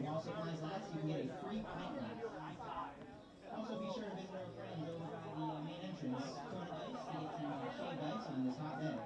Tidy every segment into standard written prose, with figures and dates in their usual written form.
While supplies last, you can get a free pint glass. Also, be sure to visit our friends over by the main entrance. Tony Dice to get some shaved ice on this hot day.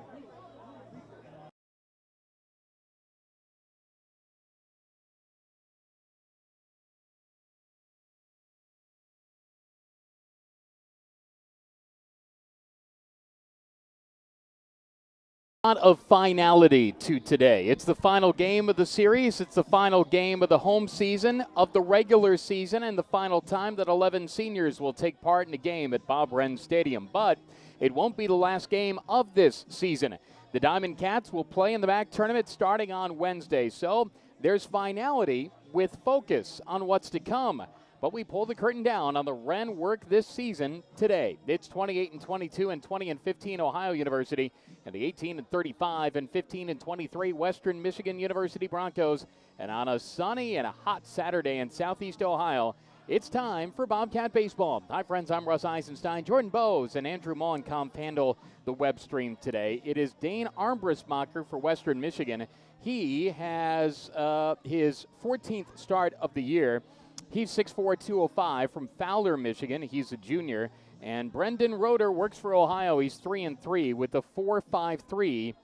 Of finality to today. It's the final game of the series. It's the final game of the home season, of the regular season, and the final time that 11 seniors will take part in a game at Bob Wren Stadium. But it won't be the last game of this season. The Diamond Cats will play in the MAC tournament starting on Wednesday. So there's finality with focus on what's to come. But we pull the curtain down on the Wren work this season today. It's 28-22 and 20-15 Ohio University, and the 18-35 and 15-23 Western Michigan University Broncos. And on a sunny and a hot Saturday in Southeast Ohio, it's time for Bobcat Baseball. Hi, friends. I'm Russ Eisenstein. Jordan Bowes and Andrew Mollenkamp handle the web stream today. It is Dane Armbruster for Western Michigan. He has his 14th start of the year. He's 6'4", 205 from Fowler, Michigan. He's a junior. And Brendan Roeder works for Ohio. He's 3-3 with a 4.53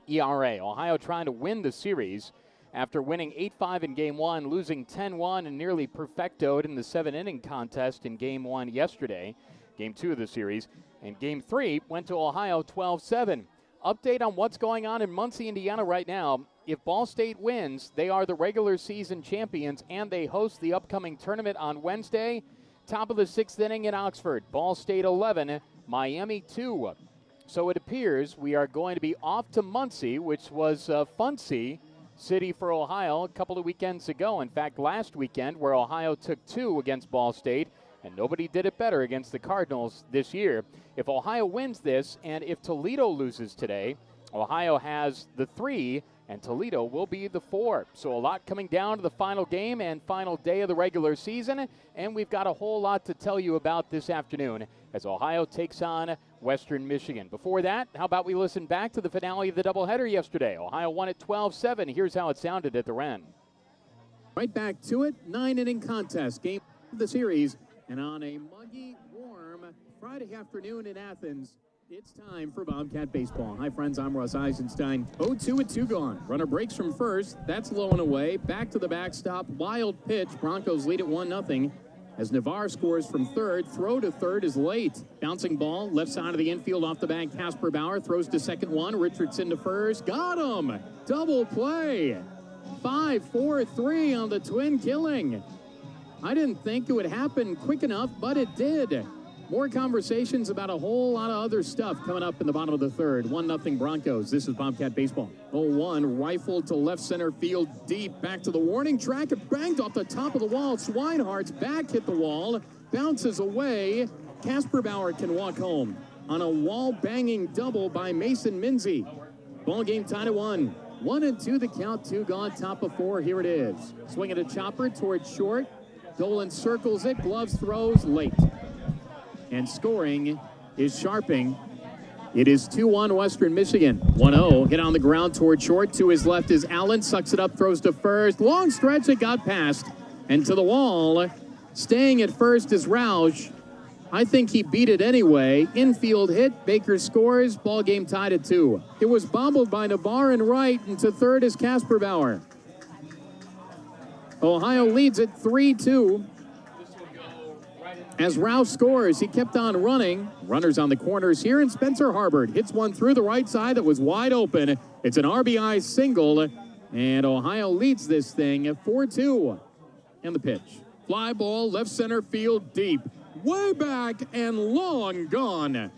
ERA. Ohio trying to win the series after winning 8-5 in Game 1, losing 10-1, and nearly perfectoed in the 7-inning contest in Game 1 yesterday, Game 2 of the series. And Game 3 went to Ohio 12-7. Update on what's going on in Muncie, Indiana right now. If Ball State wins, they are the regular season champions, and they host the upcoming tournament on Wednesday. Top of the 6th inning in Oxford. Ball State 11, Miami 2. So it appears we are going to be off to Muncie, which was Funcy City for Ohio a couple of weekends ago. In fact, last weekend, where Ohio took 2 against Ball State, and nobody did it better against the Cardinals this year. If Ohio wins this, and if Toledo loses today, Ohio has the 3, and Toledo will be the 4. So a lot coming down to the final game and final day of the regular season, and we've got a whole lot to tell you about this afternoon as Ohio takes on Western Michigan. Before that, how about we listen back to the finale of the doubleheader yesterday? Ohio won at 12-7. Here's how it sounded at the Wren. Right back to it, 9-inning contest, game of the series, and on a muggy, warm Friday afternoon in Athens, it's time for Bobcat Baseball. Hi, friends. I'm Russ Eisenstein. 0-2 with 2 gone. Runner breaks from first. That's low and away. Back to the backstop. Wild pitch. Broncos lead at 1-0. As Navarre scores from third. Throw to third is late. Bouncing ball. Left side of the infield off the bag. Casper Bauer throws to second one. Richardson to first. Got him. Double play. 5-4-3 on the twin killing. I didn't think it would happen quick enough, but it did. More conversations about a whole lot of other stuff coming up in the bottom of the third. 1-0 Broncos. This is Bobcat Baseball. 0-1, rifled to left center field deep. Back to the warning track. It banged off the top of the wall. Swinehart's back hit the wall. Bounces away. Casper Bauer can walk home on a wall-banging double by Mason Minzy. Ball game tied at 1. 1-2 the count. 2 gone. Top of 4. Here it is. Swinging a chopper towards short. Dolan circles it. Gloves throws late. And scoring is Sharping. It is 2-1 Western Michigan. 1-0. Hit on the ground toward short. To his left is Allen. Sucks it up. Throws to first. Long stretch. It got past. And to the wall. Staying at first is Roush. I think he beat it anyway. Infield hit. Baker scores. Ball game tied at 2. It was bobbled by Navarre and right. And to third is Casper Bauer. Ohio leads at 3-2. As Roush scores, he kept on running. Runners on the corners here, and Spencer Harbert hits one through the right side that was wide open. It's an RBI single, and Ohio leads this thing 4-2. And the pitch. Fly ball, left center field deep. Way back and long gone.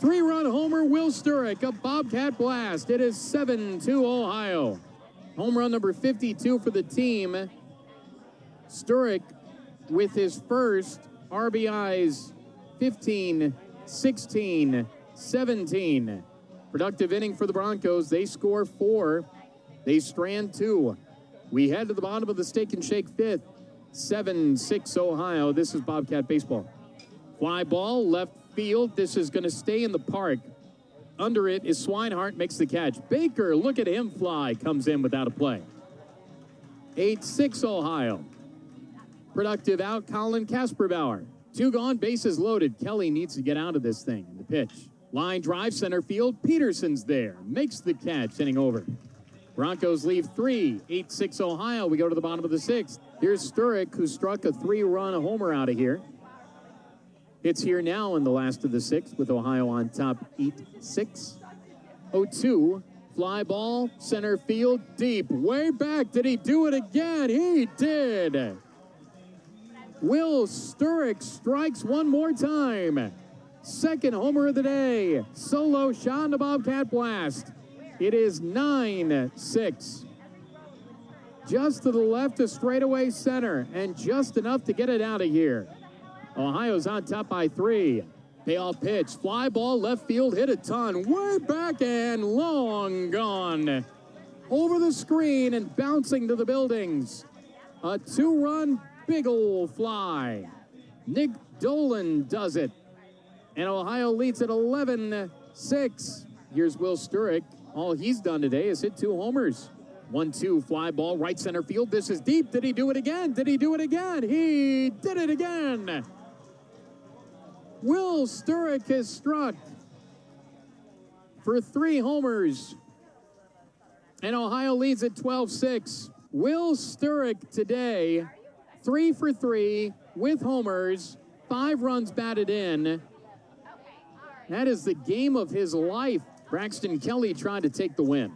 3-run homer, Will Sturrock, a Bobcat blast. It is 7-2 Ohio. Home run number 52 for the team. Sturrock with his first RBIs 15, 16, 17. Productive inning for the Broncos. They score 4. They strand 2. We head to the bottom of the Steak and Shake 5th. 7-6 Ohio. This is Bobcat Baseball. Fly ball, left field. This is going to stay in the park. Under it is Swinehart, makes the catch. Baker, look at him fly. Comes in without a play. 8-6 Ohio. Productive out, Colin Kasperbauer. 2 gone, bases loaded. Kelly needs to get out of this thing. The pitch. Line drive, center field. Peterson's there. Makes the catch, inning over. Broncos leave 3. 8-6 Ohio. We go to the bottom of the 6th. Here's Sturek, who struck a 3-run homer out of here. It's here now in the last of the 6th with Ohio on top 8-6. 0-2. Fly ball, center field, deep, way back. Did he do it again? He did. Will Sturek strikes one more time. Second homer of the day. Solo shot in the Bobcat blast. It is 9-6. Just to the left of straightaway center, and just enough to get it out of here. Ohio's on top by 3. Payoff pitch, fly ball, left field, hit a ton, way back and long gone. Over the screen and bouncing to the buildings. A 2-run big ol' fly. Nick Dolan does it. And Ohio leads at 11-6. Here's Will Sturek. All he's done today is hit 2 homers. 1-2 fly ball, right center field. This is deep. Did he do it again? Did he do it again? He did it again. Will Sturek has struck for 3 homers. And Ohio leads at 12-6. Will Sturek today, 3 for 3 with homers, 5 runs batted in. That is the game of his life. Braxton Kelly trying to take the win.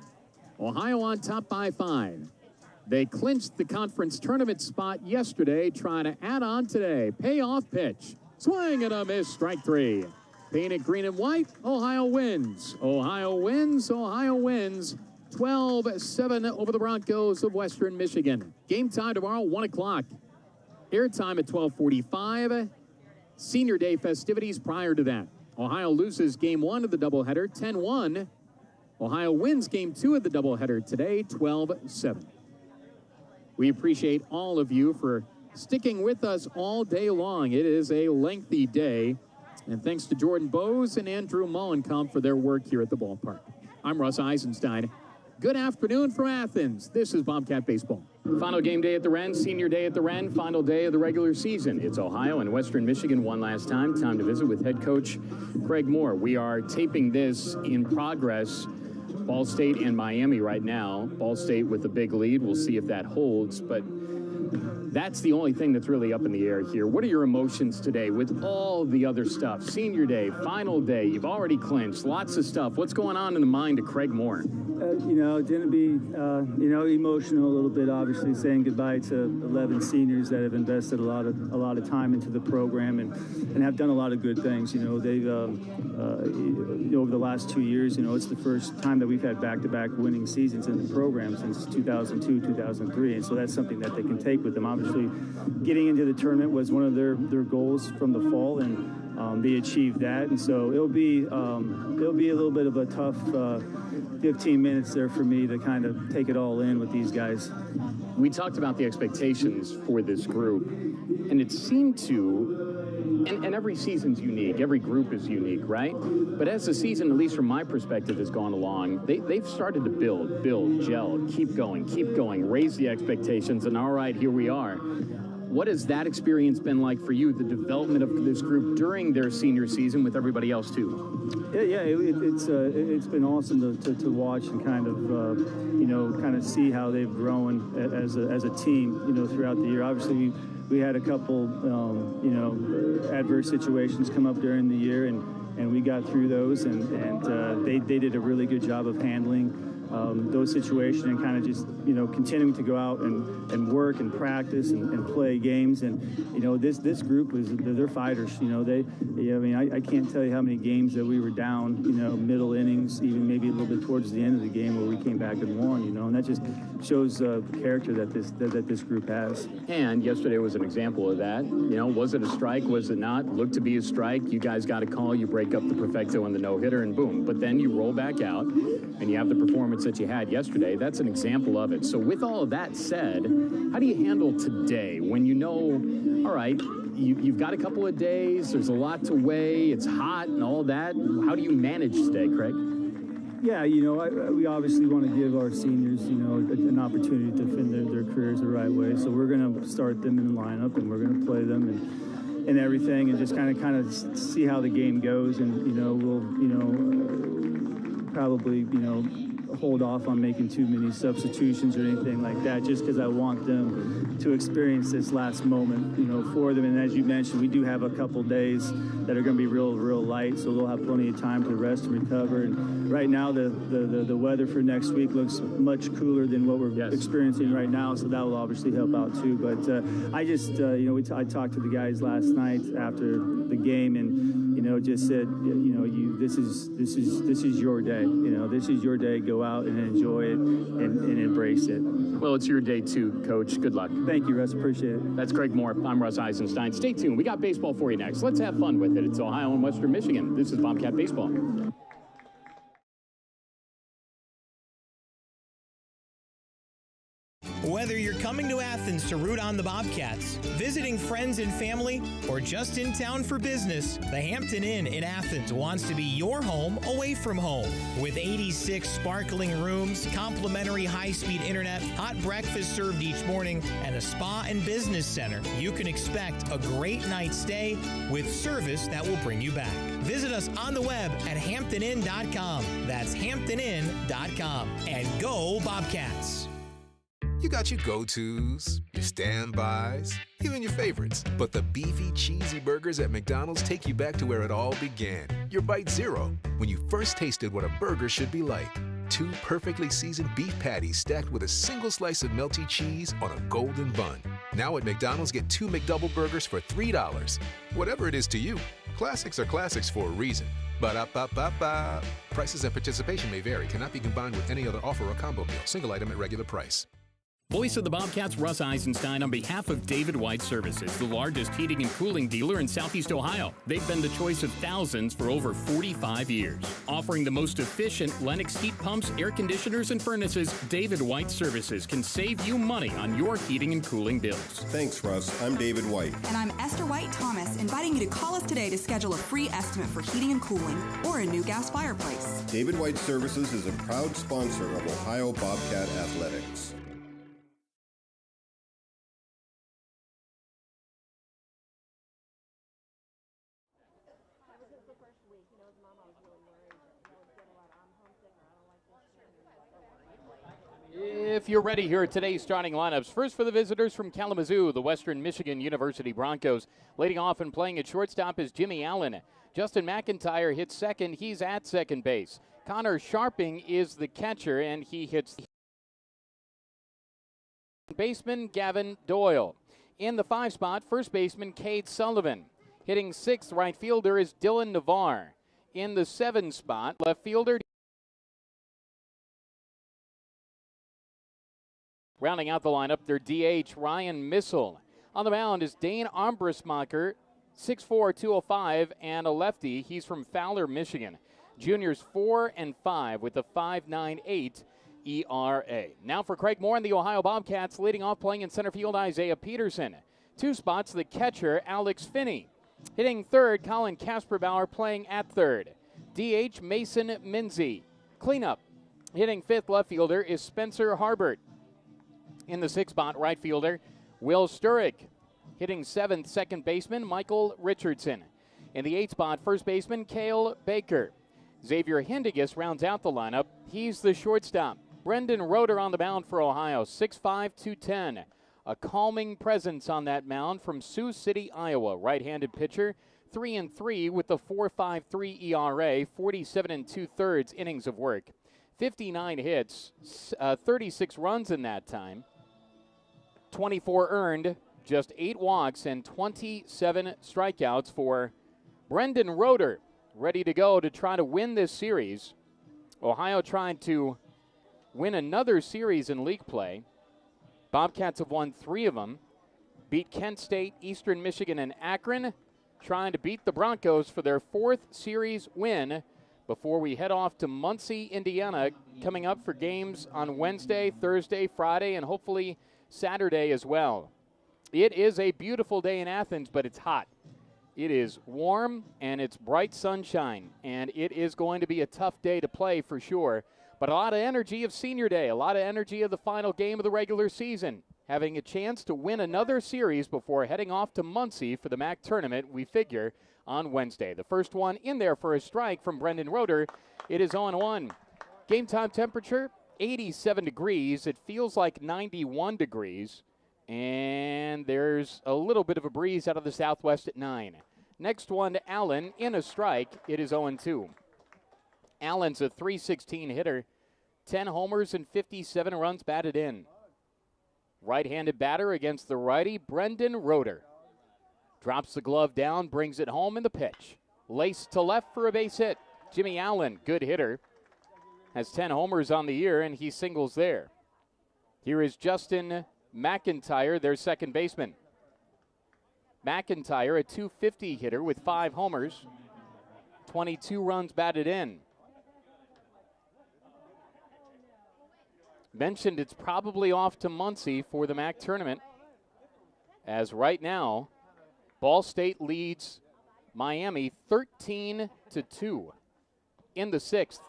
Ohio on top by 5. They clinched the conference tournament spot yesterday, trying to add on today. Payoff pitch. Swing and a miss, strike 3. Painted green and white, Ohio wins. Ohio wins, Ohio wins. 12-7 over the Broncos of Western Michigan. Game time tomorrow, 1 o'clock. Airtime at 12:45. Senior Day festivities prior to that. Ohio loses game 1 of the doubleheader, 10-1. Ohio wins game 2 of the doubleheader today, 12-7. We appreciate all of you for sticking with us all day long. It is a lengthy day. And thanks to Jordan Bose and Andrew Mollenkamp for their work here at the ballpark. I'm Russ Eisenstein. Good afternoon from Athens. This is Bobcat Baseball. Final game day at the Ren, senior day at the Ren, final day of the regular season. It's Ohio and Western Michigan one last time. Time to visit with head coach Craig Moore. We are taping this in progress. Ball State and Miami right now. Ball State with a big lead. We'll see if that holds, but that's the only thing that's really up in the air here. What are your emotions today with all the other stuff? Senior day, final day, you've already clinched, lots of stuff. What's going on in the mind of Craig Moore? Didn't be, emotional a little bit, obviously, saying goodbye to 11 seniors that have invested a lot of time into the program and have done a lot of good things. They've, over the last 2 years, it's the first time that we've had back-to-back winning seasons in the program since 2002, 2003, and so that's something that they can take with them. Obviously, getting into the tournament was one of their goals from the fall, and they achieved that, and so it'll be a little bit of a tough 15 minutes there for me to kind of take it all in with these guys. We talked about the expectations for this group, and it seemed to, and every season's unique, every group is unique, right? But as the season, at least from my perspective, has gone along, they've started to build, gel, keep going, raise the expectations, and all right, here we are. What has that experience been like for you, the development of this group during their senior season with everybody else too? It's been awesome to watch and kind of see how they've grown as a team, throughout the year. Obviously, we had a couple, adverse situations come up during the year, and we got through those, and they did a really good job of handling those situations and kind of just, continuing to go out and work and practice and play games. And, this group they're fighters. I can't tell you how many games that we were down, middle innings, even maybe a little bit towards the end of the game where we came back and won, and that just shows the character that this group has. And yesterday was an example of that. Was it a strike? Was it not? Looked to be a strike. You guys got a call. You break up the perfecto and the no-hitter, and boom. But then you roll back out, and you have the performance that you had yesterday. That's an example of it. So with all of that said, how do you handle today when all right, you've got a couple of days, there's a lot to weigh, it's hot and all that. How do you manage today, Craig? Yeah, we obviously want to give our seniors, an opportunity to defend their careers the right way. So we're going to start them in the lineup, and we're going to play them and everything, and just kind of see how the game goes. And we'll probably hold off on making too many substitutions or anything like that, just because I want them to experience this last moment, for them. And as you mentioned, we do have a couple days that are going to be real light, so they'll have plenty of time to rest and recover. And right now, the weather for next week looks much cooler than what we're experiencing right now, so that will obviously help out too. But I just, I talked to the guys last night after the game, and just said, this is your day. This is your day. Go out and enjoy it and embrace it. Well, it's your day too, Coach. Good luck. Thank you, Russ. Appreciate it. That's Greg Moore. I'm Russ Eisenstein. Stay tuned. We got baseball for you next. Let's have fun with it. It's Ohio and Western Michigan. This is Bobcat Baseball. Whether you're coming to Athens to root on the Bobcats, visiting friends and family, or just in town for business, the Hampton Inn in Athens wants to be your home away from home. With 86 sparkling rooms, complimentary high-speed internet, hot breakfast served each morning, and a spa and business center, you can expect a great night's stay with service that will bring you back. Visit us on the web at hamptoninn.com. That's hamptoninn.com. And go Bobcats! You got your go-tos, your standbys, even your favorites. But the beefy, cheesy burgers at McDonald's take you back to where it all began. Your Bite Zero, when you first tasted what a burger should be like. 2 perfectly seasoned beef patties stacked with a single slice of melty cheese on a golden bun. Now at McDonald's, get 2 McDouble burgers for $3. Whatever it is to you, classics are classics for a reason. Ba-da-ba-ba-ba. Prices and participation may vary. Cannot be combined with any other offer or combo meal. Single item at regular price. Voice of the Bobcats, Russ Eisenstein, on behalf of David White Services, the largest heating and cooling dealer in Southeast Ohio. They've been the choice of thousands for over 45 years. Offering the most efficient Lennox heat pumps, air conditioners, and furnaces, David White Services can save you money on your heating and cooling bills. Thanks, Russ. I'm David White. And I'm Esther White Thomas, inviting you to call us today to schedule a free estimate for heating and cooling or a new gas fireplace. David White Services is a proud sponsor of Ohio Bobcat Athletics. If you're ready, here are today's starting lineups. First for the visitors from Kalamazoo, the Western Michigan University Broncos. Leading off and playing at shortstop is Jimmy Allen. Justin McIntyre hits second. He's at second base. Connor Sharping is the catcher, and he hits baseman Gavin Doyle. In the 5 spot, first baseman Cade Sullivan. Hitting 6th, right fielder is Dylan Navarre. In the 7 spot, left fielder rounding out the lineup, their DH, Ryan Missel. On the mound is Dane Armbrussmacher, 6'4", 205, and a lefty. He's from Fowler, Michigan. Juniors 4 and 5 with a 5.98 ERA. Now for Craig Moore and the Ohio Bobcats, leading off playing in center field, Isaiah Peterson. 2 spots, the catcher, Alex Finney. Hitting third, Colin Kasperbauer playing at third. DH, Mason Minzy. Cleanup. Hitting 5th, left fielder is Spencer Harbert. In the 6th spot, right fielder, Will Sturrick. Hitting 7th, second baseman, Michael Richardson. In the 8th spot, first baseman, Cale Baker. Xavier Hindigus rounds out the lineup. He's the shortstop. Brendan Roeder on the mound for Ohio, 6'5", 210. A calming presence on that mound from Sioux City, Iowa. Right-handed pitcher, 3-3 with the 4.53 ERA, 47 2/3 innings of work. 59 hits, 36 runs in that time. 24 earned, just 8 walks, and 27 strikeouts for Brendan Roeder. Ready to go to try to win this series. Ohio tried to win another series in league play. Bobcats have won 3 of them. Beat Kent State, Eastern Michigan, and Akron. Trying to beat the Broncos for their 4th series win before we head off to Muncie, Indiana, coming up for games on Wednesday, Thursday, Friday, and hopefully Saturday as well. It is a beautiful day in Athens, but it's hot. It is warm and it's bright sunshine, and it is going to be a tough day to play for sure. But a lot of energy of senior day, a lot of energy of the final game of the regular season. Having a chance to win another series before heading off to Muncie for the MAC tournament, we figure, on Wednesday. The first one in there for a strike from Brendan Roeder. It is 0-1. Game time temperature, 87 degrees. It feels like 91 degrees. And there's a little bit of a breeze out of the southwest at 9. Next one to Allen in a strike. It is 0-2. Allen's a .316 hitter, 10 homers and 57 runs batted in. Right-handed batter against the righty, Brendan Roeder. Drops the glove down, brings it home in the pitch. Laced to left for a base hit. Jimmy Allen, good hitter, has 10 homers on the year, and he singles there. Here is Justin McIntyre, their second baseman. McIntyre, a .250 hitter with 5 homers, 22 runs batted in. Mentioned it's probably off to Muncie for the MAC tournament, as right now, Ball State leads Miami 13-2 in the 6th.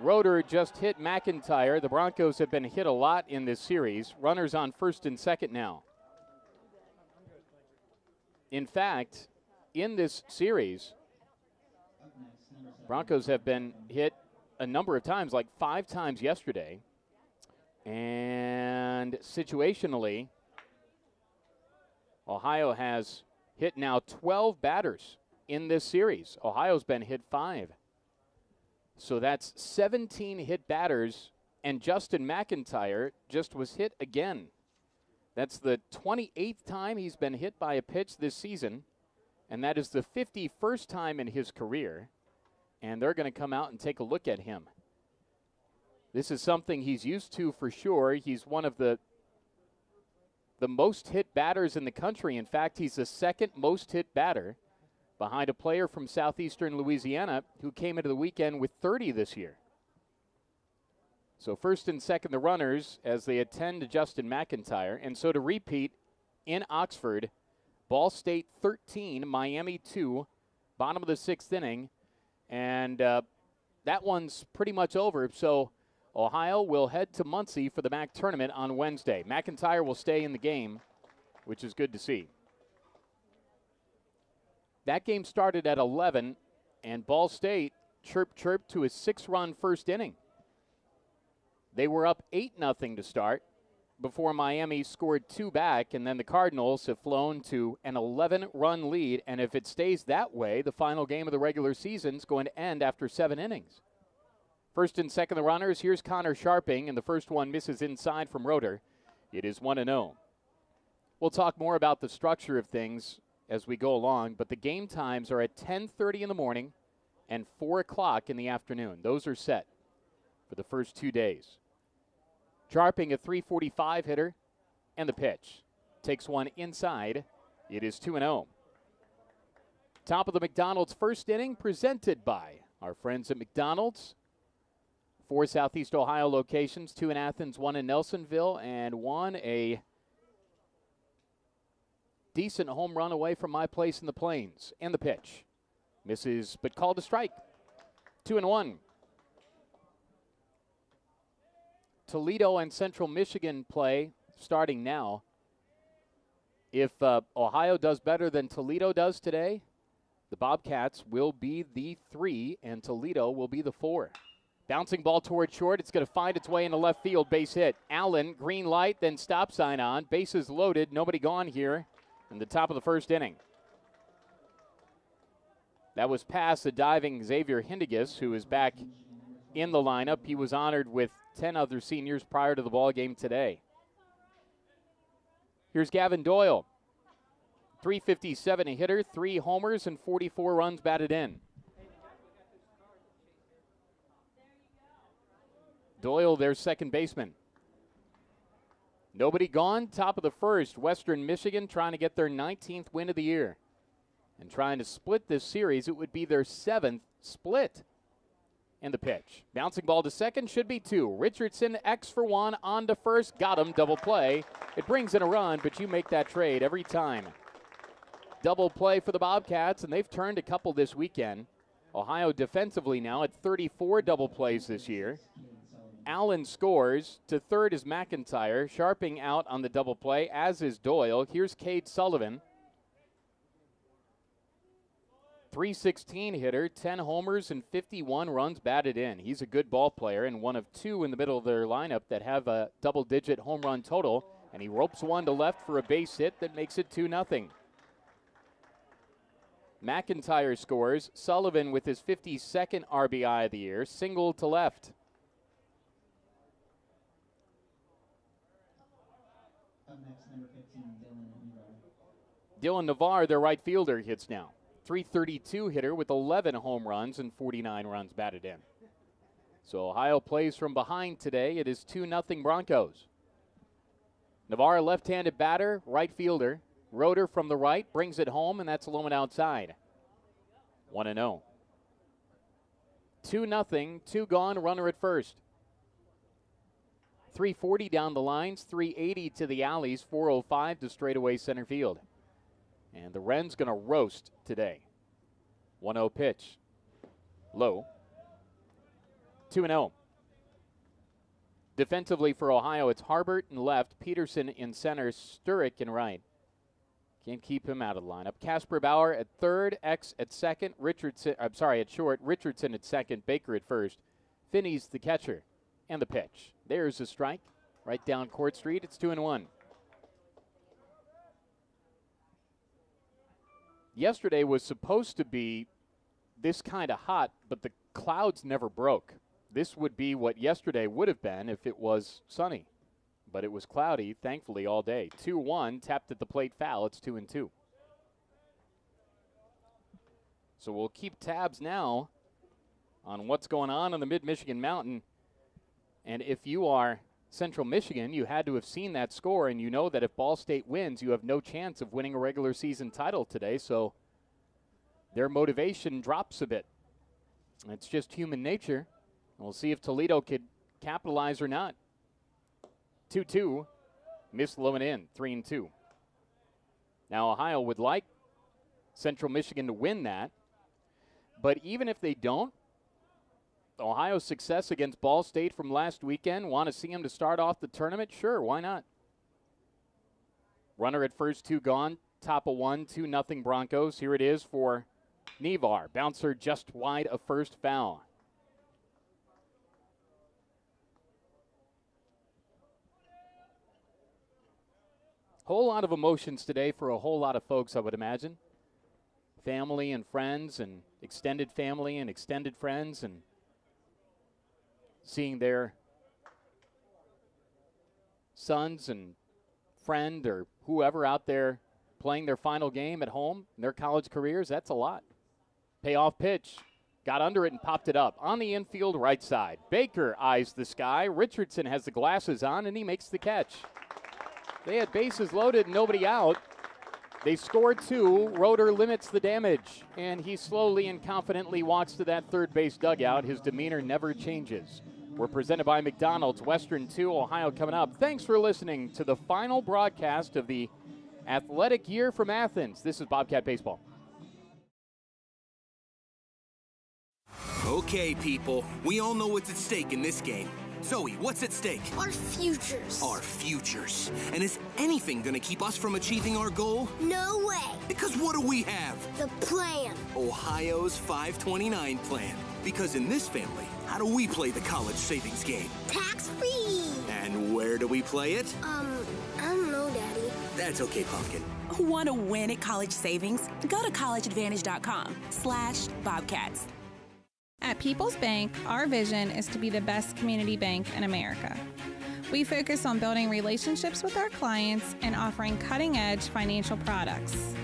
Roeder just hit McIntyre. The Broncos have been hit a lot in this series. Runners on first and second now. In fact, in this series, Broncos have been hit a number of times, like 5 times yesterday. And situationally, Ohio has hit now 12 batters in this series. Ohio's been hit 5. So that's 17 hit batters, and Justin McIntyre just was hit again. That's the 28th time he's been hit by a pitch this season, and that is the 51st time in his career. And they're going to come out and take a look at him. This is something he's used to for sure. He's one of the most hit batters in the country. In fact, he's the second most hit batter behind a player from southeastern Louisiana who came into the weekend with 30 this year. So first and second, the runners as they attend to Justin McIntyre. And so to repeat in Oxford, Ball State 13, Miami 2, bottom of the 6th inning. And that one's pretty much over. So Ohio will head to Muncie for the MAC tournament on Wednesday. McIntyre will stay in the game, which is good to see. That game started at 11, and Ball State chirped to a 6-run first inning. They were up 8-0 to start before Miami scored 2 back, and then the Cardinals have flown to an 11-run lead, and if it stays that way, the final game of the regular season is going to end after 7 innings. First and second, the runners. Here's Connor Sharping, and the first one misses inside from Roeder. It is 1-0. We'll talk more about the structure of things as we go along, but the game times are at 10:30 in the morning and 4 o'clock in the afternoon. Those are set for the first 2 days. Sharping, a .345 hitter, and the pitch. Takes one inside. It is 2-0. Top of the McDonald's first inning, presented by our friends at McDonald's. 4 Southeast Ohio locations, 2 in Athens, 1 in Nelsonville, and 1 a decent home run away from my place in the Plains. And the pitch. Misses, but called a strike. 2-1. Toledo and Central Michigan play starting now. If Ohio does better than Toledo does today, the Bobcats will be the 3 and Toledo will be the 4. Bouncing ball toward short. It's going to find its way into left field. Base hit. Allen, green light, then stop sign on. Bases loaded. Nobody gone here in the top of the first inning. That was past the diving Xavier Hindigas, who is back in the lineup. He was honored with 10 other seniors prior to the ball game today. Here's Gavin Doyle. .357 hitter, 3 homers, and 44 runs batted in. Doyle, their second baseman. Nobody gone, top of the first. Western Michigan trying to get their 19th win of the year. And trying to split this series. It would be their 7th split. And the pitch. Bouncing ball to second, should be 2. Richardson, X for 1, on to first. Got him, double play. It brings in a run, but you make that trade every time. double play for the Bobcats, and they've turned a couple this weekend. Ohio defensively now at 34 double plays this year. Allen scores. To third is McIntyre. Sharping out on the double play, as is Doyle. Here's Cade Sullivan. .316 hitter, 10 homers, and 51 runs batted in. He's a good ball player and one of two in the middle of their lineup that have a double-digit home run total, and he ropes one to left for a base hit that makes it 2-0. McIntyre scores. Sullivan with his 52nd RBI of the year, single to left. Up next, number 15, Dylan Navarre, their right fielder, hits now. .332 hitter with 11 home runs and 49 runs batted in. So Ohio plays from behind today. It is 2-0 Broncos. Navarre, left-handed batter, right fielder. Roeder from the right brings it home, and that's a low and outside. 1-0. 2-0, 2 gone, runner at first. 340 down the lines, 380 to the alleys, 405 to straightaway center field. And the Wren's going to roast today. 1-0 pitch. Low. 2-0. Defensively for Ohio, it's Harbert in left, Peterson in center, Sturrock in right. Can't keep him out of the lineup. Casper Bauer at third, X at second, at short, Richardson at second, Baker at first. Finney's the catcher. And the pitch. There's a strike. Right down Court Street. It's 2-1. Yesterday was supposed to be this kind of hot, but the clouds never broke. This would be what yesterday would have been if it was sunny. But it was cloudy, thankfully, all day. 2-1, tapped at the plate foul. It's 2-2. So we'll keep tabs now on what's going on the Mid-Michigan Mountain. And if you are Central Michigan, you had to have seen that score, and you know that if Ball State wins, you have no chance of winning a regular season title today. So their motivation drops a bit. It's just human nature. We'll see if Toledo could capitalize or not. 2-2, missed low and in, 3-2. Now Ohio would like Central Michigan to win that, but even if they don't, Ohio's success against Ball State from last weekend, want to see them to start off the tournament? Sure, why not? Runner at first, 2 gone, top of 1, 2-0 Broncos. Here it is for Nevar. Bouncer just wide of first, foul. Whole lot of emotions today for a whole lot of folks, I would imagine. Family and friends and extended family and extended friends, and seeing their sons and friend or whoever out there playing their final game at home in their college careers, that's a lot. Payoff pitch. Got under it and popped it up. On the infield right side. Baker eyes the sky. Richardson has the glasses on, and he makes the catch. They had bases loaded and nobody out. They scored 2. Roeder limits the damage, and he slowly and confidently walks to that third base dugout. His demeanor never changes. We're presented by McDonald's. Western 2, Ohio coming up. Thanks for listening to the final broadcast of the athletic year from Athens. This is Bobcat Baseball. Okay, people, we all know what's at stake in this game. Zoe, what's at stake? Our futures. Our futures. And is anything gonna keep us from achieving our goal? No way. Because what do we have? The plan. Ohio's 529 plan. Because in this family, how do we play the college savings game? Tax-free. And where do we play it? I don't know, Daddy. That's okay, Pumpkin. Want to win at college savings? Go to collegeadvantage.com/Bobcats. At People's Bank, our vision is to be the best community bank in America. We focus on building relationships with our clients and offering cutting-edge financial products.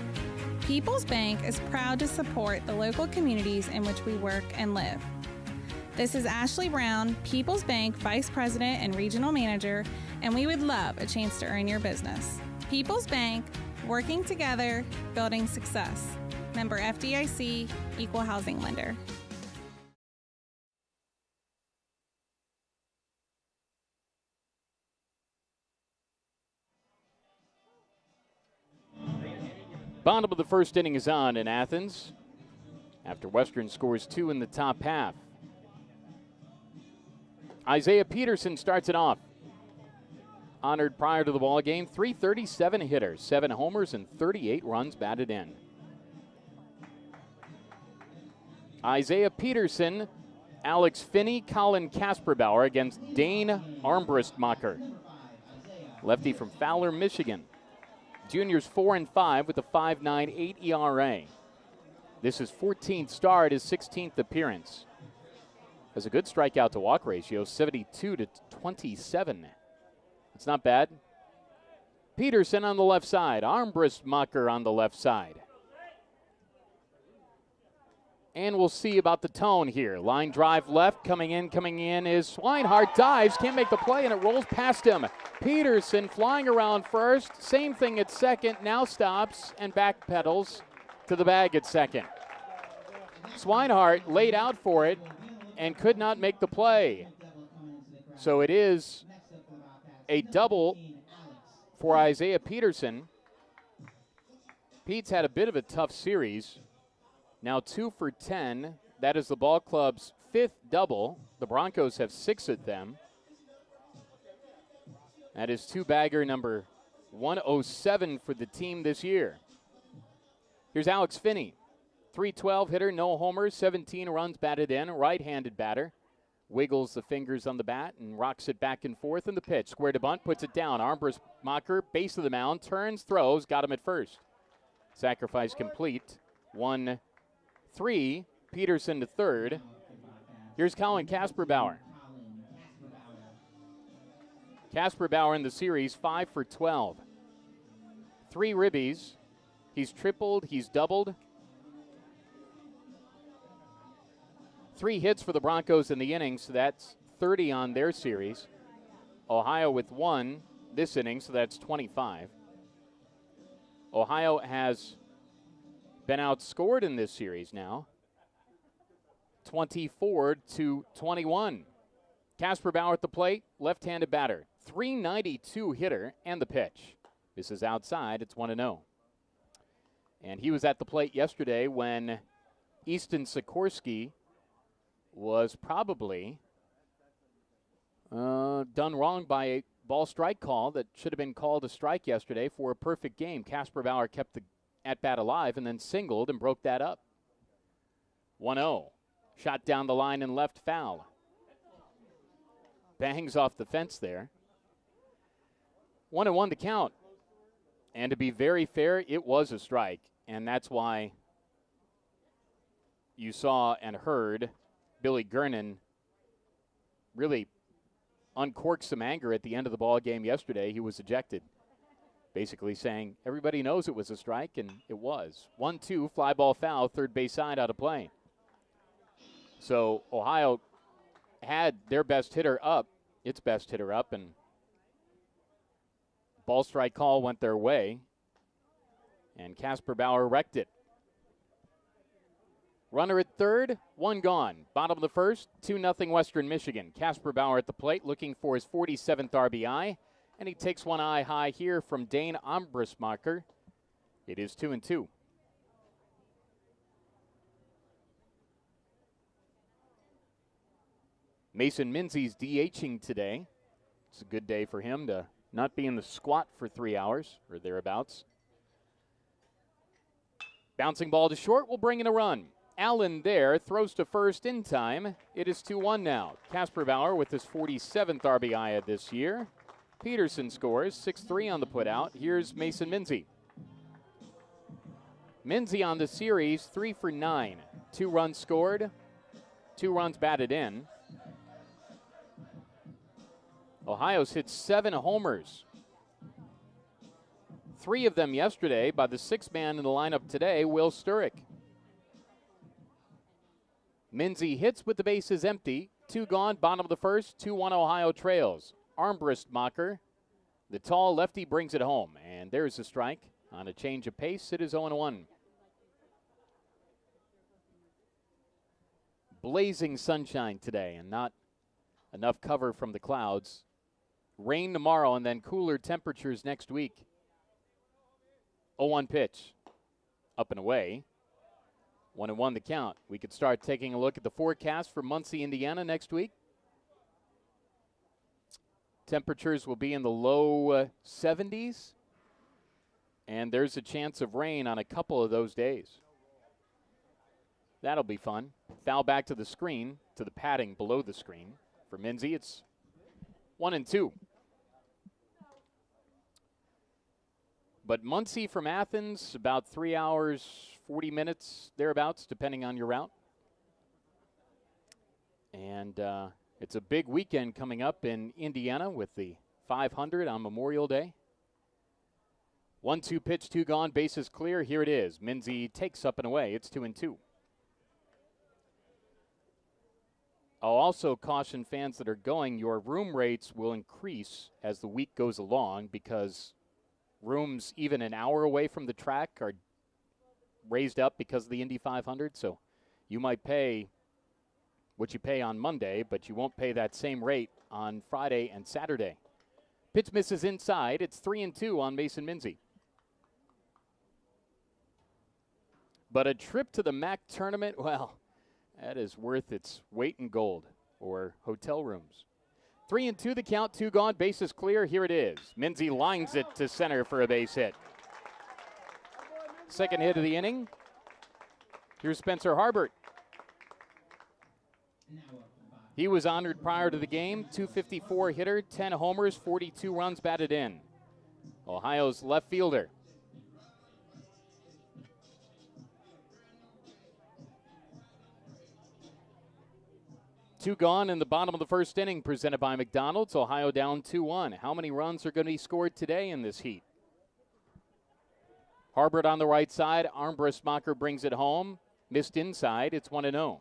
People's Bank is proud to support the local communities in which we work and live. This is Ashley Brown, People's Bank Vice President and Regional Manager, and we would love a chance to earn your business. People's Bank, working together, building success. Member FDIC, Equal Housing Lender. Bottom of the first inning is on in Athens after Western scores 2 in the top half. Isaiah Peterson starts it off. Honored prior to the ball game, .337 hitter, 7 homers and 38 runs batted in. Isaiah Peterson, Alex Finney, Colin Kasperbauer against Dane Armbrustmacher, lefty from Fowler, Michigan. Junior's 4-5 with a 5.98 ERA. This is 14th start, his 16th appearance. Has a good strikeout to walk ratio, 72-27. It's not bad. Peterson on the left side, Armbrustmacher on the left side. And we'll see about the tone here. Line drive left, coming in is Swinehart, dives, can't make the play, and it rolls past him. Peterson flying around first, same thing at second, now stops and backpedals to the bag at second. Swinehart laid out for it and could not make the play. So it is a double for Isaiah Peterson. Pete's had a bit of a tough series. Now 2 for 10. That is the ball club's 5th double. The Broncos have 6 at them. That is 2-bagger number 107 for the team this year. Here's Alex Finney. .312 hitter, no homers, 17 runs batted in, right-handed batter. Wiggles the fingers on the bat and rocks it back and forth in the pitch. Square to bunt, puts it down. Armbrustmacher, base of the mound, turns, throws, got him at first. Sacrifice complete. 1-3, Peterson to third. Here's Colin Kasperbauer. Kasperbauer in the series, 5 for 12. 3 ribbies. He's tripled, he's doubled. 3 hits for the Broncos in the inning, so that's 30 on their series. Ohio with 1 this inning, so that's 25. Ohio has been outscored in this series now, 24-21. Kasperbauer at the plate, left-handed batter, .392 hitter, and the pitch. This is outside, it's 1-0. And he was at the plate yesterday when Easton Sikorsky was probably done wrong by a ball strike call that should have been called a strike yesterday for a perfect game. Kasperbauer kept the at-bat alive and then singled and broke that up. 1-0. Shot down the line and left foul. Bangs off the fence there. 1-1 to count. And to be very fair, it was a strike. And that's why you saw and heard Billy Gernon really uncorked some anger at the end of the ball game yesterday. He was ejected, basically saying everybody knows it was a strike, and it was. 1-2, fly ball foul, third base side out of play. So Ohio had their best hitter up, its best hitter up, and ball strike call went their way, and Kasperbauer wrecked it. Runner at third, 1 gone. Bottom of the first, 2-0 Western Michigan. Kasperbauer at the plate looking for his 47th RBI, and he takes one eye high here from Dane Armbrustmacher. It is 2-2. Mason Minzy's DHing today. It's a good day for him to not be in the squat for 3 hours or thereabouts. Bouncing ball to short will bring in a run. Allen there, throws to first in time. It is 2-1 now. Kasperbauer with his 47th RBI of this year. Peterson scores, 6-3 on the putout. Here's Mason Minzy. Minzy on the series, 3 for 9. 2 runs scored, 2 runs batted in. Ohio's hit 7 homers. 3 of them yesterday by the 6th man in the lineup today, Will Sturrock. Minzy hits with the bases empty. 2 gone, bottom of the first, 2-1 Ohio trails. Armbrustmacher, the tall lefty, brings it home. And there's a strike. On a change of pace, it is 0-1. Blazing sunshine today and not enough cover from the clouds. Rain tomorrow and then cooler temperatures next week. 0-1 pitch. up and away. 1-1 the count. We could start taking a look at the forecast for Muncie, Indiana next week. Temperatures will be in the low 70s, and there's a chance of rain on a couple of those days. That'll be fun. Foul back to the screen, to the padding below the screen. For Minzy, it's 1-2. But Muncie from Athens, about 3 hours, 40 minutes, thereabouts, depending on your route. And it's a big weekend coming up in Indiana with the 500 on Memorial Day. 1-2 pitch, 2 gone, bases clear. Here it is. Minzy takes up and away. It's 2-2. I'll also caution fans that are going, your room rates will increase as the week goes along because rooms even an hour away from the track are raised up because of the Indy 500. So you might pay what you pay on Monday, but you won't pay that same rate on Friday and Saturday. Pitch misses inside. It's 3-2 on Mason Minzy. But a trip to the MAC tournament, well, that is worth its weight in gold or hotel rooms. 3-2 the count, 2 gone, bases clear. Here it is. Minzy lines it to center for a base hit. Second hit of the inning. Here's Spencer Harbert. He was honored prior to the game. 254 hitter, 10 homers, 42 runs batted in. Ohio's left fielder. Two gone in the bottom of the first inning, presented by McDonald's. Ohio down 2-1. How many runs are going to be scored today in this heat? Harbert on the right side. Armbrustmacher brings it home. Missed inside. It's 1-0.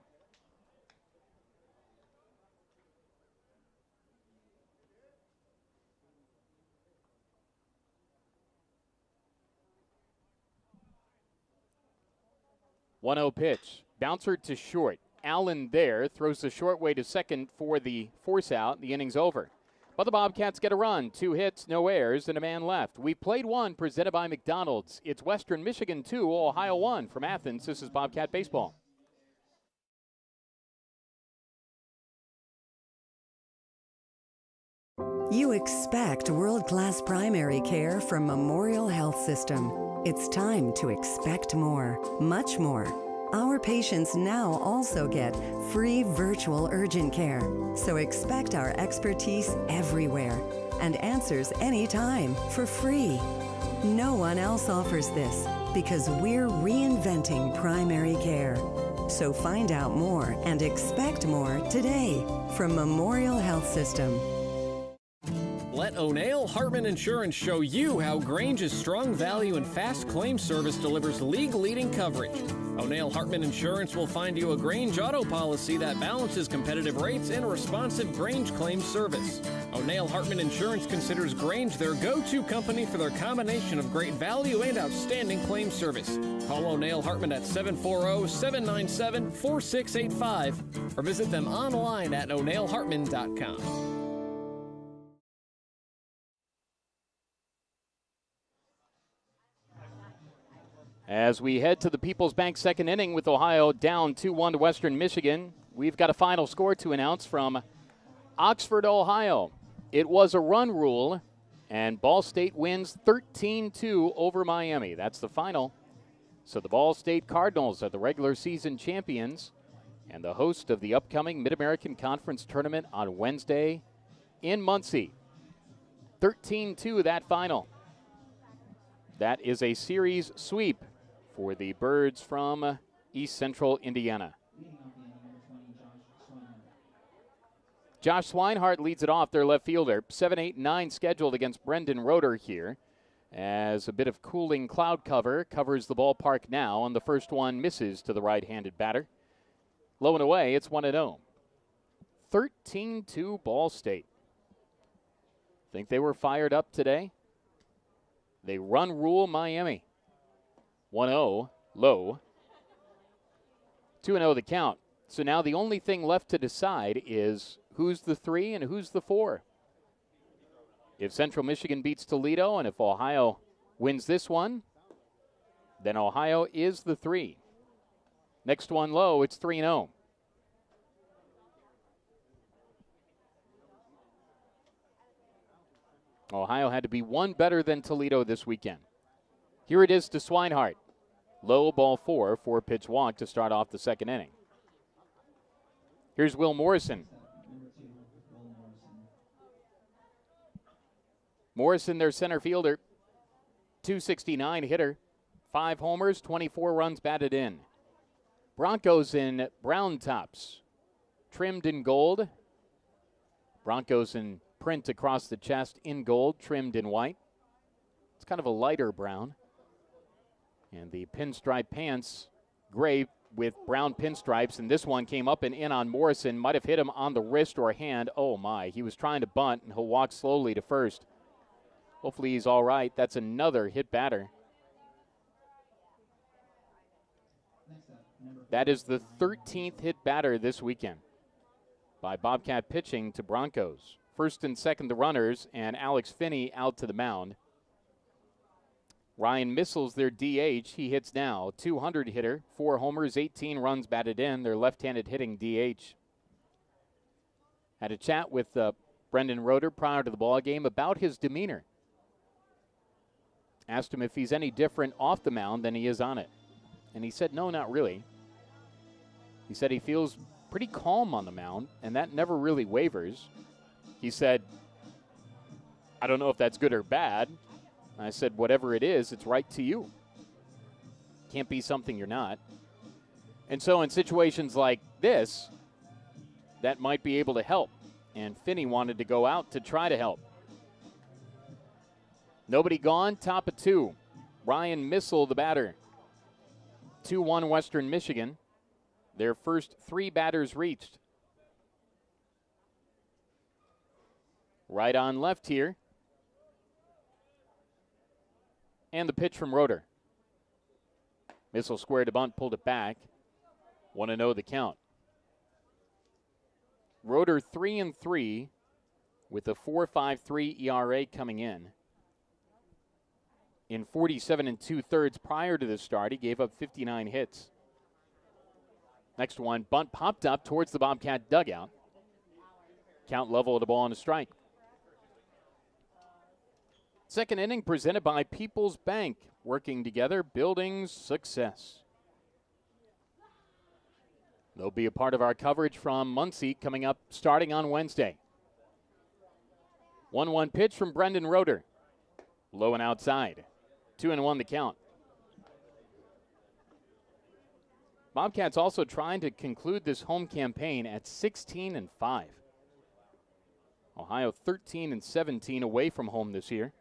Pitch. Bouncer to short. Allen there throws the short way to second for the force out. The inning's over. But the Bobcats get a run. 2 hits, no errors, and a man left. We played one, presented by McDonald's. It's Western Michigan 2, Ohio 1. From Athens, this is Bobcat Baseball. You expect world-class primary care from Memorial Health System. It's time to expect more, much more. Our patients now also get free virtual urgent care, so expect our expertise everywhere and answers anytime for free. No one else offers this because we're reinventing primary care. So find out more and expect more today from Memorial Health System. Let O'Neill Hartman Insurance show you how Grange's strong value and fast claim service delivers league-leading coverage. O'Neill Hartman Insurance will find you a Grange auto policy that balances competitive rates and responsive Grange claim service. O'Neill Hartman Insurance considers Grange their go-to company for their combination of great value and outstanding claim service. Call O'Neill Hartman at 740-797-4685 or visit them online at o'neillhartman.com. As we head to the People's Bank second inning with Ohio down 2-1 to Western Michigan, we've got a final score to announce from Oxford, Ohio. It was a run rule, and Ball State wins 13-2 over Miami. That's the final. So the Ball State Cardinals are the regular season champions and the host of the upcoming Mid-American Conference Tournament on Wednesday in Muncie. 13-2 that final. That is a series sweep for the Birds from East Central Indiana. Josh Swinehart leads it off, their left fielder. 7, 8, 9 scheduled against Brendan Roeder here, as a bit of cooling cloud cover covers the ballpark now, and the first one misses to the right-handed batter. Low and away, it's 1-0. 13-2 Ball State. Think they were fired up today? They run rule Miami. 1-0, low. 2-0 the count. So now the only thing left to decide is who's the 3 and who's the 4. If Central Michigan beats Toledo and if Ohio wins this one, Then Ohio is the 3. Next one low, it's 3-0. Ohio had to be one better than Toledo this weekend. Here it is to Swinehart. Low, ball 4, 4-pitch walk to start off the second inning. Here's Will Morrison. Morrison, their center fielder, 269 hitter, 5 homers, 24 runs batted in. Broncos in brown tops, trimmed in gold. Broncos in print across the chest in gold, trimmed in white. It's kind of a lighter brown. And the pinstripe pants, gray with brown pinstripes. And this one came up and in on Morrison. Might have hit him on the wrist or hand. Oh, my. He was trying to bunt, and he'll walk slowly to first. Hopefully he's all right. That's another hit batter. That is the 13th hit batter this weekend by Bobcat pitching to Broncos. First and second the runners, and Alex Finney out to the mound. Ryan Missel's their DH. He hits now. 200 hitter, 4 homers, 18 runs batted in. Their left-handed hitting DH. Had a chat with Brendan Roeder prior to the ball game about his demeanor. Asked him if he's any different off the mound than he is on it. And he said, no, not really. He said he feels pretty calm on the mound, and that never really wavers. He said, I don't know if that's good or bad. I said, whatever it is, it's right to you. Can't be something you're not. And so in situations like this, that might be able to help. And Finney wanted to go out to try to help. Nobody gone, top of 2. Ryan Missel, the batter. 2-1 Western Michigan. Their first 3 batters reached. Right on left here. And the pitch from Roeder. Missile squared a bunt, pulled it back. 1-0 the count. Roeder 3-3 with a 4.53 ERA coming in. In 47 2/3 prior to the start, he gave up 59 hits. Next one, bunt popped up towards the Bobcat dugout. Count level at a ball and a strike. Second inning presented by People's Bank. Working together, building success. They'll be a part of our coverage from Muncie coming up starting on Wednesday. 1-1 pitch from Brendan Roeder. Low and outside. 2-1 the count. Bobcats also trying to conclude this home campaign at 16-5. Ohio 13-17 away from home this year.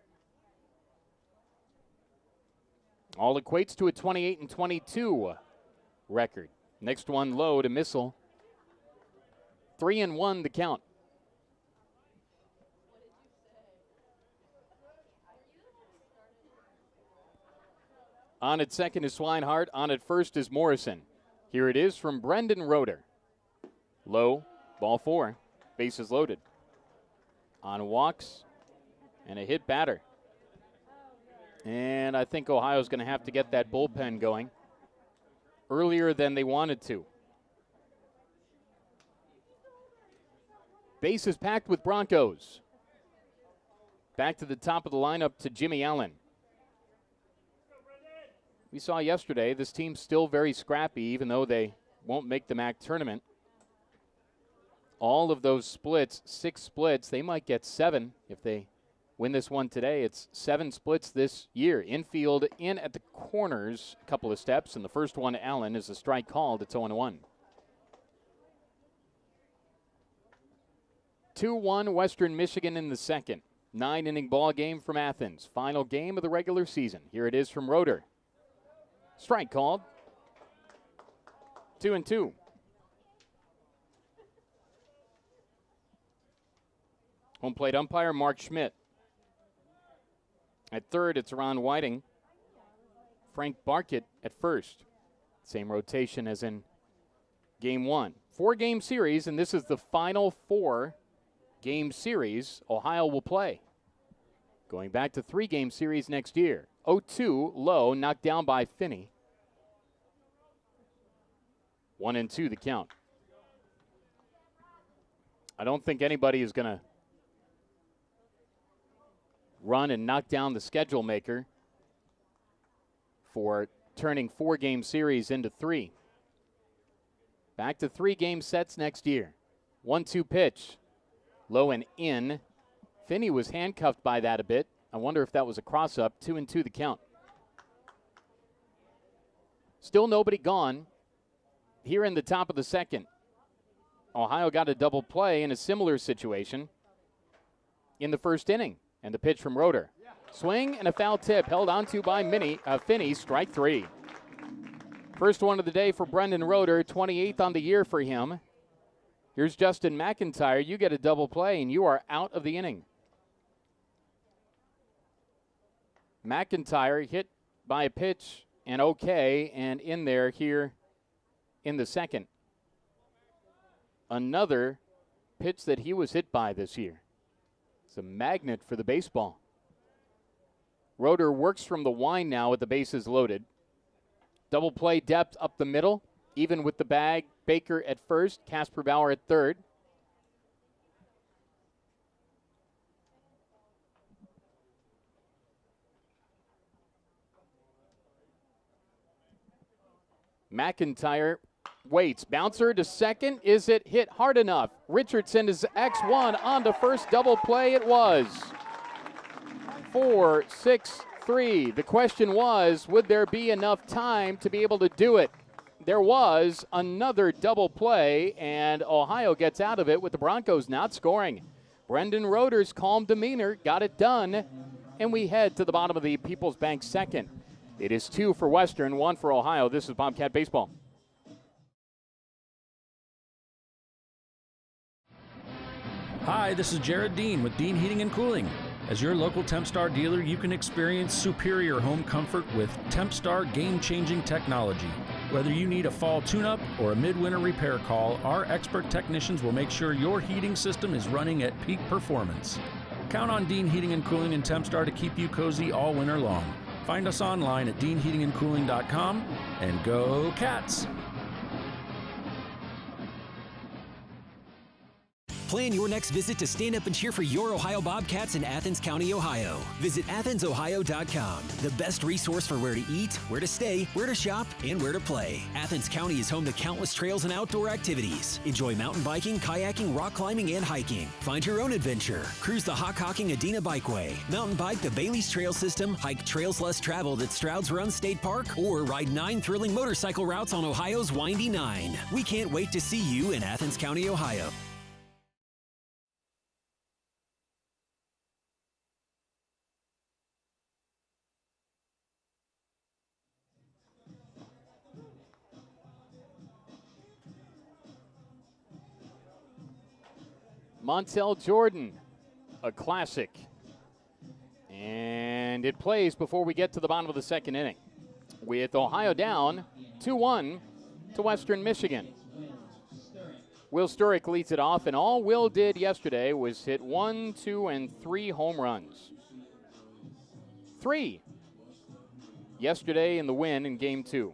All equates to a 28-22 record. Next one low to Missile. 3-1 the count. On at second is Swinehart. On at first is Morrison. Here it is from Brendan Roeder. Low, ball 4. Bases loaded. On walks and a hit batter. And I think Ohio's going to have to get that bullpen going earlier than they wanted to. Bases packed with Broncos. Back to the top of the lineup to Jimmy Allen. We saw yesterday this team's still very scrappy, even though they won't make the MAC tournament. All of those splits, 6 splits, they might get 7 if they win this one today. It's 7 splits this year. Infield in at the corners, a couple of steps, and the first one, Allen, is a strike called. It's 0-1. 2-1 Western Michigan in the second. 9-inning ball game from Athens. Final game of the regular season. Here it is from Roeder. Strike called. 2-2. Home plate umpire Mark Schmidt. At third, it's Ron Whiting. Frank Barkett at first. Same rotation as in Game 1. 4-game series, and this is the final 4-game series Ohio will play. Going back to 3-game series next year. 0-2 low, knocked down by Finney. 1-2 the count. I don't think anybody is going to run and knock down the schedule maker for turning 4-game series into 3. Back to 3-game sets next year. 1-2 pitch. Low and in. Finney was handcuffed by that a bit. I wonder if that was a cross-up. 2-2 the count. Still nobody gone here in the top of the second. Ohio got a double play in a similar situation in the first inning. And the pitch from Roeder. Swing and a foul tip held onto by Finney. Strike 3. First one of the day for Brendan Roeder. 28th on the year for him. Here's Justin McIntyre. You get a double play and you are out of the inning. McIntyre hit by a pitch and okay, and in there here in the second. Another pitch that he was hit by this year. It's a magnet for the baseball. Roeder works from the wind now with the bases loaded. Double play depth up the middle, even with the bag. Baker at first, Casper Bauer at third. McIntyre waits. Bouncer to second. Is it hit hard enough? Richardson is X1 on to first. Double play it was. 4-6-3. The question was, would there be enough time to be able to do it? There was another double play, and Ohio gets out of it with the Broncos not scoring. Brendan Roeder's calm demeanor got it done, and we head to the bottom of the People's Bank second. It is 2 for Western, 1 for Ohio. This is Bobcat Baseball. Hi, this is Jared Dean with Dean Heating and Cooling. As your local TempStar dealer, you can experience superior home comfort with TempStar game-changing technology. Whether you need a fall tune-up or a midwinter repair call, our expert technicians will make sure your heating system is running at peak performance. Count on Dean Heating and Cooling and TempStar to keep you cozy all winter long. Find us online at deanheatingandcooling.com, and go Cats! Plan your next visit to stand up and cheer for your Ohio Bobcats in Athens County, Ohio. Visit AthensOhio.com, the best resource for where to eat, where to stay, where to shop, and where to play. Athens County is home to countless trails and outdoor activities. Enjoy mountain biking, kayaking, rock climbing, and hiking. Find your own adventure. Cruise the Hockhocking Adena Bikeway. Mountain bike the Bailey's Trail System. Hike trails less traveled at Stroud's Run State Park. Or ride 9 thrilling motorcycle routes on Ohio's Windy 9. We can't wait to see you in Athens County, Ohio. Montel Jordan, a classic. And it plays before we get to the bottom of the second inning. With Ohio down 2-1 to Western Michigan. Will Sturrock leads it off, and all Will did yesterday was hit 1, 2, and 3 home runs. 3 yesterday in the win in Game 2.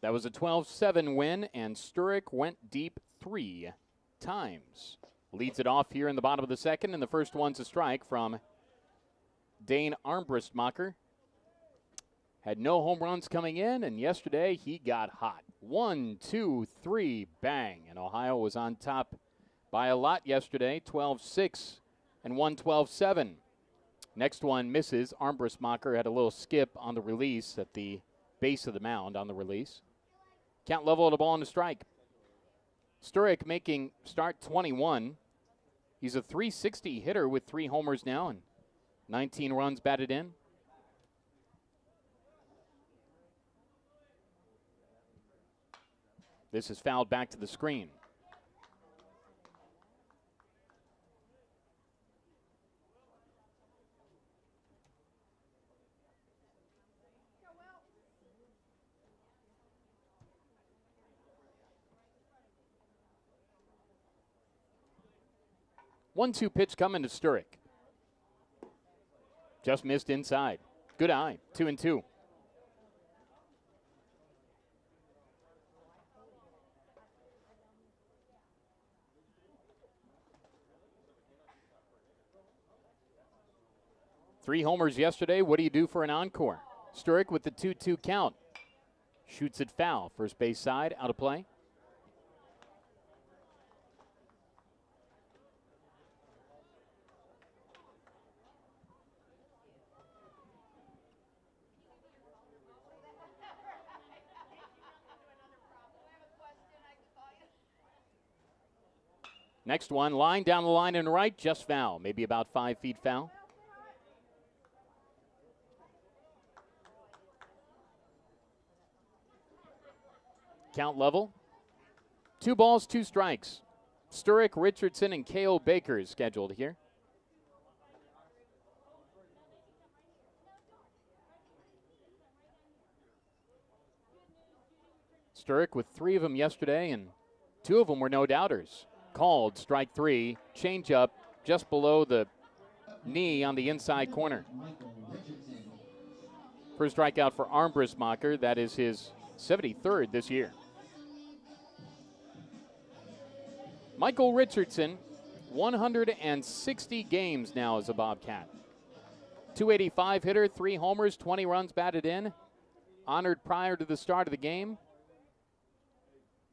That was a 12-7 win, and Sturrock went deep 3 times. Leads it off here in the bottom of the second, and the first one's a strike from Dane Armbrustmacher. Had no home runs coming in, and yesterday he got hot. 1, 2, 3, bang. And Ohio was on top by a lot yesterday, 12-6 and 1-12-7. Next one misses. Armbrustmacher had a little skip on the release at the base of the mound on the release. Count level at a ball and a strike. Sturrock making start 21. He's a .360 hitter with 3 homers now and 19 runs batted in. This is fouled back to the screen. 1-2 pitch coming to Sturrock. Just missed inside. Good eye. 2-2. Three homers yesterday. What do you do for an encore? Sturrock with the 2-2 count. Shoots it foul. First base side, out of play. Next one, line down the line and right, just foul. Maybe about 5 feet foul. Count level. 2 balls, 2 strikes. Sturrock, Richardson, and Cale Baker is scheduled here. Sturrock with 3 of them yesterday, and 2 of them were no-doubters. Called, strike 3, changeup just below the knee on the inside corner. First strikeout for Armbruster. That is his 73rd this year. Michael Richardson, 160 games now as a Bobcat. 285 hitter, 3 homers, 20 runs batted in. Honored prior to the start of the game.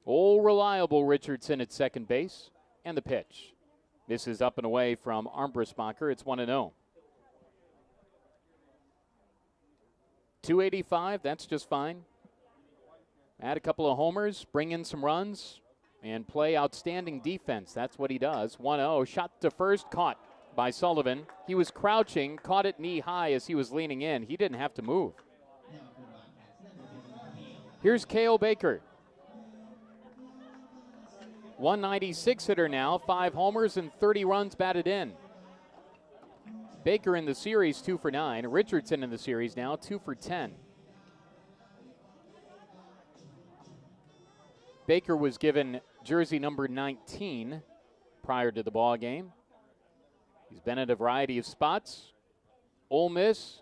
Old reliable Richardson at second base. And the pitch. This is up and away from Armbruster. It's 1-0. 285, that's just fine. Add a couple of homers, bring in some runs, and play outstanding defense. That's what he does. 1-0, shot to first, caught by Sullivan. He was crouching, caught it knee high as he was leaning in. He didn't have to move. Here's Cale Baker. 196 hitter now, 5 homers and 30 runs batted in. Baker in the series 2 for 9. Richardson in the series now 2 for 10. Baker was given jersey number 19 prior to the ball game. He's been at a variety of spots. Ole Miss,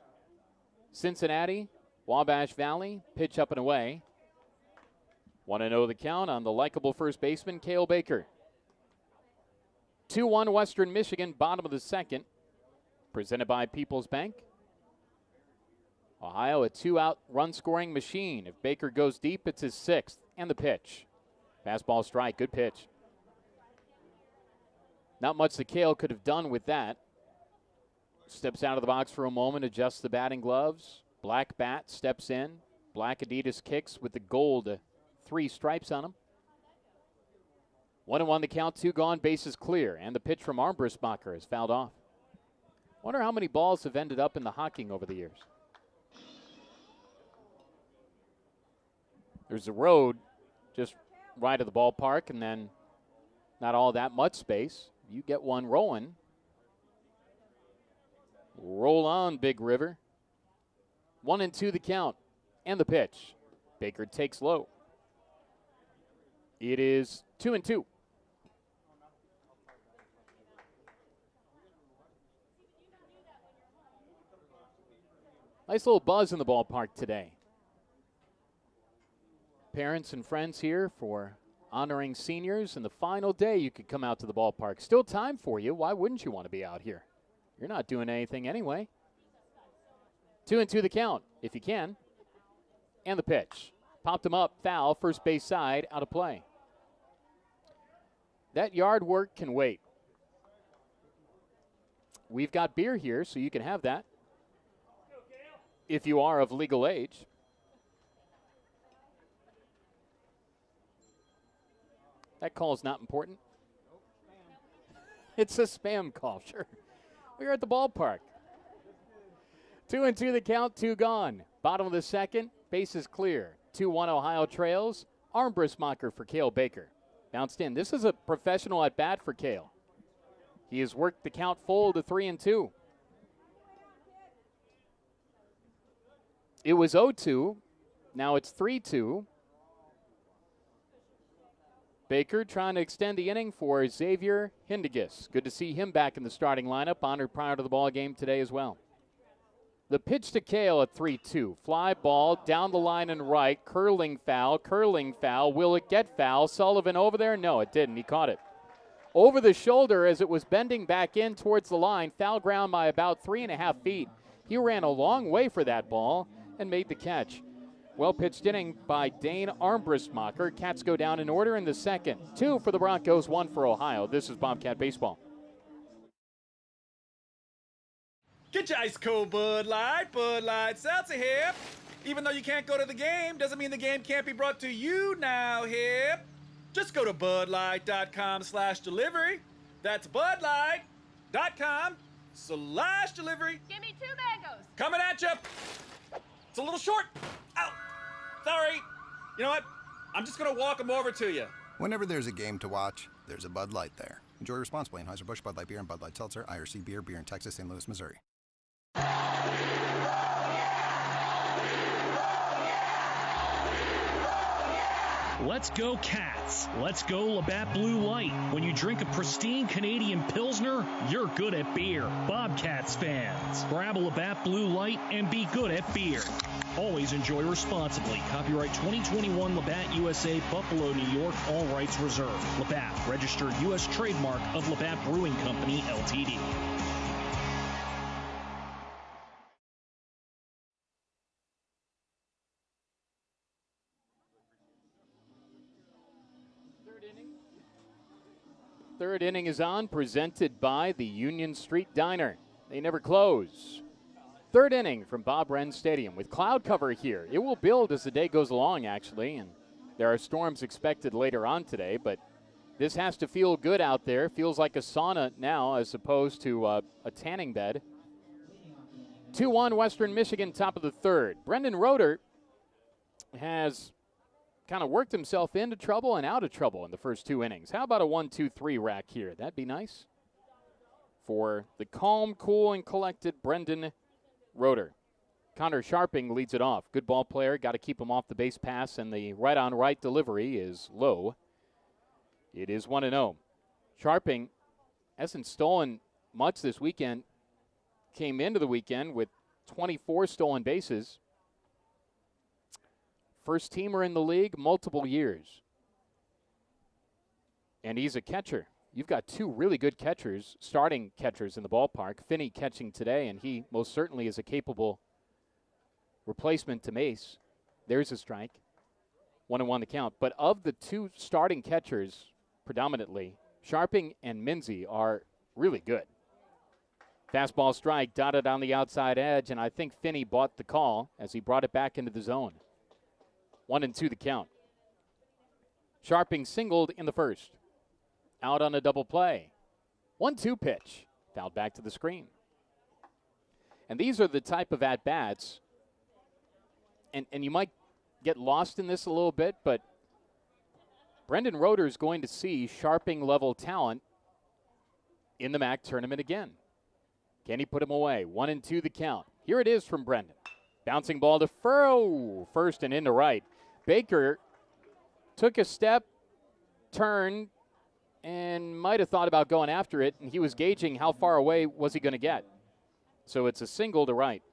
Cincinnati, Wabash Valley, pitch up and away. 1-0 the count on the likable first baseman, Cale Baker. 2-1 Western Michigan, bottom of the second. Presented by People's Bank. Ohio, a 2-out run-scoring machine. If Baker goes deep, it's his 6th. And the pitch. Fastball strike, good pitch. Not much that Cale could have done with that. Steps out of the box for a moment, adjusts the batting gloves. Black bat, steps in. Black Adidas kicks with the gold 3 stripes on him. 1-1 the count, 2 gone, bases clear. And the pitch from Armbruster is fouled off. Wonder how many balls have ended up in the Hocking over the years. There's a road just right of the ballpark, and then not all that much space. You get one rolling. Roll on, Big River. 1-2 the count. And the pitch. Baker takes low. It is 2-2. Nice little buzz in the ballpark today. Parents and friends here for honoring seniors, and the final day you could come out to the ballpark. Still time for you. Why wouldn't you want to be out here? You're not doing anything anyway. 2-2 the count, if you can. And the pitch. Popped him up, foul, first base side, out of play. That yard work can wait. We've got beer here, so you can have that. If you are of legal age. That call is not important. It's a spam call, sure. We're at the ballpark. 2-2 the count, 2 gone. Bottom of the second, bases clear. 2-1 Ohio trails. Armbruster for Cale Baker. Bounced in. This is a professional at bat for Cale. He has worked the count full to 3-2. It was 0-2. Now it's 3-2. Baker trying to extend the inning for Xavier Hindigas. Good to see him back in the starting lineup, honored prior to the ball game today as well. The pitch to Kale at 3-2. Fly ball down the line and right. Curling foul. Will it get foul? Sullivan over there? No, it didn't. He caught it. Over the shoulder as it was bending back in towards the line. Foul ground by about 3.5 feet. He ran a long way for that ball and made the catch. Well pitched inning by Dane Armbruster. Cats go down in order in the second. 2 for the Broncos, 1 for Ohio. This is Bobcat Baseball. Get your ice cold Bud Light Seltzer here. Even though you can't go to the game, doesn't mean the game can't be brought to you now here. Just go to budlight.com/delivery. That's budlight.com/delivery. Give me 2 mangoes. Coming at you. It's a little short. Ow. Sorry. You know what? I'm just going to walk them over to you. Whenever there's a game to watch, there's a Bud Light there. Enjoy responsibly. Anheuser-Busch, Bud Light Beer, and Bud Light Seltzer. IRC Beer in Texas, St. Louis, Missouri. Let's go Cats. Let's go Labatt Blue Light. When you drink a pristine Canadian Pilsner, you're good at beer. Bobcats fans, grab a Labatt Blue Light and be good at beer. Always enjoy responsibly. Copyright 2021 Labatt USA, Buffalo, New York. All rights reserved. Labatt, registered U.S. trademark of Labatt Brewing Company, Ltd. Third inning is on, presented by the Union Street Diner. They never close. Third inning from Bob Wren Stadium with cloud cover here. It will build as the day goes along, actually, and there are storms expected later on today, but this has to feel good out there. Feels like a sauna now as opposed to a tanning bed. 2-1 Western Michigan, top of the third. Brendan Roeder has kind of worked himself into trouble and out of trouble in the first 2 innings. How about a 1-2-3 rack here? That'd be nice for the calm, cool, and collected Brendan Roeder. Connor Sharping leads it off. Good ball player. Got to keep him off the base pass, and the right-on-right delivery is low. It is 1-0. Sharping hasn't stolen much this weekend. Came into the weekend with 24 stolen bases. First teamer in the league, multiple years. And he's a catcher. You've got 2 really good catchers, starting catchers in the ballpark. Finney catching today, and he most certainly is a capable replacement to Mace. There's a strike. 1-1 the count. But of the 2 starting catchers, predominantly, Sharping and Minzy are really good. Fastball strike dotted on the outside edge, and I think Finney bought the call as he brought it back into the zone. 1-2 the count. Sharping singled in the first. Out on a double play. 1-2 pitch. Fouled back to the screen. And these are the type of at-bats, and you might get lost in this a little bit, but Brendan Roeder is going to see Sharping-level talent in the MAC tournament again. Can he put him away? 1-2 the count. Here it is from Brendan. Bouncing ball to Furrow. First and into right. Baker took a step, turned, and might have thought about going after it, and he was gauging how far away was he going to get. So it's a single to right.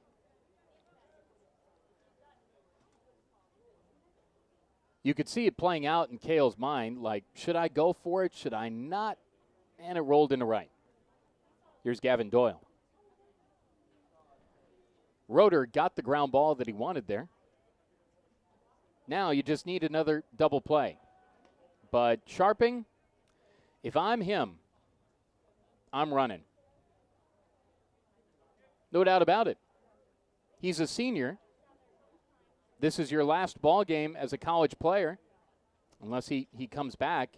You could see it playing out in Cale's mind, like, should I go for it? Should I not? And it rolled into right. Here's Gavin Doyle. Roeder got the ground ball that he wanted there. Now you just need another double play. But Sharping, if I'm him, I'm running. No doubt about it. He's a senior. This is your last ball game as a college player, unless he comes back.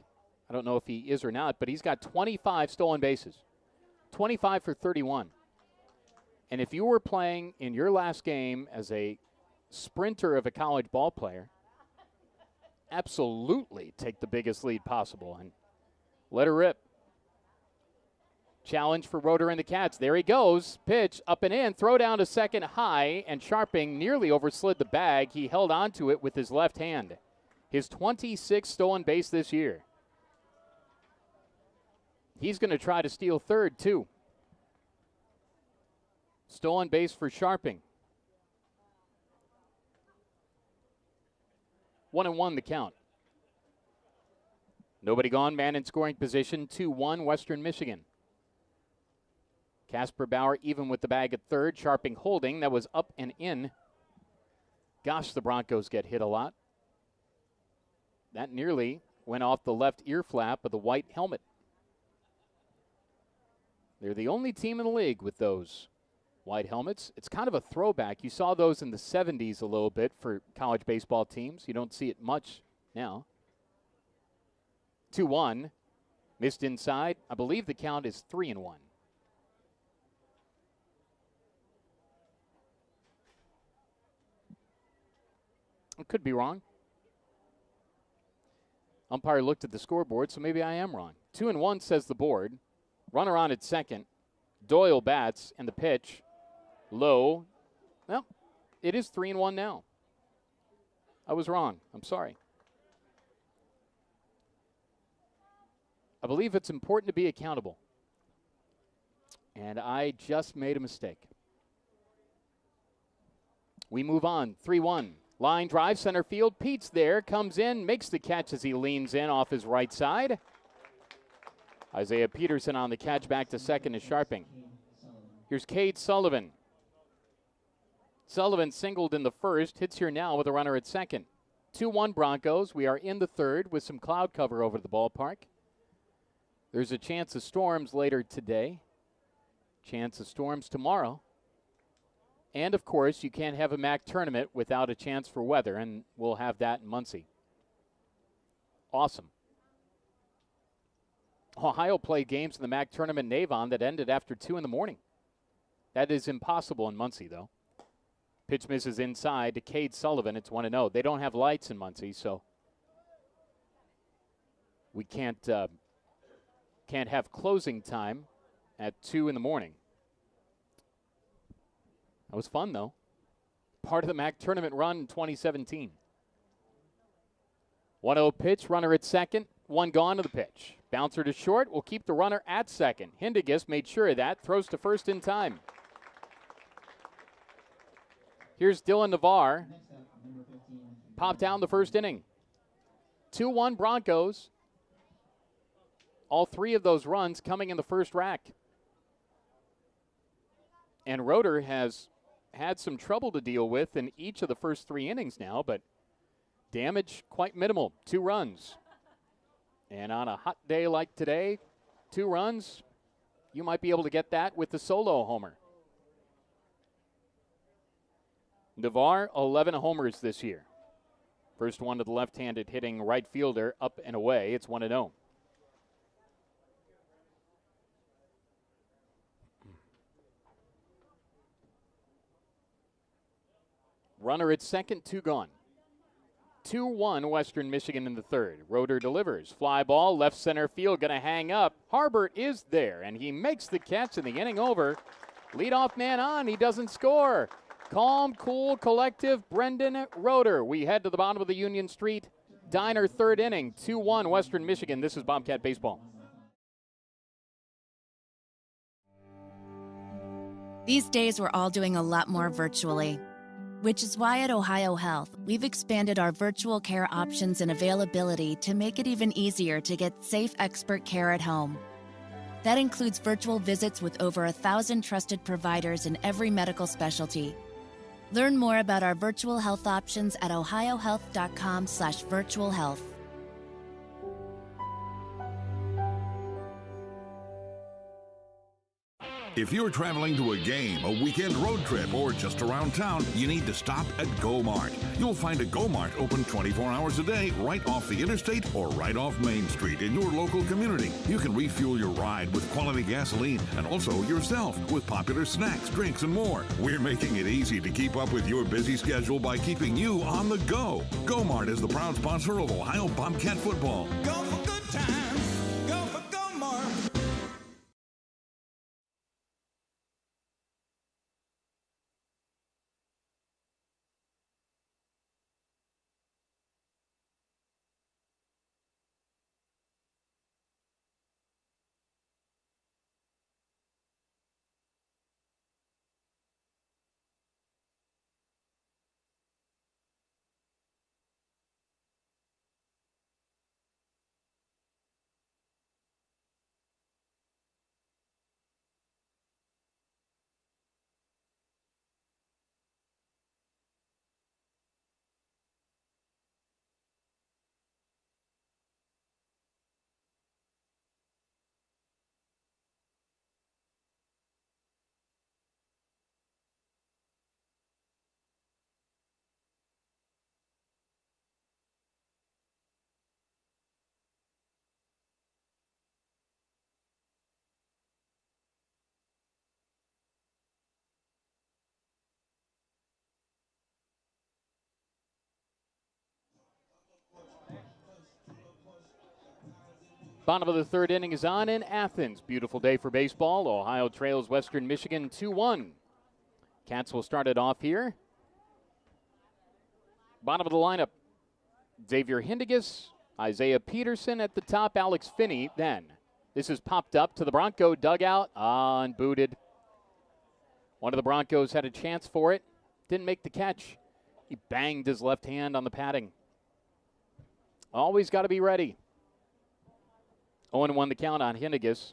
I don't know if he is or not, but he's got 25 stolen bases, 25 for 31. And if you were playing in your last game as a sprinter of a college ball player, absolutely take the biggest lead possible and let her rip. Challenge for Roeder and the Cats. There he goes. Pitch up and in. Throw down to second high, and Sharping nearly overslid the bag. He held on to it with his left hand. His 26th stolen base this year. He's going to try to steal third, too. Stolen base for Sharping. 1-1 the count. Nobody gone, man in scoring position, 2-1 Western Michigan. Casper Bauer even with the bag at third. Sharping holding. That was up and in. Gosh, the Broncos get hit a lot. That nearly went off the left ear flap of the white helmet. They're the only team in the league with those white helmets. It's kind of a throwback. You saw those in the 70s a little bit for college baseball teams. You don't see it much now. 2-1. Missed inside. I believe the count is 3-1. I could be wrong. Umpire looked at the scoreboard, so maybe I am wrong. 2-1 says the board. Runner on at second. Doyle bats, and the pitch low. Well, it is 3-1 now. I was wrong. I'm sorry. I believe it's important to be accountable. And I just made a mistake. We move on. 3-1. Line drive, center field. Pete's there, comes in, makes the catch as he leans in off his right side. Isaiah Peterson on the catch back to second is Sharping. Here's Cade Sullivan. Sullivan singled in the first, hits here now with a runner at second. 2-1 Broncos. We are in the third with some cloud cover over the ballpark. There's a chance of storms later today. Chance of storms tomorrow. And, of course, you can't have a MAC tournament without a chance for weather, and we'll have that in Muncie. Awesome. Ohio played games in the MAC tournament in Avon that ended after 2 in the morning. That is impossible in Muncie, though. Pitch misses inside to Cade Sullivan. It's 1-0. They don't have lights in Muncie, so we can't have closing time at 2 in the morning. That was fun, though. Part of the MAC tournament run in 2017. 1-0 pitch, runner at second, one gone to the pitch. Bouncer to short, will keep the runner at second. Hindigus made sure of that, throws to first in time. Here's Dylan Navarre. Popped down the first inning. 2-1 Broncos. All 3 of those runs coming in the first rack. And Roeder has had some trouble to deal with in each of the first 3 innings now, but damage quite minimal. 2 runs. And on a hot day like today, 2 runs, you might be able to get that with the solo homer. Navarre, 11 homers this year. First one to the left-handed hitting right fielder up and away. It's 1-0. Runner at second, 2 gone. 2-1 Western Michigan in the third. Roeder delivers. Fly ball, left center field, going to hang up. Harbert is there, and he makes the catch in the inning over. Leadoff man on, he doesn't score. Calm, cool, collective, Brendan Roeder. We head to the bottom of the Union Street Diner third inning. 2-1 Western Michigan. This is Bobcat Baseball. These days, we're all doing a lot more virtually, which is why at Ohio Health, we've expanded our virtual care options and availability to make it even easier to get safe expert care at home. That includes virtual visits with over 1,000 trusted providers in every medical specialty. Learn more about our virtual health options at ohiohealth.com/virtual health. If you're traveling to a game, a weekend road trip, or just around town, you need to stop at Go-Mart. You'll find a Go-Mart open 24 hours a day right off the interstate or right off Main Street in your local community. You can refuel your ride with quality gasoline and also yourself with popular snacks, drinks, and more. We're making it easy to keep up with your busy schedule by keeping you on the go. Go-Mart is the proud sponsor of Ohio Bobcat football. Go for good times. Go for Go-Mart. Bottom of the third inning is on in Athens. Beautiful day for baseball. Ohio trails Western Michigan 2-1. Cats will start it off here. Bottom of the lineup, Xavier Hindigas, Isaiah Peterson at the top, Alex Finney then. This is popped up to the Bronco dugout, and booted. One of the Broncos had a chance for it, didn't make the catch. He banged his left hand on the padding. Always got to be ready. 0-1 the count on Hindigas.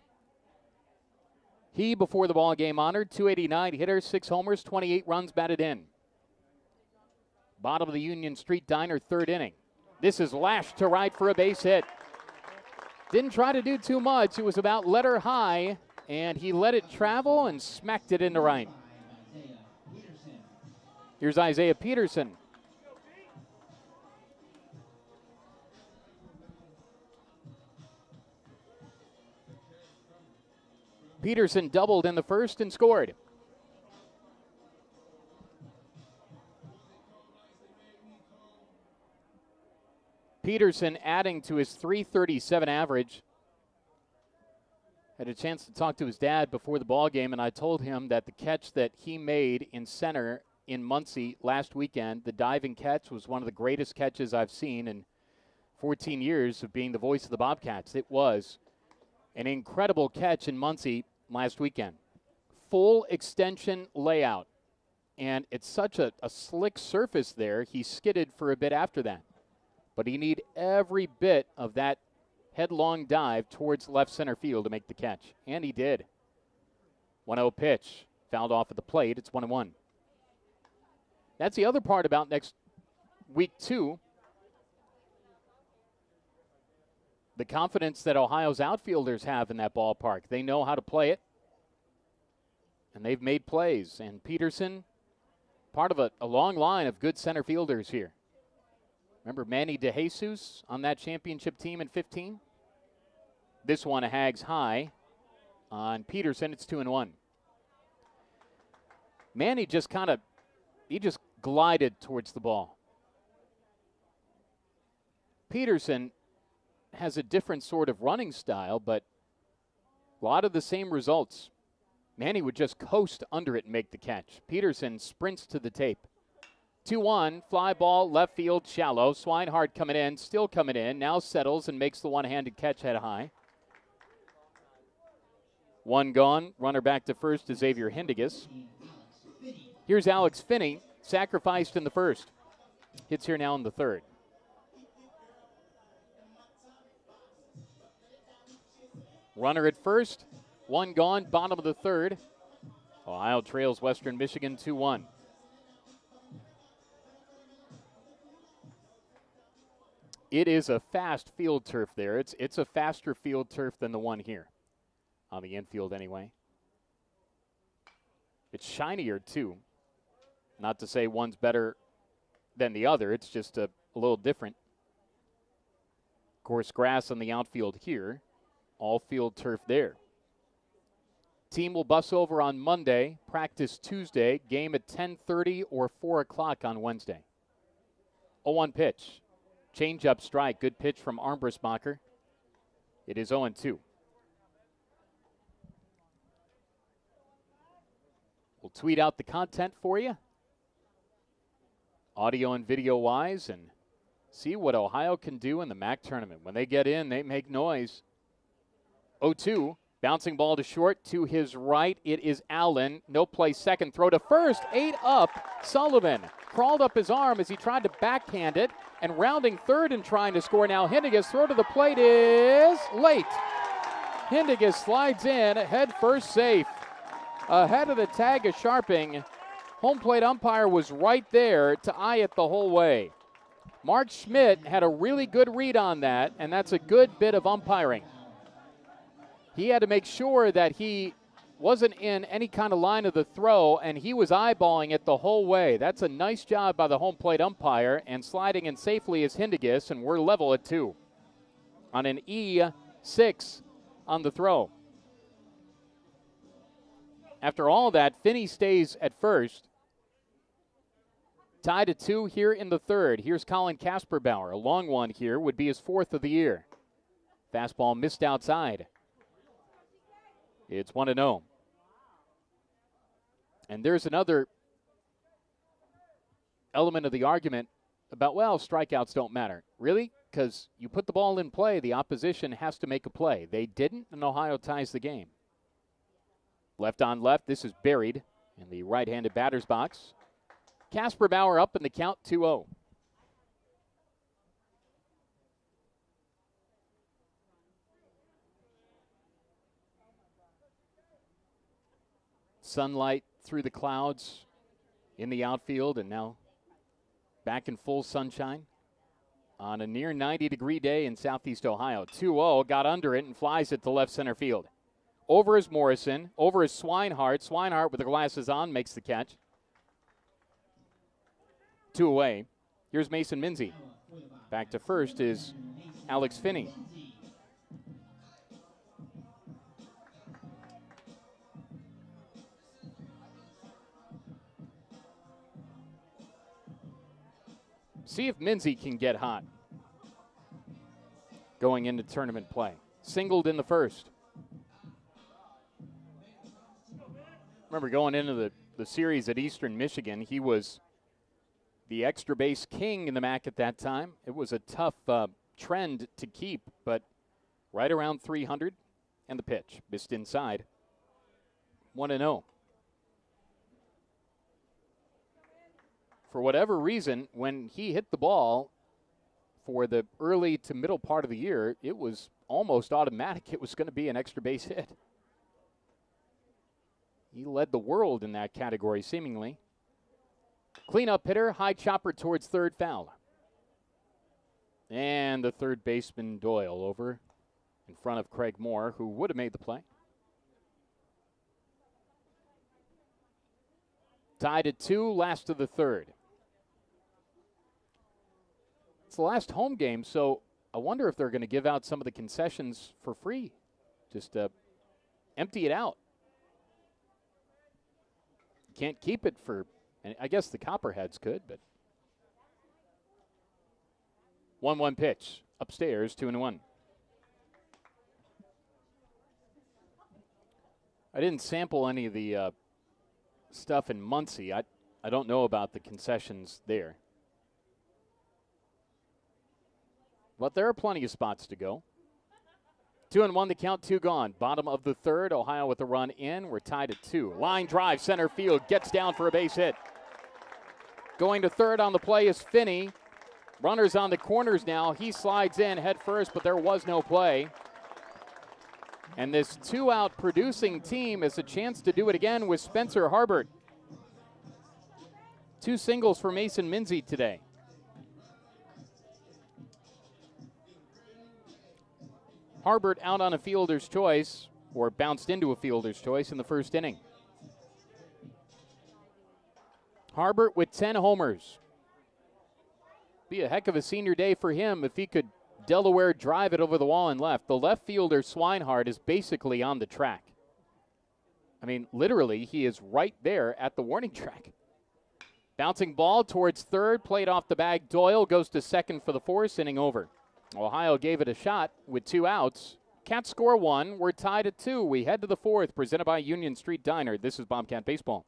He, before the ball game, honored 289 hitters, 6 homers, 28 runs batted in. Bottom of the Union Street Diner, third inning. This is lashed to right for a base hit. Didn't try to do too much. It was about letter high, and he let it travel and smacked it into right. Here's Isaiah Peterson. Peterson doubled in the first and scored. Peterson adding to his .337 average. Had a chance to talk to his dad before the ball game, and I told him that the catch that he made in center in Muncie last weekend, the diving catch, was one of the greatest catches I've seen in 14 years of being the voice of the Bobcats. It was an incredible catch in Muncie last weekend. Full extension layout, and it's such a slick surface there, he skidded for a bit after that. But he need every bit of that headlong dive towards left center field to make the catch. And he did. 1-0 pitch. Fouled off at the plate. It's 1-1. That's the other part about next week 2. The confidence that Ohio's outfielders have in that ballpark. They know how to play it. And they've made plays. And Peterson, part of a long line of good center fielders here. Remember Manny DeJesus on that championship team in 15? This one a Hags high on Peterson. It's 2-1. Manny just he just glided towards the ball. Peterson has a different sort of running style, but a lot of the same results. Manny would just coast under it and make the catch. Peterson sprints to the tape. 2-1, fly ball, left field, shallow. Swinehart coming in, still coming in, now settles and makes the one-handed catch head high. One gone, runner back to first to Xavier Hindigas. Here's Alex Finney, sacrificed in the first. Hits here now in the third. Runner at first, one gone, bottom of the third. Ohio trails Western Michigan 2-1. It is a fast field turf there. It's a faster field turf than the one here. On the infield anyway. It's shinier too. Not to say one's better than the other. It's just a little different. Coarse grass on the outfield here. All field turf there. Team will bus over on Monday. Practice Tuesday. Game at 10:30 or 4 o'clock on Wednesday. 0-1 pitch. Change-up strike. Good pitch from Armbrussmacher. It is 0-2. We'll tweet out the content for you, audio and video-wise, and see what Ohio can do in the MAC tournament. When they get in, they make noise. 0-2. Bouncing ball to short to his right. It is Allen. No play second. Throw to first. 8 up. Sullivan crawled up his arm as he tried to backhand it. And rounding third and trying to score now. Hindigas' throw to the plate is late. Hindigas slides in. Head first safe. Ahead of the tag of Sharping. Home plate umpire was right there to eye it the whole way. Mark Schmidt had a really good read on that, and that's a good bit of umpiring. He had to make sure that he wasn't in any kind of line of the throw, and he was eyeballing it the whole way. That's a nice job by the home plate umpire, and sliding in safely is Hindigas, and we're level at 2 on an E6 on the throw. After all that, Finney stays at first. Tied at 2 here in the third. Here's Colin Kasperbauer. A long one here would be his 4th of the year. Fastball missed outside. It's 1-0. And there's another element of the argument about, well, strikeouts don't matter. Really? Because you put the ball in play, the opposition has to make a play. They didn't, and Ohio ties the game. Left on left, this is buried in the right-handed batter's box. Casper Bauer up in the count, 2-0. Sunlight through the clouds in the outfield, and now back in full sunshine on a near 90-degree day in Southeast Ohio. 2-0, got under it and flies it to left center field. Over is Morrison, over is Swinehart. Swinehart with the glasses on makes the catch. 2 away. Here's Mason Minzy. Back to first is Alex Finney. See if Minzy can get hot going into tournament play. Singled in the first. Remember, going into the series at Eastern Michigan, he was the extra base king in the MAC at that time. It was a tough trend to keep, but right around 300, and the pitch missed inside. 1-0. For whatever reason, when he hit the ball for the early to middle part of the year, it was almost automatic it was going to be an extra base hit. He led the world in that category, seemingly. Cleanup hitter, high chopper towards third, foul. And the third baseman Doyle over in front of Craig Moore, who would have made the play. Tied at 2, last of the third. It's the last home game, so I wonder if they're going to give out some of the concessions for free. Just empty it out. Can't keep it for, and I guess the Copperheads could, but 1-1 pitch. Upstairs, 2-1. I didn't sample any of the stuff in Muncie. I don't know about the concessions there. But there are plenty of spots to go. 2-1, the count, 2 gone. Bottom of the third, Ohio with a run in. We're tied at 2. Line drive, center field, gets down for a base hit. Going to third on the play is Finney. Runners on the corners now. He slides in head first, but there was no play. And this 2-out producing team has a chance to do it again with Spencer Harbert. 2 singles for Mason Minzy today. Harbert out on a fielder's choice, or bounced into a fielder's choice in the first inning. Harbert with 10 homers. Be a heck of a senior day for him if he could Delaware drive it over the wall and left. The left fielder, Swinehart, is basically on the track. I mean, literally, he is right there at the warning track. Bouncing ball towards third, played off the bag. Doyle goes to second for the fourth, inning over. Ohio gave it a shot with 2 outs. Cats score 1. We're tied at 2. We head to the fourth, presented by Union Street Diner. This is Bobcat Baseball.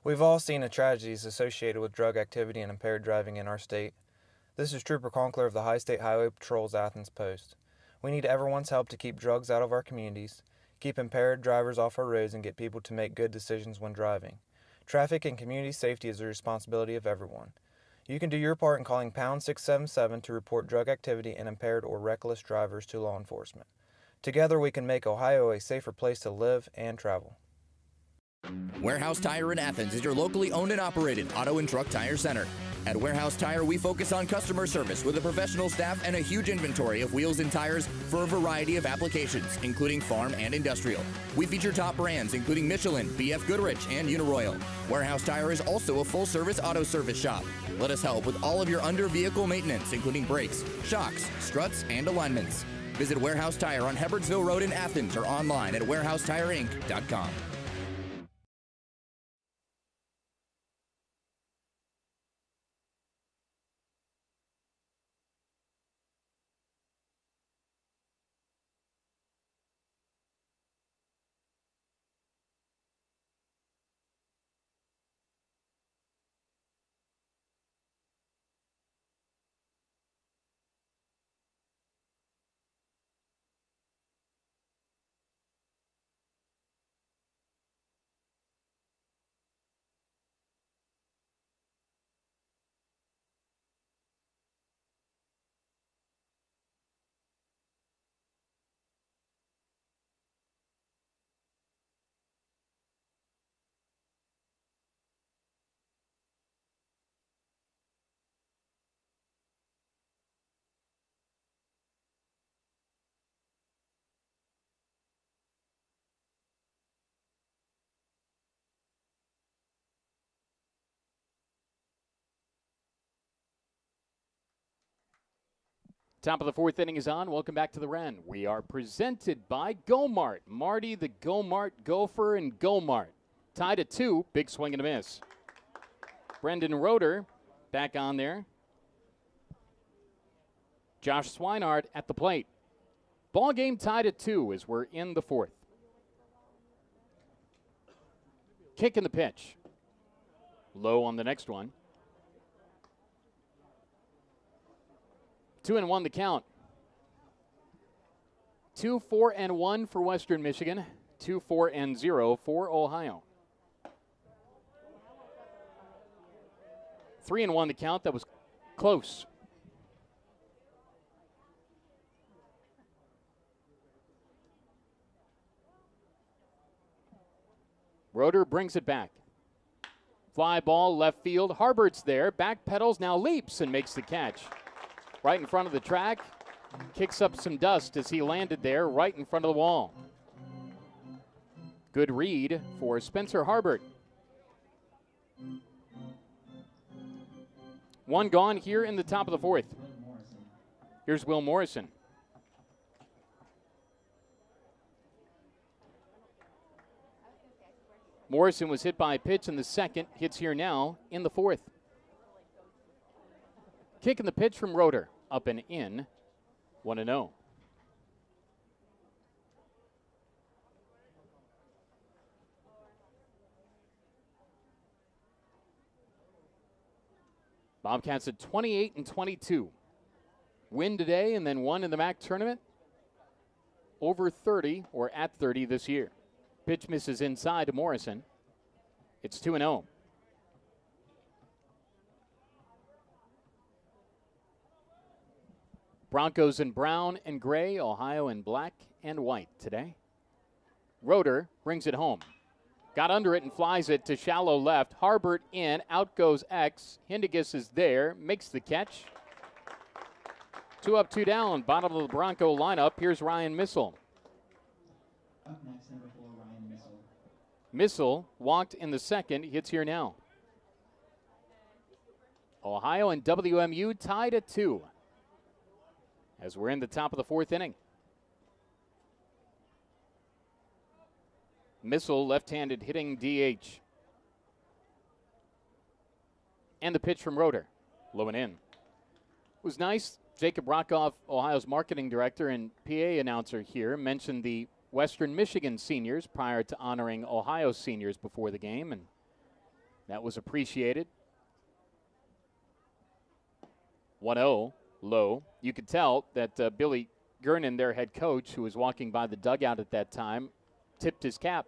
We've all seen the tragedies associated with drug activity and impaired driving in our state. This is Trooper Conkler of the High State Highway Patrol's Athens Post. We need everyone's help to keep drugs out of our communities, keep impaired drivers off our roads, and get people to make good decisions when driving. Traffic and community safety is the responsibility of everyone. You can do your part in calling pound 677 to report drug activity and impaired or reckless drivers to law enforcement. Together we can make Ohio a safer place to live and travel. Warehouse Tire in Athens is your locally owned and operated auto and truck tire center. At Warehouse Tire, we focus on customer service with a professional staff and a huge inventory of wheels and tires for a variety of applications, including farm and industrial. We feature top brands including Michelin, BF Goodrich, and Uniroyal. Warehouse Tire is also a full-service auto service shop. Let us help with all of your under-vehicle maintenance, including brakes, shocks, struts, and alignments. Visit Warehouse Tire on Hebbardsville Road in Athens or online at warehousetireinc.com. Top of the fourth inning is on. Welcome back to the Wren. We are presented by Go-Mart. Marty, the Go-Mart Gopher, and Go-Mart. Tied at 2. Big swing and a miss. Brendan Roeder back on there. Josh Swinehart at the plate. Ball game tied at 2 as we're in the fourth. Kick in the pitch. Low on the next one. 2-1 the count. 2-4-1 for Western Michigan. 2-4-0 for Ohio. 3-1 the count. That was close. Roeder brings it back. Fly ball left field. Harbert's there. Back pedals, now leaps and makes the catch. Right in front of the track. Kicks up some dust as he landed there right in front of the wall. Good read for Spencer Harbert. One gone here in the top of the fourth. Here's Will Morrison. Morrison was hit by a pitch in the second. Hits here now in the fourth. Kick in the pitch from Roeder. Up and in. 1-0. Bobcats at 28-22. Win today and then won in the MAC tournament. Over 30 or at 30 this year. Pitch misses inside to Morrison. It's 2-0. Broncos in brown and gray, Ohio in black and white today. Roeder brings it home. Got under it and flies it to shallow left. Harbert in, out goes X. Hindigus is there, makes the catch. 2 up, 2 down, bottom of the Bronco lineup. Here's Ryan Missel. Up next, number 4, Ryan Missel. Missel walked in the second, hits here now. Ohio and WMU tied at 2 as we're in the top of the fourth inning. Missel, left-handed, hitting DH. And the pitch from Roeder, low and in. It was nice. Jacob Rockoff, Ohio's marketing director and PA announcer here, mentioned the Western Michigan seniors prior to honoring Ohio seniors before the game, and that was appreciated. 1-0, low. You could tell that Billy Gernon, their head coach, who was walking by the dugout at that time, tipped his cap.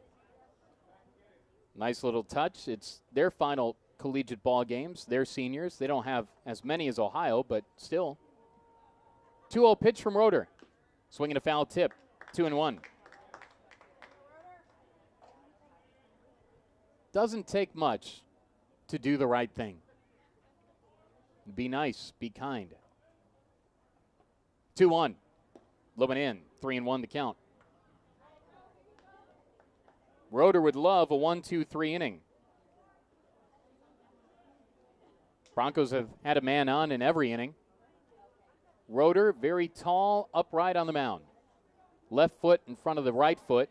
Nice little touch. It's their final collegiate ball games. They're seniors. They don't have as many as Ohio, but still. 2-0 pitch from Roeder. Swinging a foul tip. 2-1. Doesn't take much to do the right thing. Be nice. Be kind. 2-1. Low and in. 3-1 the count. Roeder would love a 1-2-3 inning. Broncos have had a man on in every inning. Roeder, very tall, upright on the mound. Left foot in front of the right foot.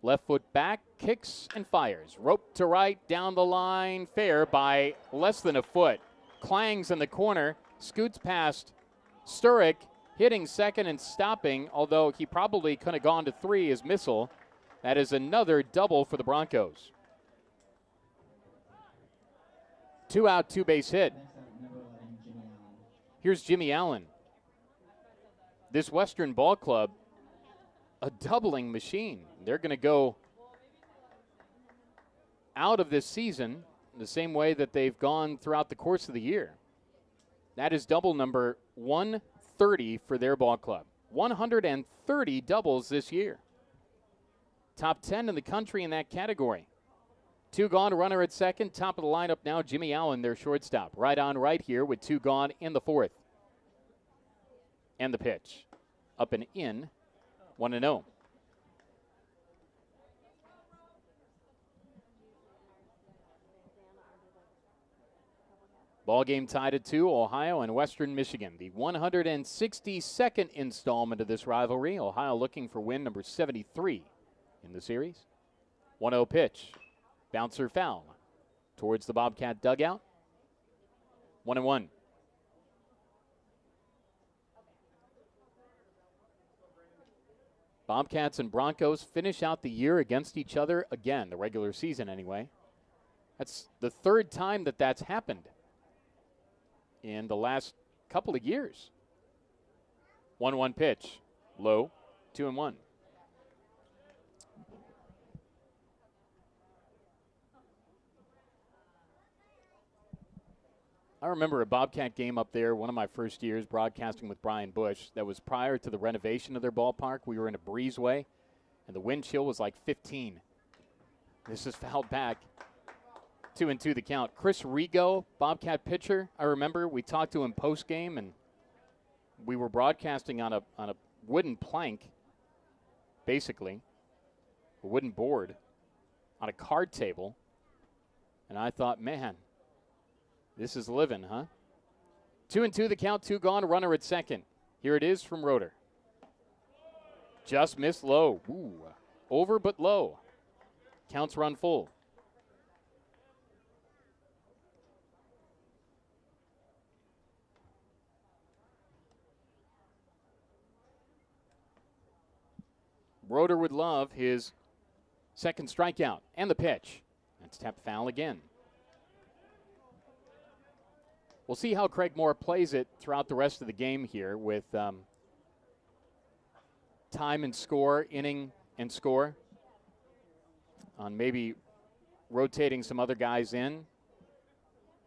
Left foot back, kicks and fires. Rope to right, down the line, fair by less than a foot. Clangs in the corner, scoots past Sturrock, hitting second and stopping, although he probably could have gone to 3 as Missel. That is another double for the Broncos. 2 out, 2 base hit. Here's Jimmy Allen. This Western ball club, a doubling machine. They're going to go out of this season the same way that they've gone throughout the course of the year. That is double number 130 for their ball club. 130 doubles this year. Top 10 in the country in that category. 2 gone, runner at second. Top of the lineup now, Jimmy Allen, their shortstop. Right on right here with 2 gone in the fourth. And the pitch. Up and in, 1-0. Ball game tied at 2, Ohio and Western Michigan. The 162nd installment of this rivalry. Ohio looking for win number 73 in the series. 1-0 pitch. Bouncer foul towards the Bobcat dugout. 1-1. Bobcats and Broncos finish out the year against each other again, the regular season anyway. That's the third time that that's happened in the last couple of years. 1-1 pitch. Low. 2-1. I remember a Bobcat game up there, one of my first years broadcasting with Brian Bush. That was prior to the renovation of their ballpark. We were in a breezeway, and the wind chill was like 15. This is fouled back. 2-2 the count. Chris Rigo, Bobcat pitcher. I remember we talked to him post-game, and we were broadcasting on a wooden plank, basically, a wooden board, on a card table. And I thought, man, this is living, huh? 2-2 the count, 2 gone, runner at second. Here it is from Roeder. Just missed low. Ooh. Over but low. Counts run full. Roeder would love his second strikeout. And the pitch. That's tapped foul again. We'll see how Craig Moore plays it throughout the rest of the game here with time and score, inning and score, on maybe rotating some other guys in,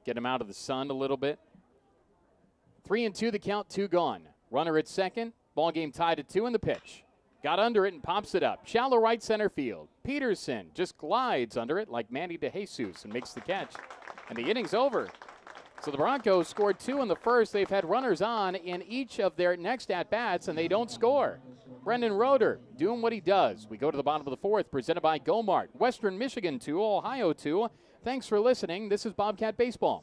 get them out of the sun a little bit. 3-2 the count, 2 gone. Runner at second, ball game tied at 2 in the pitch. Got under it and pops it up. Shallow right center field. Peterson just glides under it like Manny DeJesus and makes the catch. And the inning's over. So the Broncos scored 2 in the first. They've had runners on in each of their next at-bats, and they don't score. Brendan Roeder doing what he does. We go to the bottom of the 4th, presented by Gomart. Western Michigan 2, Ohio 2. Thanks for listening. This is Bobcat Baseball.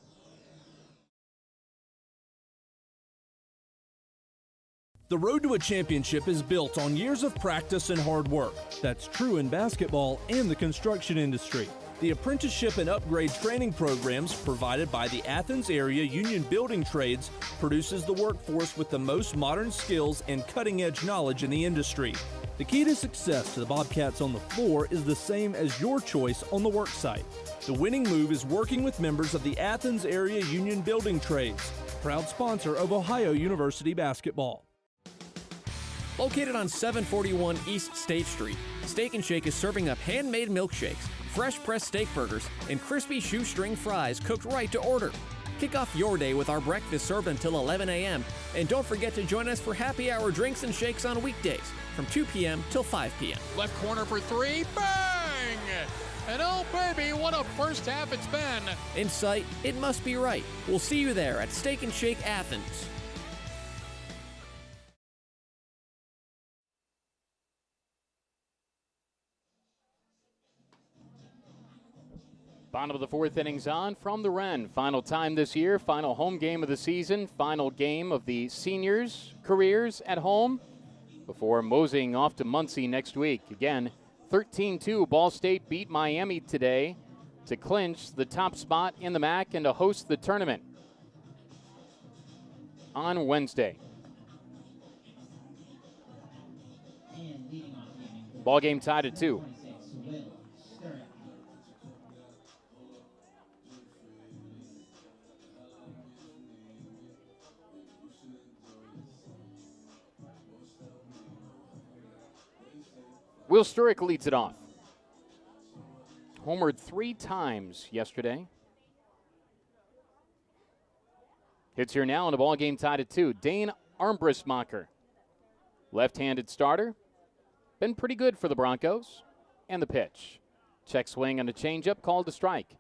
The road to a championship is built on years of practice and hard work. That's true in basketball and the construction industry. The apprenticeship and upgrade training programs provided by the Athens Area Union Building Trades produces the workforce with the most modern skills and cutting-edge knowledge in the industry. The key to success to the Bobcats on the floor is the same as your choice on the work site. The winning move is working with members of the Athens Area Union Building Trades, proud sponsor of Ohio University basketball. Located on 741 East State Street, Steak and Shake is serving up handmade milkshakes, fresh pressed steak burgers, and crispy shoestring fries cooked right to order. Kick off your day with our breakfast served until 11 a.m. And don't forget to join us for happy hour drinks and shakes on weekdays from 2 p.m. till 5 p.m. Left corner for 3. Bang! And oh, baby, what a first half it's been. In sight, it must be right. We'll see you there at Steak and Shake Athens. Bottom of the 4th innings on from the Wren. Final time this year, final home game of the season, final game of the seniors' careers at home before moseying off to Muncie next week. Again, 13-2, Ball State beat Miami today to clinch the top spot in the MAC and to host the tournament on Wednesday. Ball game tied at 2. Will Sturrock leads it off. Homered 3 times yesterday. Hits here now in a ball game tied at 2. Dane Armbrussmacher, left-handed starter. Been pretty good for the Broncos. And the pitch. Check swing and a changeup called a strike.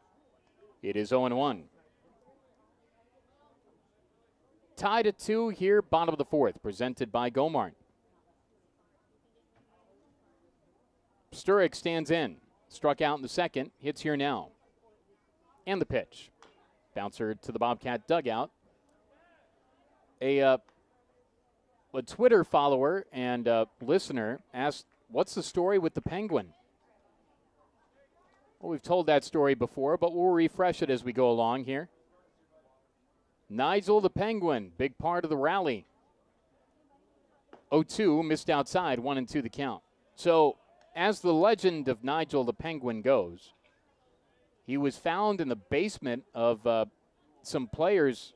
It is 0-1. Tied at 2 here, bottom of the 4th, presented by Gomart. Sturrock stands in. Struck out in the second. Hits here now. And the pitch. Bouncer to the Bobcat dugout. A Twitter follower and listener asked, what's the story with the Penguin? Well, we've told that story before, but we'll refresh it as we go along here. Nigel the Penguin, big part of the rally. 0-2, missed outside, 1-2 the count. So, as the legend of Nigel the Penguin goes, he was found in the basement of some player's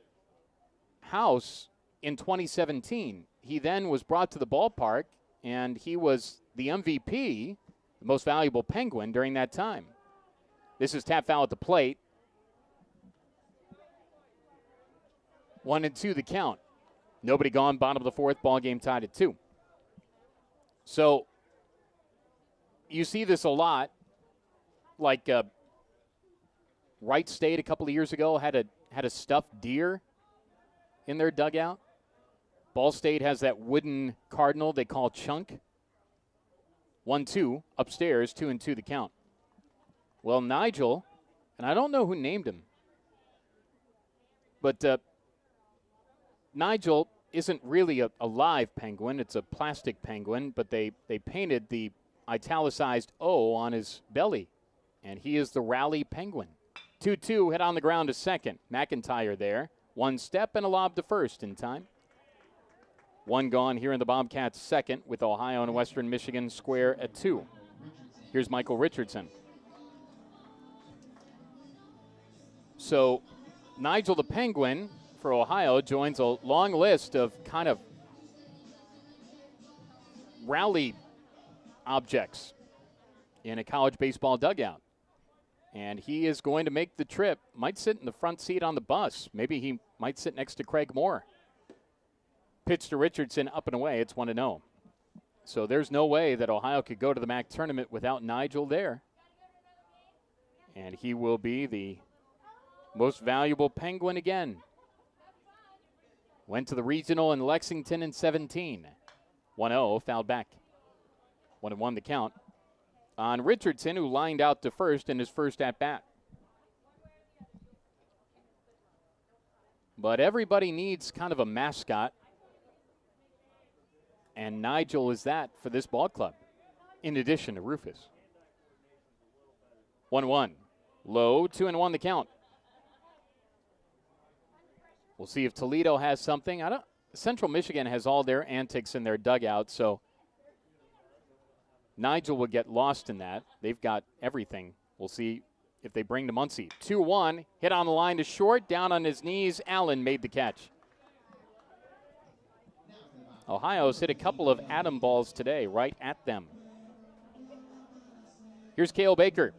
house in 2017. He then was brought to the ballpark, and he was the MVP, the most valuable Penguin, during that time. This is tap foul at the plate. 1-2 the count. Nobody gone, bottom of the fourth, ball game tied at 2. So you see this a lot, like Wright State a couple of years ago had a stuffed deer in their dugout. Ball State has that wooden cardinal they call Chunk. 1-2 upstairs, 2-2 the count. Well, Nigel, and I don't know who named him, but Nigel isn't really a live penguin. It's a plastic penguin, but they painted the italicized O on his belly, and he is the rally penguin. 2-2, hit on the ground to second. McIntyre there. One step and a lob to first in time. One gone here in the Bobcats' second with Ohio and Western Michigan square at 2. Here's Michael Richardson. So Nigel the Penguin for Ohio joins a long list of kind of rally objects in a college baseball dugout. And he is going to make the trip. Might sit in the front seat on the bus. Maybe he might sit next to Craig Moore. Pitch to Richardson, up and away. It's 1-0. So there's no way that Ohio could go to the MAC tournament without Nigel there. And he will be the most valuable Penguin again. Went to the regional in Lexington in 17. 1-0, fouled back. 1-1 the count on Richardson, who lined out to first in his first at-bat. But everybody needs kind of a mascot, and Nigel is that for this ball club, in addition to Rufus. 1-1. Low, 2-1 the count. We'll see if Toledo has something. Central Michigan has all their antics in their dugout, so Nigel will get lost in that. They've got everything. We'll see if they bring to Muncie. 2-1, hit on the line to short, down on his knees. Allen made the catch. Ohio's hit a couple of atom balls today, right at them. Here's Cale Baker.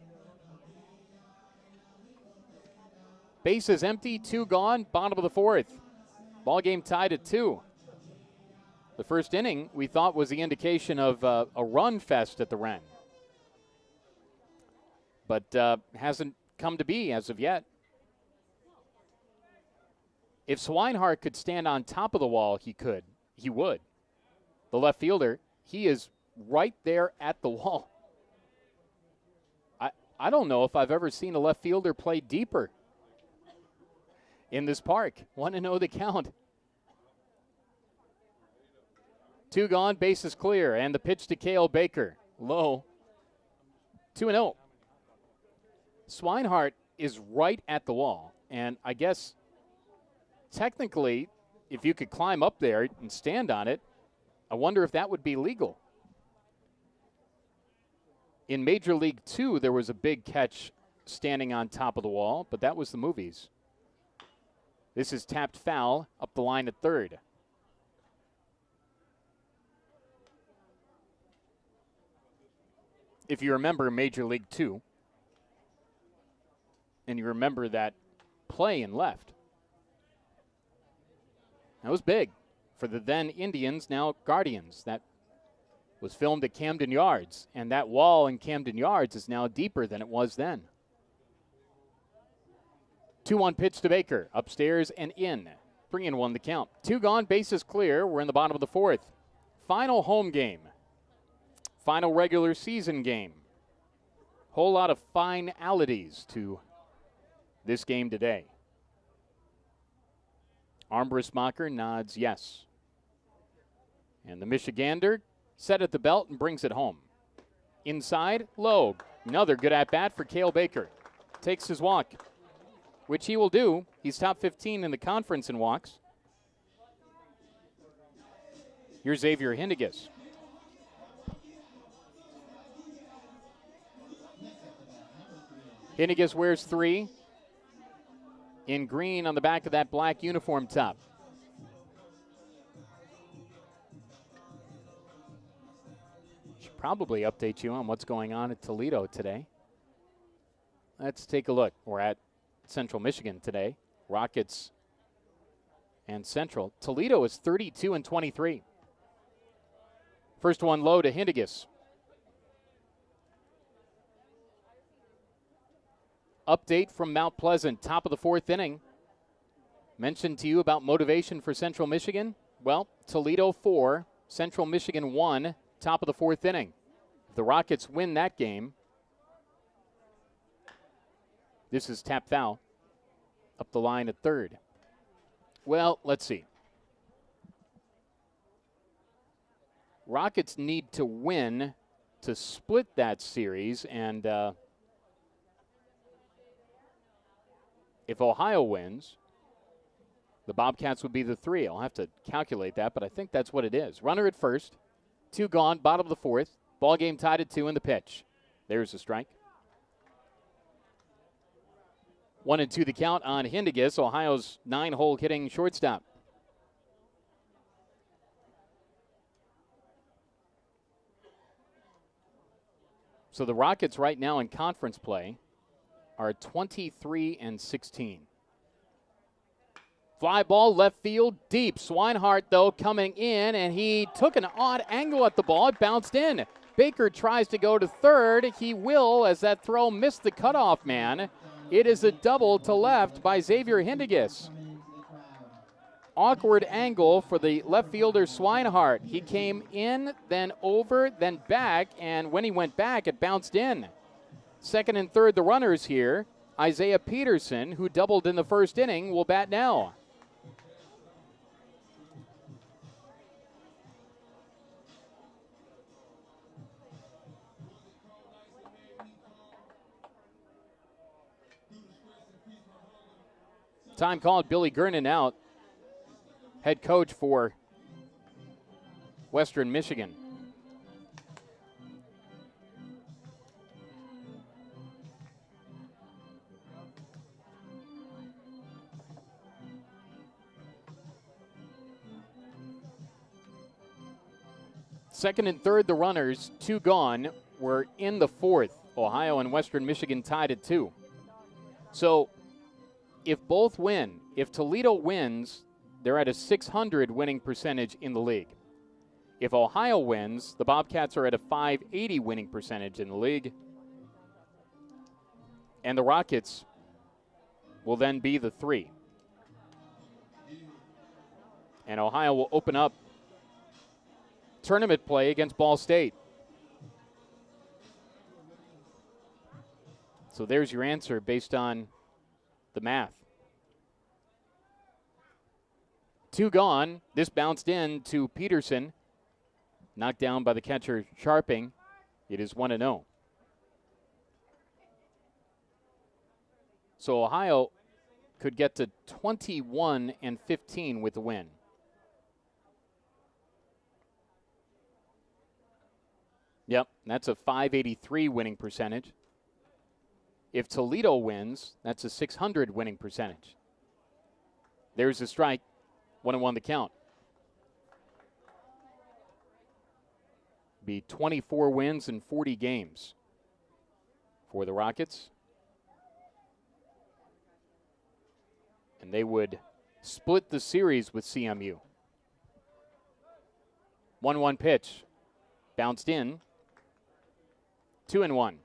Base is empty, 2 gone, bottom of the fourth. Ball game tied at 2. The first inning we thought was the indication of a run fest at the Wren. But hasn't come to be as of yet. If Swinehart could stand on top of the wall, he would. The left fielder, he is right there at the wall. I don't know if I've ever seen a left fielder play deeper in this park. 1-0 the count. 2 gone, bases clear, and the pitch to Cale Baker. Low. 2-0. Swinehart is right at the wall, and I guess technically, if you could climb up there and stand on it, I wonder if that would be legal. In Major League 2, there was a big catch standing on top of the wall, but that was the movies. This is tapped foul up the line at third. If you remember Major League 2, and you remember that play in left, that was big for the then Indians, now Guardians. That was filmed at Camden Yards, and that wall in Camden Yards is now deeper than it was then. 2-1 pitch to Baker, upstairs and in. 3-1 the count. 2 gone, bases clear. We're in the bottom of the fourth. Final home game. Final regular season game. Whole lot of finalities to this game today. Armbruster nods yes. And the Michigander set at the belt and brings it home. Inside, low. Another good at-bat for Cale Baker. Takes his walk, which he will do. He's top 15 in the conference in walks. Here's Xavier Hindigas. Hindigas wears 3 in green on the back of that black uniform top. Should probably update you on what's going on at Toledo today. Let's take a look. We're at Central Michigan today. Rockets and Central. Toledo is 32-23. First one low to Hindigas. Update from Mount Pleasant, top of the 4th inning. Mentioned to you about motivation for Central Michigan. Well, Toledo 4, Central Michigan 1, top of the 4th inning. If the Rockets win that game, this is tap foul up the line at third. Well, let's see. Rockets need to win to split that series, and if Ohio wins, the Bobcats would be the 3. I'll have to calculate that, but I think that's what it is. Runner at first, 2 gone, bottom of the 4th. Ball game tied at 2 in the pitch. There's a strike. 1-2 the count on Hindigas, Ohio's 9-hole hitting shortstop. So the Rockets right now in conference play are 23-16. Fly ball left field deep. Swinehart, though, coming in, and he took an odd angle at the ball. It bounced in. Baker tries to go to third. He will, as that throw missed the cutoff man. It is a double to left by Xavier Hindigas. Awkward angle for the left fielder Swinehart. He came in, then over, then back, and when he went back, it bounced in. Second and third, the runners here. Isaiah Peterson, who doubled in the first inning, will bat now. Time called. Billy Gernon out, head coach for Western Michigan. Second and third, the runners, 2 gone. We're in the 4th. Ohio and Western Michigan tied at 2. So if both win, if Toledo wins, they're at a .600 winning percentage in the league. If Ohio wins, the Bobcats are at a .580 winning percentage in the league. And the Rockets will then be the 3. And Ohio will open up tournament play against Ball State. So there's your answer based on the math. 2 gone. This bounced in to Peterson. Knocked down by the catcher Sharping. It is 1-0. So Ohio could get to 21-15 with the win. Yep, that's a .583 winning percentage. If Toledo wins, that's a .600 winning percentage. There's a strike. 1-1 the count. Be 24 wins in 40 games for the Rockets. And they would split the series with CMU. 1-1 pitch. Bounced in. 2-1.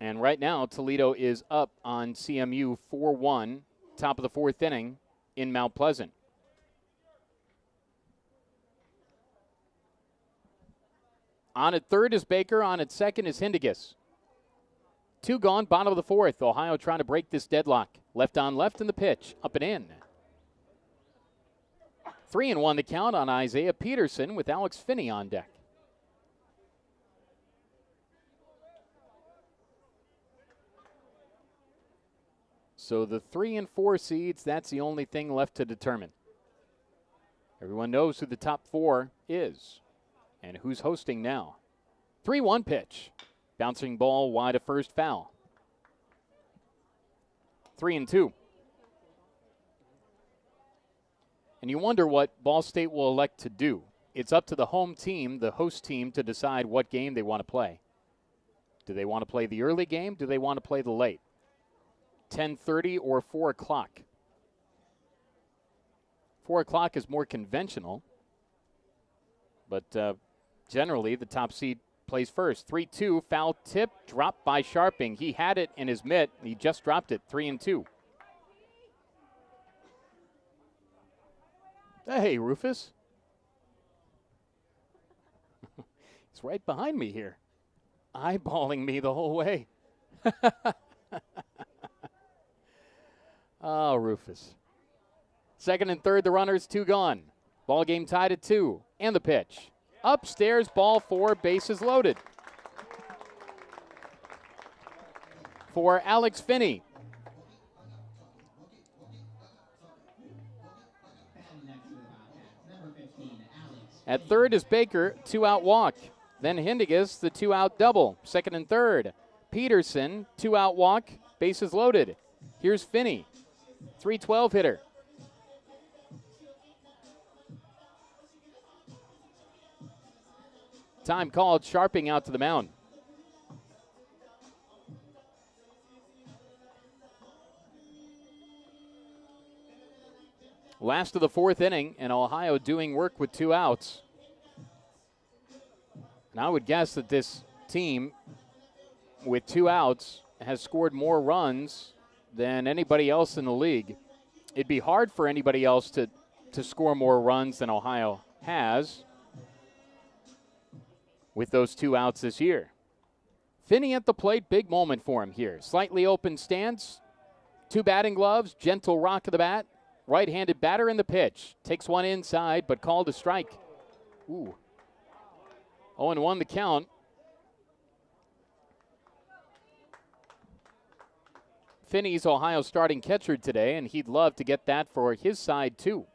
And right now, Toledo is up on CMU 4-1, top of the 4th inning in Mount Pleasant. On at third is Baker. On at second is Hindigas. 2 gone, bottom of the 4th. Ohio trying to break this deadlock. Left on left in the pitch, up and in. 3-1 the count on Isaiah Peterson with Alex Finney on deck. So the 3 and 4 seeds, that's the only thing left to determine. Everyone knows who the top 4 is and who's hosting now. 3-1 pitch. Bouncing ball wide of first, foul. 3-2. And you wonder what Ball State will elect to do. It's up to the home team, the host team, to decide what game they want to play. Do they want to play the early game? Do they want to play the late? 10:30 or 4 o'clock? 4 o'clock is more conventional, but generally the top seed plays first. 3-2, foul tip, dropped by Sharping. He had it in his mitt. He just dropped it. 3-2. Hey, Rufus. He's right behind me here, eyeballing me the whole way. Oh, Rufus. 2nd and 3rd, the runners, 2 gone. Ball game tied at 2. And the pitch. Upstairs, ball 4, bases loaded. For Alex Finney. At 3rd is Baker, 2-out walk. Then Hindigas, the 2-out double. 2nd and 3rd. Peterson, 2-out walk, bases loaded. Here's Finney, 312 hitter. Time called, Sharping out to the mound. Last of the 4th inning, and Ohio doing work with 2 outs. And I would guess that this team, with 2 outs, has scored more runs than anybody else in the league. It'd be hard for anybody else to score more runs than Ohio has with those 2 outs this year. Finney at the plate, big moment for him here. Slightly open stance, 2 batting gloves, gentle rock of the bat. Right-handed batter in the pitch. Takes one inside, but called a strike. Ooh. 0-1 the count. Finney's Ohio's starting catcher today, and he'd love to get that for his side, too.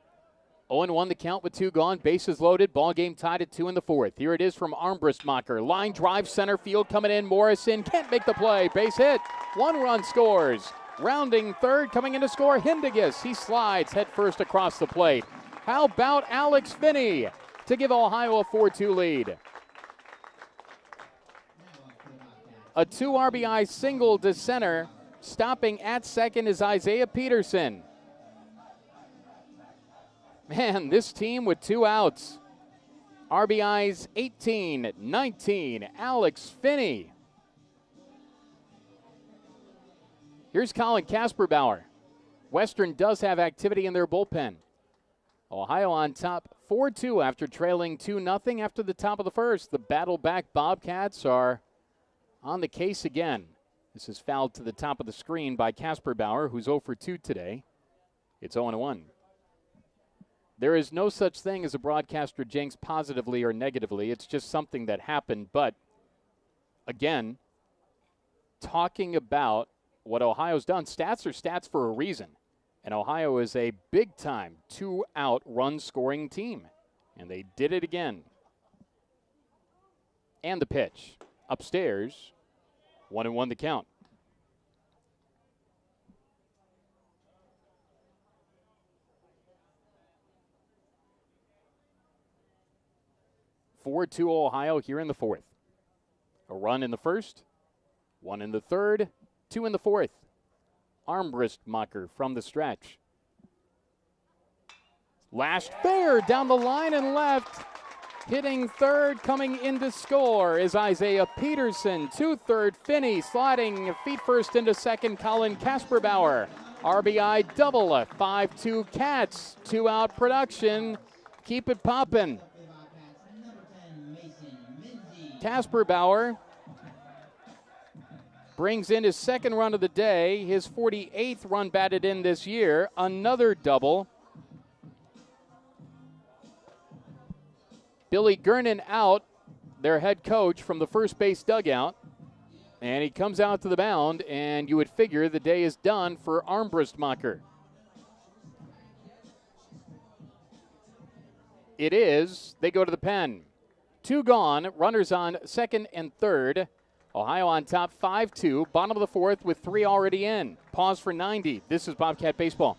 0-1 the count with 2 gone. Bases loaded. Ball game tied at 2 in the 4th. Here it is from Armbrustmacher. Line drive, center field coming in. Morrison can't make the play. Base hit. 1 run scores. Rounding 3rd, coming in to score, Hindigas. He slides head first across the plate. How about Alex Finney to give Ohio a 4-2 lead? A 2 RBI single to center. Stopping at 2nd is Isaiah Peterson. Man, this team with 2 outs. RBIs 18, 19, Alex Finney. Here's Colin Kasperbauer. Western does have activity in their bullpen. Ohio on top 4-2 after trailing 2-0 after the top of the 1st. The battle-back Bobcats are on the case again. This is fouled to the top of the screen by Kasperbauer, who's 0 for 2 today. It's 0-1. There is no such thing as a broadcaster jinx positively or negatively. It's just something that happened. But, again, talking about what Ohio's done, stats are stats for a reason. And Ohio is a big-time 2-out run-scoring team. And they did it again. And the pitch. Upstairs, 1-1 the count. (4-2) Ohio here in the 4th. A run in the 1st, 1 in the 3rd, 2 in the 4th. Armbrustmacher from the stretch. Lashed fair down the line and left. Hitting 3rd, coming in to score is Isaiah Peterson. 2-3 Finney sliding feet first into 2nd, Colin Kasperbauer. RBI double, a 5-2 Cats. 2-out production. Keep it poppin'. Kasperbauer brings in his second run of the day, his 48th run batted in this year, another double. Billy Gernon out, their head coach, from the first base dugout. And he comes out to the mound, and you would figure the day is done for Armbrustmacher. It is. They go to the pen. 2 gone, runners on second and third. Ohio on top 5-2, bottom of the fourth with 3 already in. Pause for 90. This is Bobcat Baseball.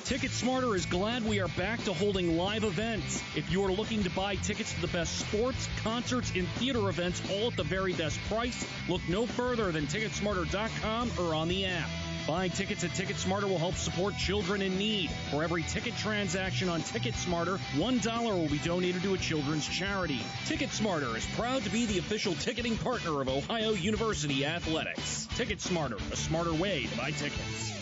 TicketSmarter is glad we are back to holding live events. If you are looking to buy tickets to the best sports, concerts, and theater events all at the very best price, look no further than TicketSmarter.com or on the app. Buying tickets at TicketSmarter will help support children in need. For every ticket transaction on TicketSmarter, $1 will be donated to a children's charity. TicketSmarter is proud to be the official ticketing partner of Ohio University Athletics. TicketSmarter, a smarter way to buy tickets.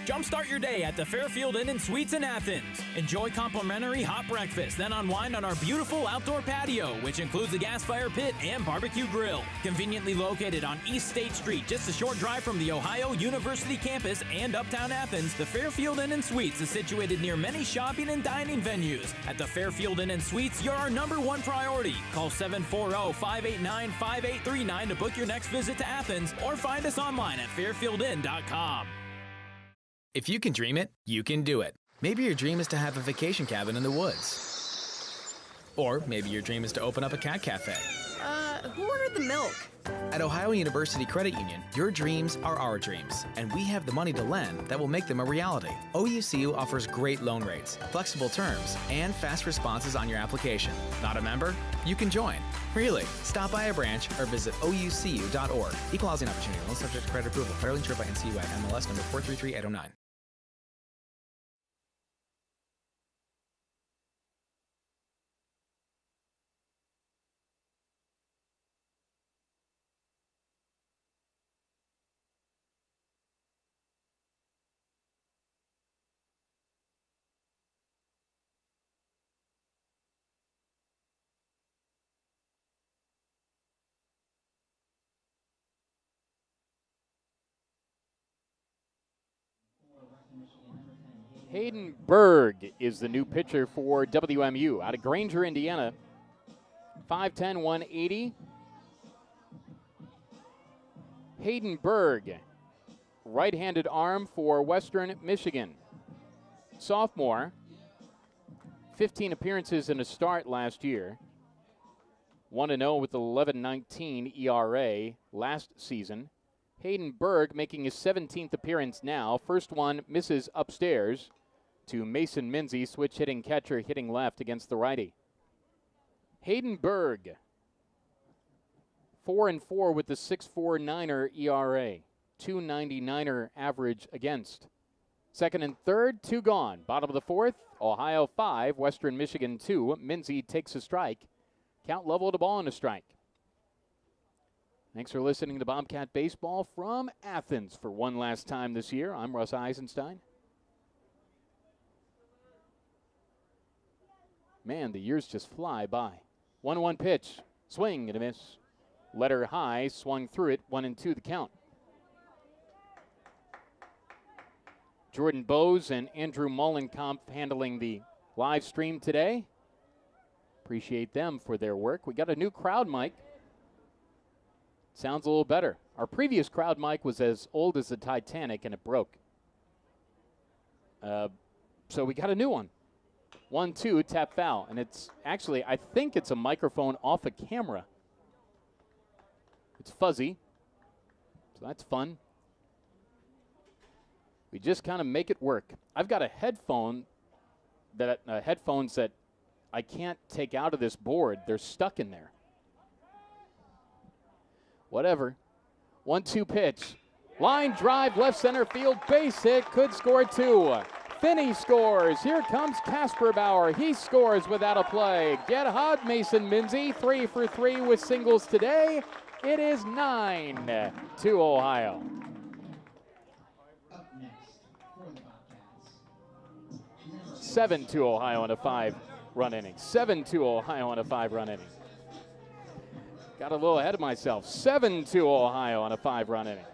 Jumpstart your day at the Fairfield Inn & Suites in Athens. Enjoy complimentary hot breakfast, then unwind on our beautiful outdoor patio, which includes a gas fire pit and barbecue grill. Conveniently located on East State Street, just a short drive from the Ohio University campus and uptown Athens, the Fairfield Inn & Suites is situated near many shopping and dining venues. At the Fairfield Inn & Suites, you're our #1 priority. Call 740-589-5839 to book your next visit to Athens, or find us online at fairfieldinn.com. If you can dream it, you can do it. Maybe your dream is to have a vacation cabin in the woods. Or maybe your dream is to open up a cat cafe. Who ordered the milk? At Ohio University Credit Union, your dreams are our dreams, and we have the money to lend that will make them a reality. OUCU offers great loan rates, flexible terms, and fast responses on your application. Not a member? You can join. Really? Stop by a branch or visit oucu.org. Equal housing opportunity. Loan subject to credit approval. Federally insured by NCUA. MLS number 433809. Hayden Berg is the new pitcher for WMU out of Granger, Indiana. 5'10", 180. Hayden Berg, right-handed arm for Western Michigan. Sophomore, 15 appearances and a start last year. 1-0 with 11.19 ERA last season. Hayden Berg making his 17th appearance now. First one misses upstairs to Mason Minzy, switch hitting catcher, hitting left against the righty. Hayden Berg, 4-4 with the 6.49er ERA, 2.99er average against. Second and third, 2 gone. Bottom of the fourth, Ohio 5, Western Michigan 2. Minzy takes a strike. Count level to ball and a strike. Thanks for listening to Bobcat Baseball from Athens for one last time this year. I'm Russ Eisenstein. Man, the years just fly by. 1-1 pitch. Swing and a miss. Letter high, swung through it. 1-2 the count. Jordan Bowes and Andrew Mollenkamp handling the live stream today. Appreciate them for their work. We got a new crowd mic. Sounds a little better. Our previous crowd mic was as old as the Titanic and it broke. So we got a new one. 1-2, tap foul. And it's actually, I think it's a microphone off a camera. It's fuzzy. So that's fun. We just kind of make it work. I've got a headphone headphones that I can't take out of this board. They're stuck in there. Whatever. 1-2 pitch. Line drive, left center field, base hit, could score 2. Finney scores. Here comes Casper Bauer. He scores without a play. Get hot, Mason Minzy. 3 for 3 with singles today. It is 9-2 Ohio. Up next for the Bobcats. 7-2 Ohio in a 5-run inning. 7-2 Ohio in a 5-run inning. Got a little ahead of myself. 7-2 Ohio on a 5-run inning.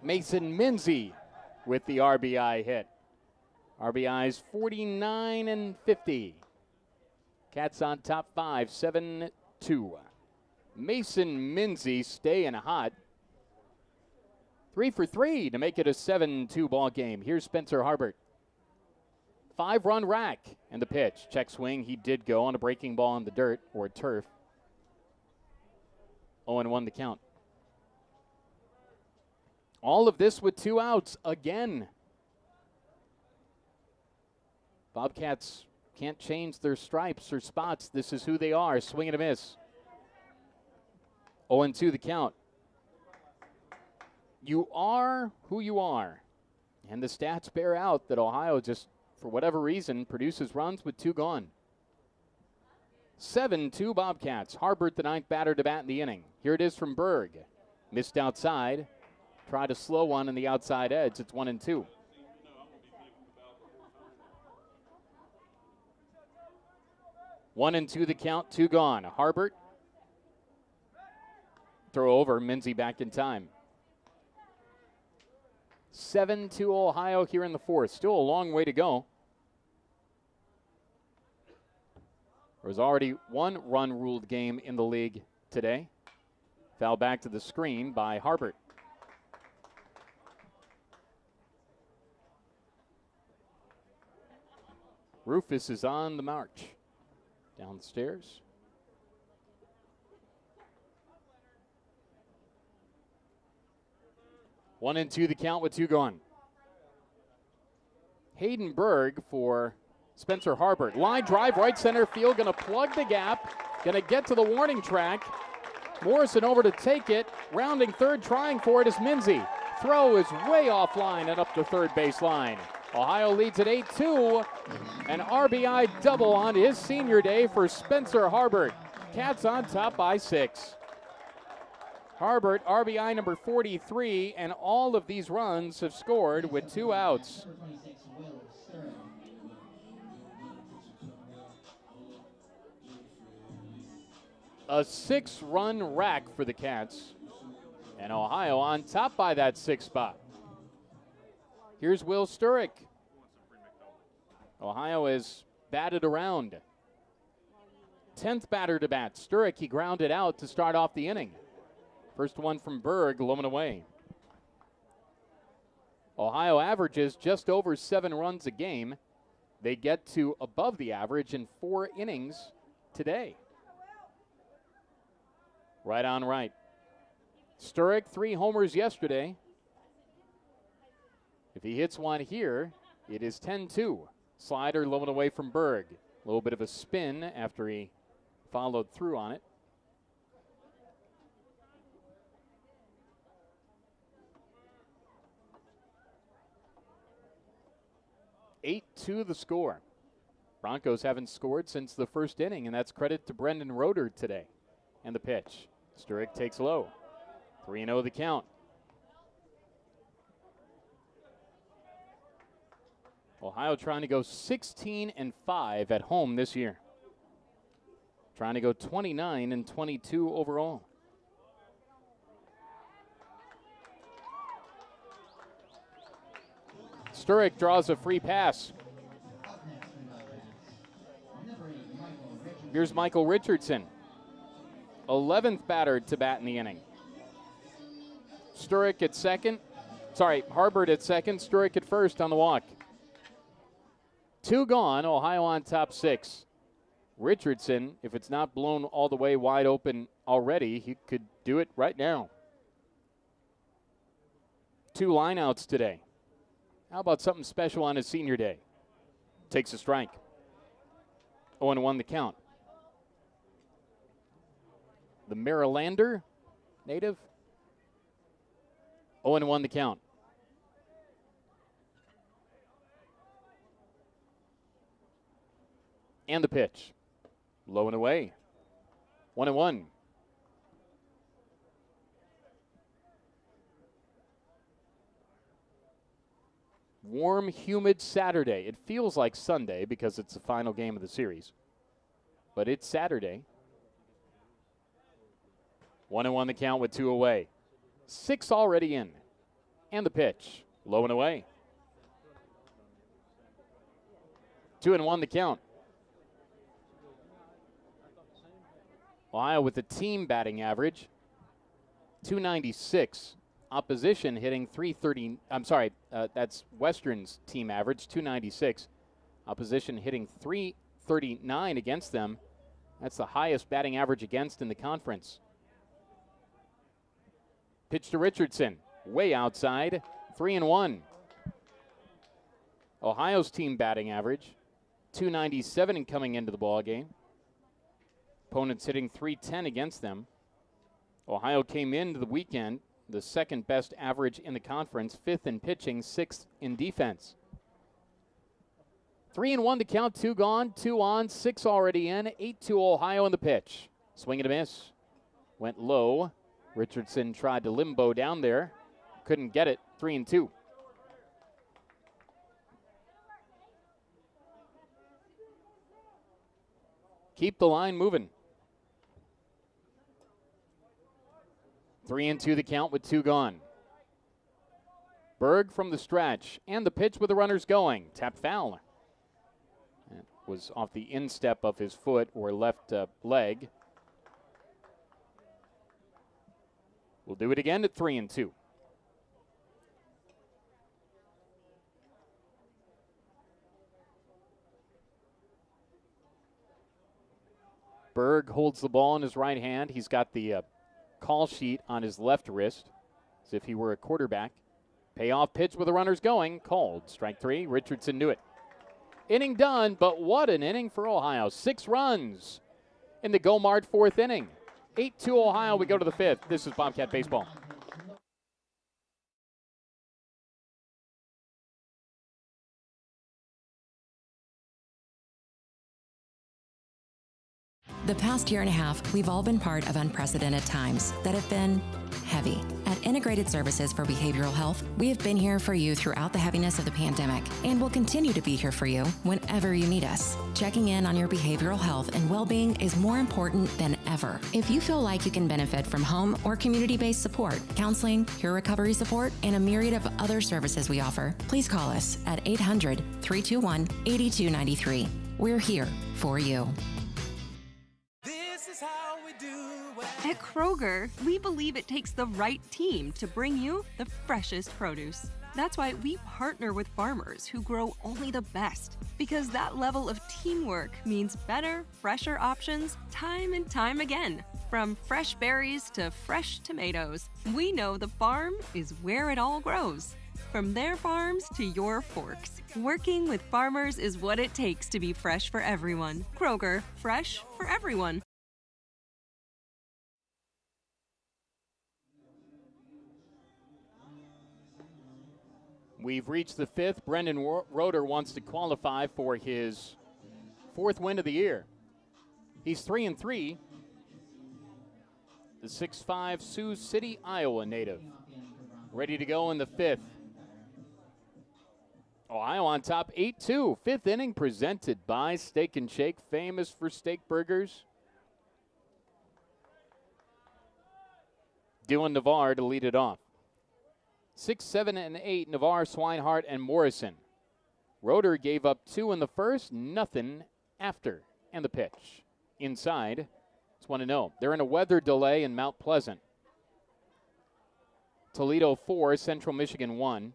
Mason Minzy with the RBI hit. RBIs 49 and 50. Cats on top 5, 7-2. Mason Minzy staying hot. 3 for 3 to make it a 7-2 ball game. Here's Spencer Harbert. 5-run rack and the pitch. Check swing. He did go on a breaking ball in the dirt or turf. 0-1 the count. All of this with 2 outs again. Bobcats can't change their stripes or spots. This is who they are. Swing and a miss. 0-2 the count. You are who you are. And the stats bear out that Ohio just, for whatever reason, produces runs with 2 gone. 7-2 Bobcats. Harbert, the 9th batter to bat in the inning. Here it is from Berg. Missed outside. Tried a slow one on the outside edge. It's 1-2. One and two the count, 2 gone. Harbert. Throw over, Minzy back in time. 7-2 Ohio here in the 4th. Still a long way to go. There was already 1 run ruled game in the league today. Foul back to the screen by Harbert. Rufus is on the march. Down the stairs. One and two the count with 2 gone. Hayden Berg for Spencer Harbert. Line drive, right center field, gonna plug the gap, gonna get to the warning track. Morrison over to take it, rounding third, trying for it is Minzy. Throw is way offline and up the third base line. Ohio leads at 8-2. An RBI double on his senior day for Spencer Harbert. Cats on top by 6. Harbert, RBI number 43, and all of these runs have scored with 2 outs. A 6-run rack for the Cats. And Ohio on top by that 6th spot. Here's Will Sturrock. Ohio has batted around. 10th batter to bat. Sturrock, he grounded out to start off the inning. First one from Berg, low and away. Ohio averages just over 7 runs a game. They get to above the average in 4 innings today. Right on right. Sturrock, 3 homers yesterday. If he hits one here, it is 10-2. Slider low and away from Berg. A little bit of a spin after he followed through on it. Eight to the score. Broncos haven't scored since the first inning, and that's credit to Brendan Roeder today. And the pitch. Sturrock takes low. 3-0 the count. Ohio trying to go 16-5 at home this year. Trying to go 29-22 overall. Sturrock draws a free pass. Here's Michael Richardson. 11th batter to bat in the inning. Sturrock at second. Harbert at second. Sturrock at first on the walk. 2 gone. Ohio on top 6. Richardson, if it's not blown all the way wide open already, he could do it right now. 2 lineouts today. How about something special on his senior day? Takes a strike. 0-1 the count. The Marylander native. 0-1 the count. And the pitch. Low and away. 1-1. Warm, humid Saturday. It feels like Sunday because it's the final game of the series. But it's Saturday. 1-1 the count with 2 away. 6 already in. And the pitch. Low and away. 2-1 the count. Ohio with the team batting average, 296. Opposition hitting 330. That's Western's team average, 296. Opposition hitting 339 against them. That's the highest batting average against in the conference. Pitch to Richardson, way outside, 3-1. Ohio's team batting average, 297 and coming into the ball game. Opponents hitting 310 against them. Ohio came into the weekend the second best average in the conference, 5th in pitching, 6th in defense. 3-1 to count, 2 gone, 2 on, 6 already in, 8-2 Ohio in the pitch. Swing and a miss. Went low. Richardson tried to limbo down there. Couldn't get it. 3-2. Keep the line moving. 3-2 the count with 2 gone. Berg from the stretch, and the pitch with the runners going. Tap foul. That was off the instep of his foot or left leg. We'll do it again at 3-2. Berg holds the ball in his right hand. He's got the call sheet on his left wrist, as if he were a quarterback. Payoff pitch with the runners going. Called. Strike 3. Richardson knew it. Inning done, but what an inning for Ohio. 6 runs in the Go-Mart 4th inning. 8-2 Ohio. We go to the 5th. This is Bobcat Baseball. The past year and a half, we've all been part of unprecedented times that have been heavy. At Integrated Services for Behavioral Health, we have been here for you throughout the heaviness of the pandemic and will continue to be here for you whenever you need us. Checking in on your behavioral health and well-being is more important than ever. If you feel like you can benefit from home or community-based support, counseling, peer recovery support, and a myriad of other services we offer, please call us at 800-321-8293. We're here for you. At Kroger, we believe it takes the right team to bring you the freshest produce. That's why we partner with farmers who grow only the best, because that level of teamwork means better, fresher options time and time again. From fresh berries to fresh tomatoes, we know the farm is where it all grows. From their farms to your forks, working with farmers is what it takes to be fresh for everyone. Kroger, fresh for everyone. We've reached the 5th. Brendan Roeder wants to qualify for his 4th win of the year. He's 3-3. The 6'5" Sioux City, Iowa native. Ready to go in the 5th. Ohio on top 8-2. 5th inning presented by Steak and Shake, famous for steak burgers. Dylan Navarre to lead it off. 6, 7, and 8, Navarre, Swinehart, and Morrison. Roeder gave up 2 in the first, nothing after. And the pitch. Inside, it's 1-0. They're in a weather delay in Mount Pleasant. Toledo 4, Central Michigan 1.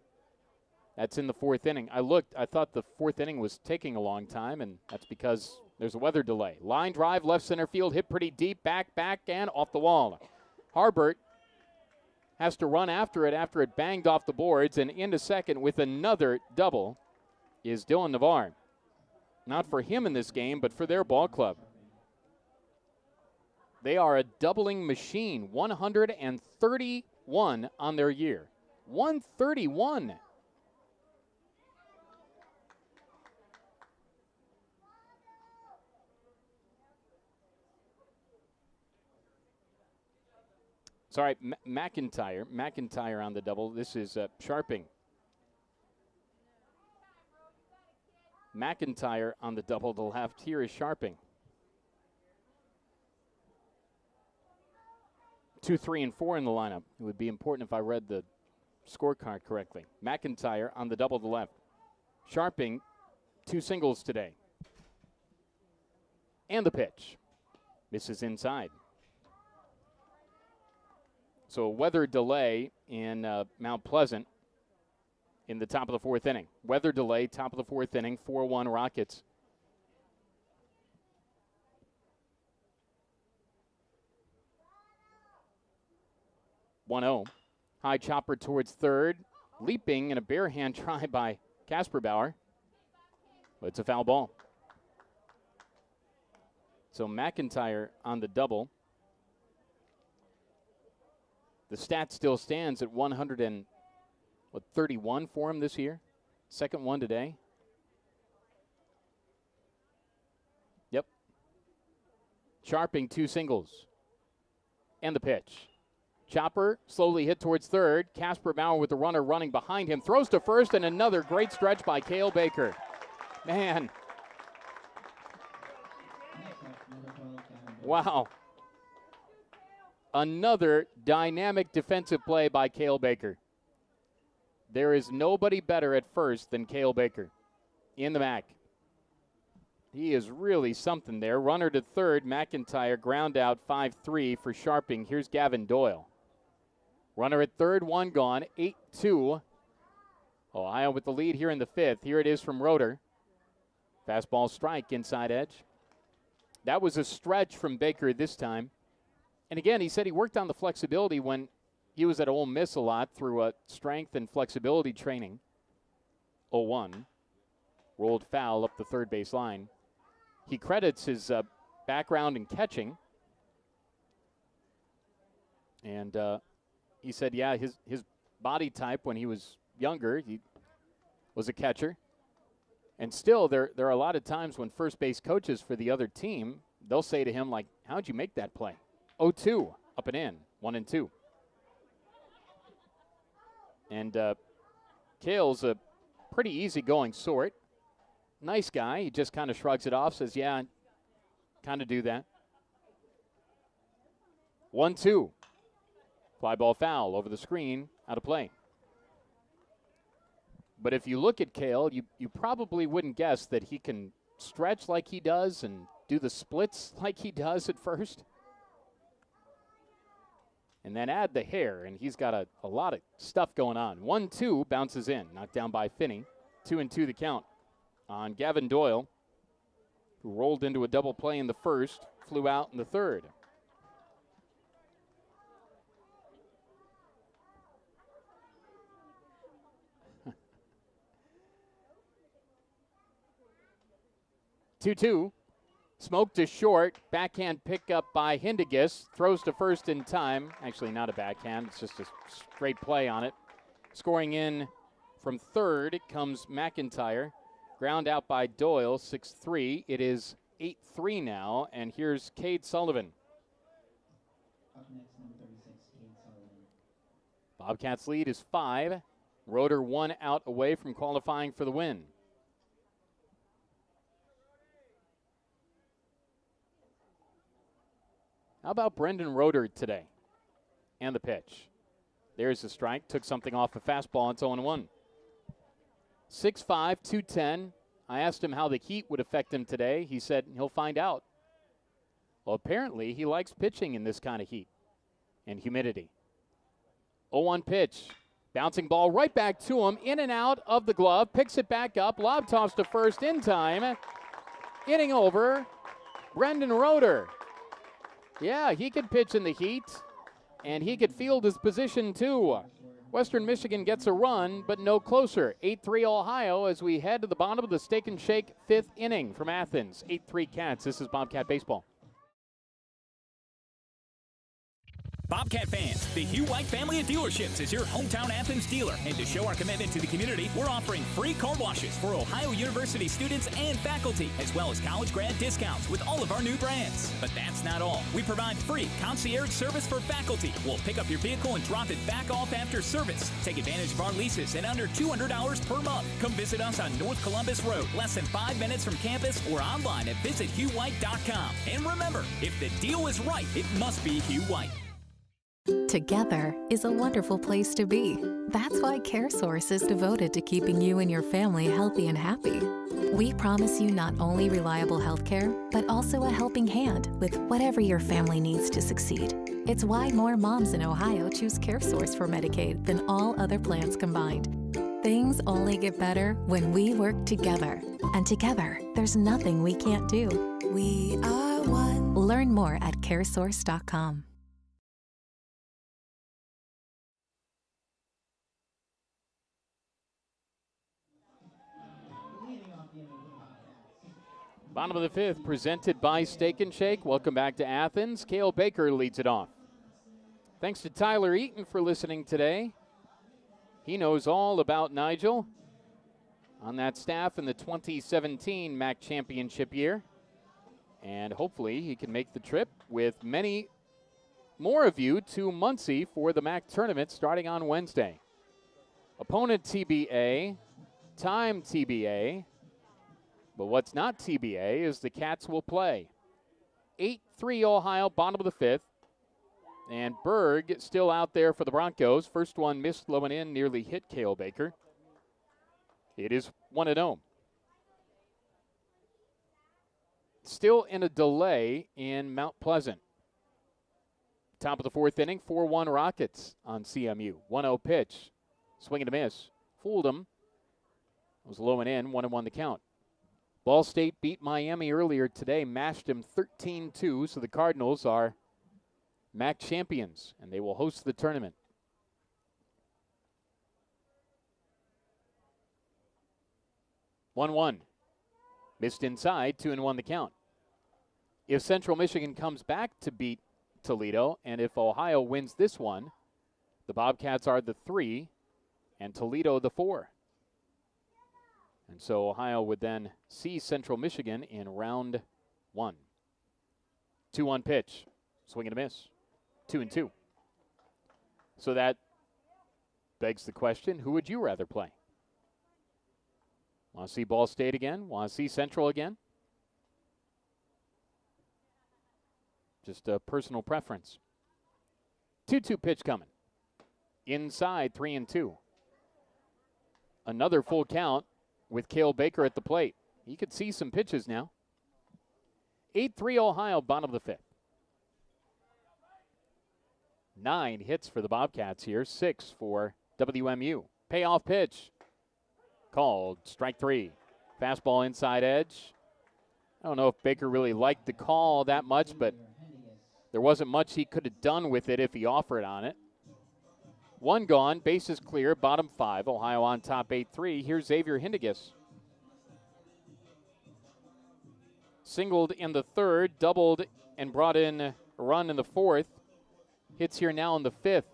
That's in the 4th inning. I thought the 4th inning was taking a long time, and that's because there's a weather delay. Line drive, left center field, hit pretty deep, back, and off the wall. Harbert has to run after it banged off the boards, and into second with another double is Dylan Navarre. Not for him in this game, but for their ball club. They are a doubling machine, 131 on their year. 131. Sorry, McIntyre on the double. This is Sharping. McIntyre on the double to left. Here is Sharping. 2, 3, and 4 in the lineup. It would be important if I read the scorecard correctly. McIntyre on the double to left. Sharping, 2 singles today. And the pitch. Misses inside. So a weather delay in Mount Pleasant in the top of the 4th inning. Weather delay, top of the 4th inning, 4-1 Rockets. High chopper towards third. Leaping in a bare hand try by Casper Bauer. But it's a foul ball. So McIntyre on the double. The stat still stands at 131 for him this year. Second one today. Yep. Sharping 2 singles. And the pitch. Chopper slowly hit towards third. Casper Bauer with the runner running behind him. Throws to first, and another great stretch by Cale Baker. Man. Wow. Another dynamic defensive play by Cale Baker. There is nobody better at first than Cale Baker in the MAC. He is really something there. Runner to third. McIntyre ground out 5-3 for Sharping. Here's Gavin Doyle. Runner at third, 1 gone, 8-2. Ohio with the lead here in the 5th. Here it is from Roeder. Fastball strike, inside edge. That was a stretch from Baker this time. And again, he said he worked on the flexibility when he was at Ole Miss a lot through strength and flexibility training. 0-1. Rolled foul up the third base line. He credits his background in catching. And he said, yeah, his body type when he was younger, he was a catcher. And still, there are a lot of times when first base coaches for the other team, they'll say to him, like, how'd you make that play? 0-2, up and in, 1-2. And Cale's a pretty easygoing sort. Nice guy. He just kind of shrugs it off, says, yeah, kind of do that. 1-2. Fly ball foul over the screen, out of play. But if you look at Cale, you probably wouldn't guess that he can stretch like he does and do the splits like he does at first. And then add the hair, and he's got a lot of stuff going on. 1-2 bounces in, knocked down by Finney. 2-2 the count on Gavin Doyle, who rolled into a double play in the first, flew out in the third. Two. Smoked to short. Backhand pickup by Hindegis. Throws to first in time. Actually, not a backhand. It's just a straight play on it. Scoring in from third, it comes McIntyre. Ground out by Doyle, 6-3. It is 8-3 now, and here's Cade Sullivan. Up next, number 36, Cade Sullivan. Bobcats lead is 5. Roeder 1 out away from qualifying for the win. How about Brendan Roeder today? And the pitch. There's the strike. Took something off a fastball. It's 0-1. 6'5", 210. I asked him how the heat would affect him today. He said he'll find out. Well, apparently he likes pitching in this kind of heat and humidity. 0-1 pitch. Bouncing ball right back to him. In and out of the glove. Picks it back up. Lob toss to first in time. Inning over. Brendan Roeder. Yeah, he could pitch in the heat, and he could field his position too. Western Michigan gets a run, but no closer. 8-3 Ohio as we head to the bottom of the Steak and Shake 5th inning from Athens. 8-3 Cats. This is Bobcat Baseball. Bobcat fans, the Hugh White family of dealerships is your hometown Athens dealer. And to show our commitment to the community, we're offering free car washes for Ohio University students and faculty, as well as college grad discounts with all of our new brands. But that's not all. We provide free concierge service for faculty. We'll pick up your vehicle and drop it back off after service. Take advantage of our leases at under $200 per month. Come visit us on North Columbus Road, less than 5 minutes from campus, or online at visithughwhite.com. And remember, if the deal is right, it must be Hugh White. Together is a wonderful place to be. That's why CareSource is devoted to keeping you and your family healthy and happy. We promise you not only reliable health care, but also a helping hand with whatever your family needs to succeed. It's why more moms in Ohio choose CareSource for Medicaid than all other plans combined. Things only get better when we work together. And together, there's nothing we can't do. We are one. Learn more at caresource.com. Bottom of the fifth, presented by Steak and Shake. Welcome back to Athens. Cale Baker leads it off. Thanks to Tyler Eaton for listening today. He knows all about Nigel on that staff in the 2017 MAC championship year. And hopefully he can make the trip with many more of you to Muncie for the MAC tournament starting on Wednesday. Opponent TBA, time TBA. But what's not TBA is the Cats will play. 8-3 Ohio, bottom of the fifth. And Berg still out there for the Broncos. First one missed low and in, nearly hit Cale Baker. It is 1-0. Still in a delay in Mount Pleasant. Top of the fourth inning, 4-1 Rockets on CMU. 1-0 pitch. Swing and a miss. Fooled him. It was low and in, 1-1 the count. Ball State beat Miami earlier today, mashed them 13-2, so the Cardinals are MAC champions, and they will host the tournament. One. Missed inside, 2-1 the count. If Central Michigan comes back to beat Toledo, and if Ohio wins this one, the Bobcats are the 3, and Toledo the 4. And so Ohio would then see Central Michigan in round 1. 2-1 pitch. Swing and a miss. 2-2. So that begs the question, who would you rather play? Want to see Ball State again? Want to see Central again? Just a personal preference. 2-2 pitch coming. Inside, 3-2. Another full count with Cale Baker at the plate. He could see some pitches now. 8-3 Ohio, bottom of the fifth. 9 hits for the Bobcats here, 6 for WMU. Payoff pitch. Called strike 3. Fastball inside edge. I don't know if Baker really liked the call that much, but there wasn't much he could have done with it if he offered on it. 1 gone, bases clear, bottom 5. Ohio on top 8-3. Here's Xavier Hindigas. Singled in the third, doubled and brought in a run in the fourth. Hits here now in the fifth.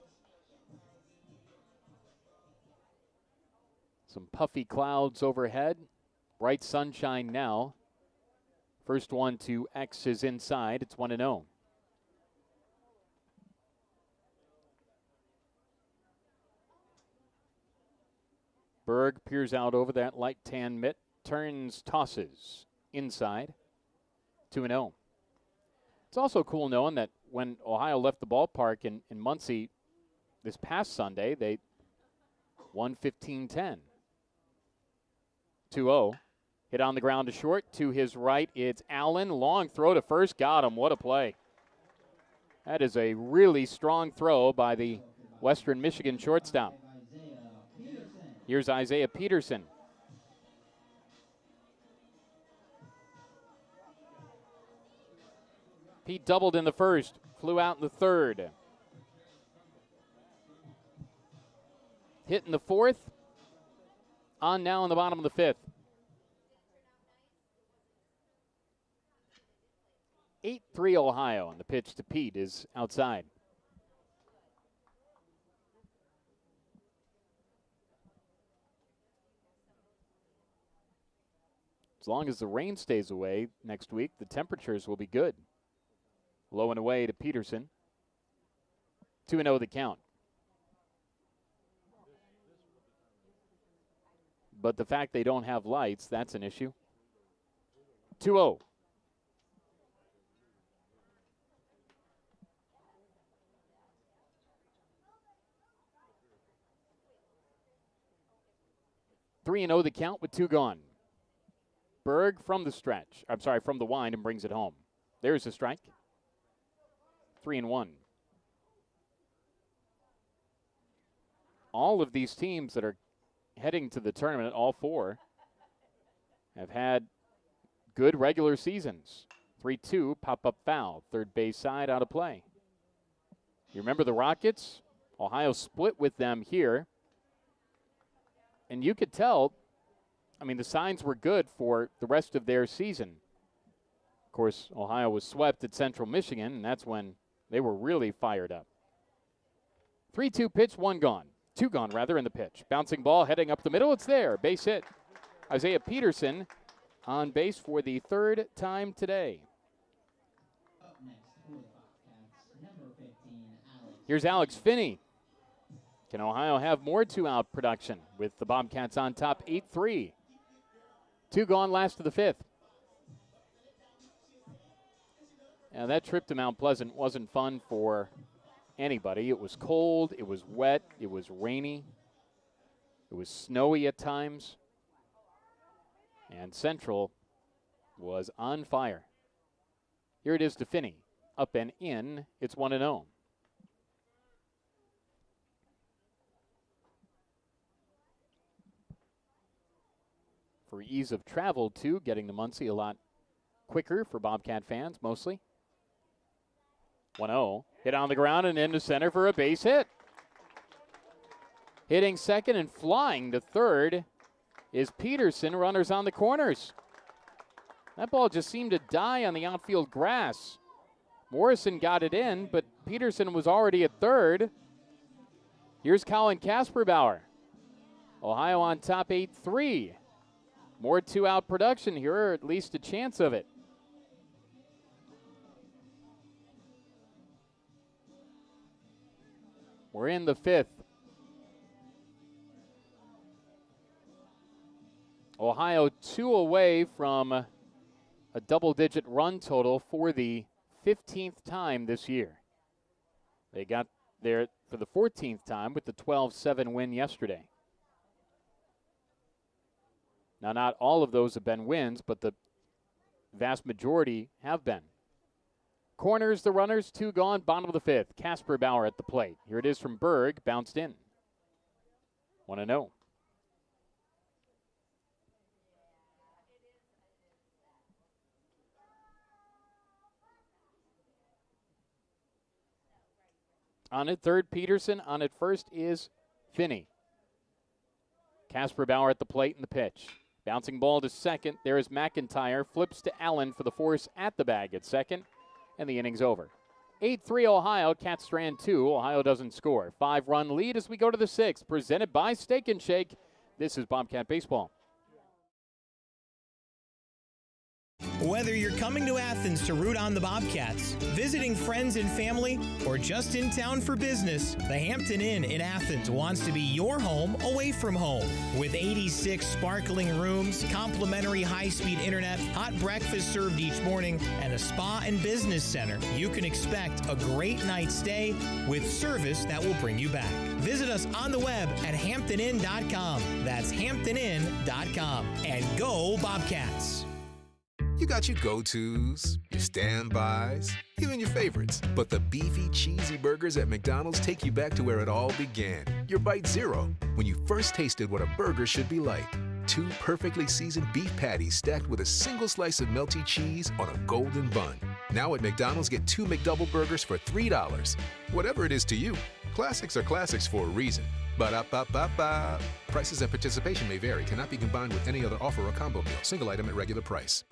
Some puffy clouds overhead. Bright sunshine now. First one to X is inside. It's 1-0. Berg peers out over that light tan mitt, turns, tosses inside. 2-0. It's also cool knowing that when Ohio left the ballpark in Muncie this past Sunday, they won 15-10. 2-0. Hit on the ground to short. To his right, it's Allen. Long throw to first. Got him. What a play. That is a really strong throw by the Western Michigan shortstop. Here's Isaiah Peterson. Pete doubled in the first, flew out in the third. Hit in the fourth. On now in the bottom of the fifth. 8-3 Ohio, and the pitch to Pete is outside. As long as the rain stays away next week, the temperatures will be good. Low and away to Peterson. 2-0 the count. But the fact they don't have lights, that's an issue. 2-0. 3-0 the count with 2 gone. Berg from the stretch. I'm sorry, from the wind and brings it home. There's a strike. 3-1. All of these teams that are heading to the tournament, all 4, have had good regular seasons. 3-2, pop-up foul. Third base side out of play. You remember the Rockets? Ohio split with them here. And you could tell, I mean, the signs were good for the rest of their season. Of course, Ohio was swept at Central Michigan, and that's when they were really fired up. 3-2 pitch, 1 gone. 2 gone, rather, in the pitch. Bouncing ball heading up the middle. It's there. Base hit. Isaiah Peterson on base for the 3rd time today. Here's Alex Finney. Can Ohio have more 2-out production with the Bobcats on top 8-3? 2 gone, last of the 5th. Now that trip to Mount Pleasant wasn't fun for anybody. It was cold, it was wet, it was rainy, it was snowy at times, and Central was on fire. Here it is to Finney. Up and in, it's 1-0. For ease of travel, too, getting to Muncie a lot quicker for Bobcat fans, mostly. 1-0. Hit on the ground and into center for a base hit. Hitting second and flying to third is Peterson. Runners on the corners. That ball just seemed to die on the outfield grass. Morrison got it in, but Peterson was already at third. Here's Colin Kasperbauer. Ohio on top 8-3. More 2-out production here, or at least a chance of it. We're in the 5th. Ohio 2 away from a double-digit run total for the 15th time this year. They got there for the 14th time with the 12-7 win yesterday. Now, not all of those have been wins, but the vast majority have been. Corners, the runners, 2 gone, bottom of the 5th. Kasperbauer at the plate. Here it is from Berg, bounced in. 1-0. On at third, Peterson. On at first is Finney. Kasperbauer at the plate in the pitch. Bouncing ball to second. There is McIntyre. Flips to Allen for the force at the bag at second. And the inning's over. 8-3 Ohio. Cat Strand 2. Ohio doesn't score. 5-run lead as we go to the 6th. Presented by Steak and Shake. This is Bobcat Baseball. Whether you're coming to Athens to root on the Bobcats, visiting friends and family, or just in town for business, the Hampton Inn in Athens wants to be your home away from home. With 86 sparkling rooms, complimentary high-speed internet, hot breakfast served each morning, and a spa and business center, you can expect a great night's stay with service that will bring you back. Visit us on the web at hamptoninn.com. That's hamptoninn.com. And go Bobcats! You got your go-tos, your standbys, even your favorites. But the beefy, cheesy burgers at McDonald's take you back to where it all began. Your Bite Zero, when you first tasted what a burger should be like. 2 perfectly seasoned beef patties stacked with a single slice of melty cheese on a golden bun. Now at McDonald's, get 2 McDouble burgers for $3. Whatever it is to you, classics are classics for a reason. Ba-da-ba-ba-ba. Prices and participation may vary. Cannot be combined with any other offer or combo meal. Single item at regular price.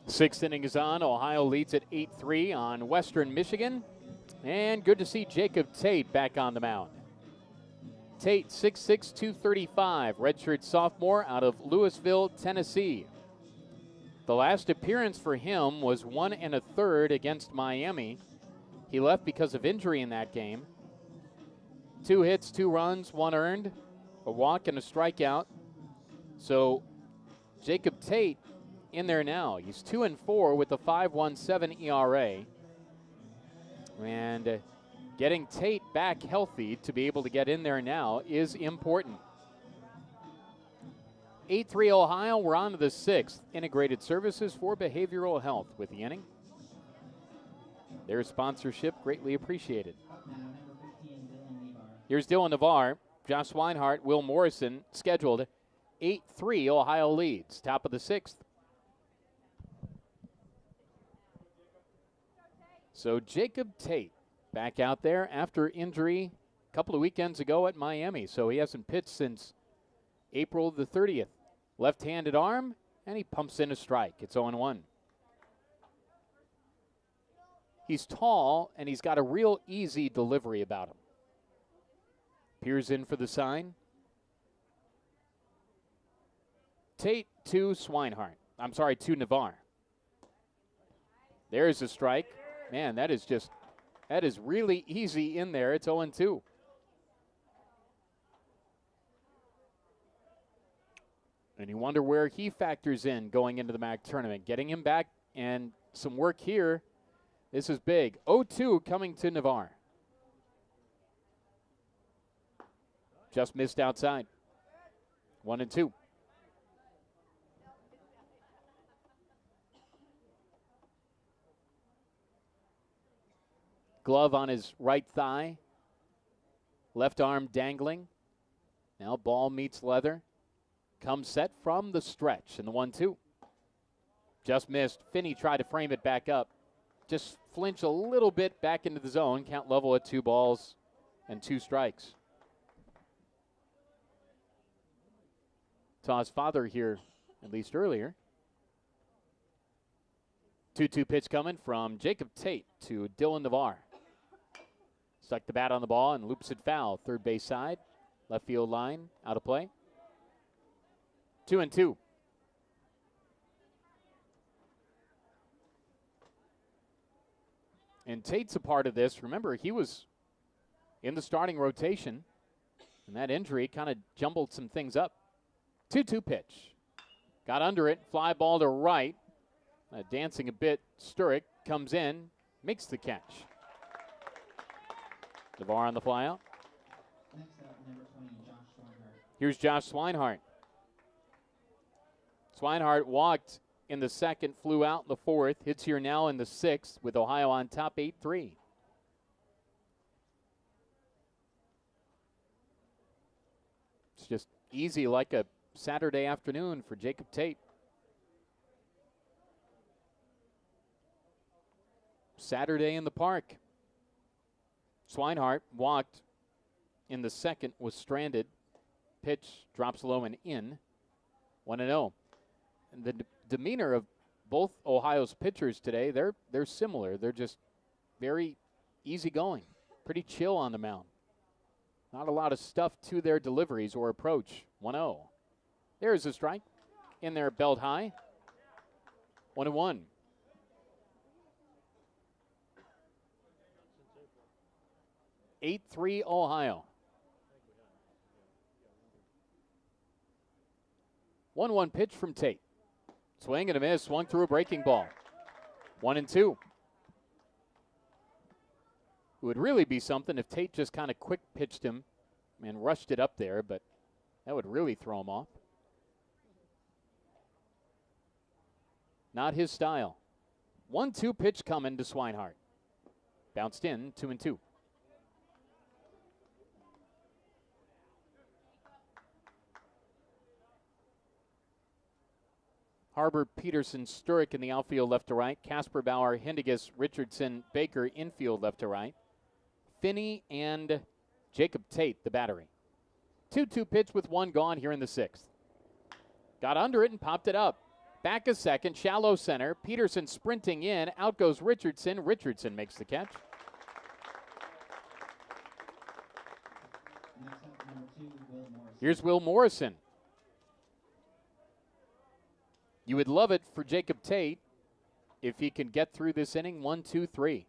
Sixth inning is on. Ohio leads at 8-3 on Western Michigan. And good to see Jacob Tate back on the mound. Tate, 6'6", 235, redshirt sophomore out of Louisville, Tennessee. The last appearance for him was 1 1/3 against Miami. He left because of injury in that game. 2 hits, 2 runs, 1 earned, a walk and a strikeout. So Jacob Tate in there now. He's 2-4 with a 5.17 ERA. And getting Tate back healthy to be able to get in there now is important. 8-3 Ohio, we're on to the 6th. Integrated Services for Behavioral Health with the inning. Their sponsorship greatly appreciated. Here's Dylan Navarre, Josh Swinehart, Will Morrison scheduled. 8-3 Ohio leads. Top of the 6th. So Jacob Tate back out there after injury a couple of weekends ago at Miami. So he hasn't pitched since April the 30th. Left-handed arm, and he pumps in a strike. It's 0-1. He's tall, and he's got a real easy delivery about him. Peers in for the sign. Tate to Swinehart. I'm sorry, to Navarre. There's a strike. Man, that is really easy in there. It's 0-2. And you wonder where he factors in going into the MAC tournament. Getting him back and some work here. This is big. 0-2 coming to Navarre. Just missed outside. 1-2. Glove on his right thigh. Left arm dangling. Now ball meets leather. Comes set from the stretch in the 1-2. Just missed. Finney tried to frame it back up. Just flinch a little bit back into the zone. Count level at 2 balls and 2 strikes. Saw his father here, at least earlier. 2-2 pitch coming from Jacob Tate to Dylan Navarre. Stuck the bat on the ball and loops it foul. Third base side. Left field line. Out of play. 2-2. And Tate's a part of this. Remember, he was in the starting rotation, and that injury kind of jumbled some things up. 2-2 pitch. Got under it. Fly ball to right. Dancing a bit. Sturrock comes in, makes the catch. Navarre on the fly out. Next up, number 20, Josh Swinehart. Here's Josh Swinehart. Swinehart walked in the 2nd, flew out in the 4th. Hits here now in the 6th with Ohio on top 8-3. It's just easy like a Saturday afternoon for Jacob Tate. Saturday in the park. Swinehart walked in the 2nd, was stranded. Pitch drops low and in. 1-0. And the demeanor of both Ohio's pitchers today, they're similar. They're just very easygoing, pretty chill on the mound. Not a lot of stuff to their deliveries or approach. 1-0. There's a strike. In there, belt high. 1-1. 8-3 Ohio. 1-1 pitch from Tate. Swing and a miss. Swung through a breaking ball. 1-2. It would really be something if Tate just kind of quick pitched him and rushed it up there, but that would really throw him off. Not his style. 1-2 pitch coming to Swinehart. Bounced in, 2-2. Harbor, Peterson, Sturrock in the outfield left to right. Casper, Bauer, Hindigas, Richardson, Baker infield left to right. Finney and Jacob Tate, the battery. 2-2 pitch with 1 gone here in the 6th. Got under it and popped it up. Back a second, shallow center. Peterson sprinting in. Out goes Richardson. Richardson makes the catch. Next up, number 2, Will Morrison. Here's Will Morrison. You would love it for Jacob Tate if he can get through this inning 1-2-3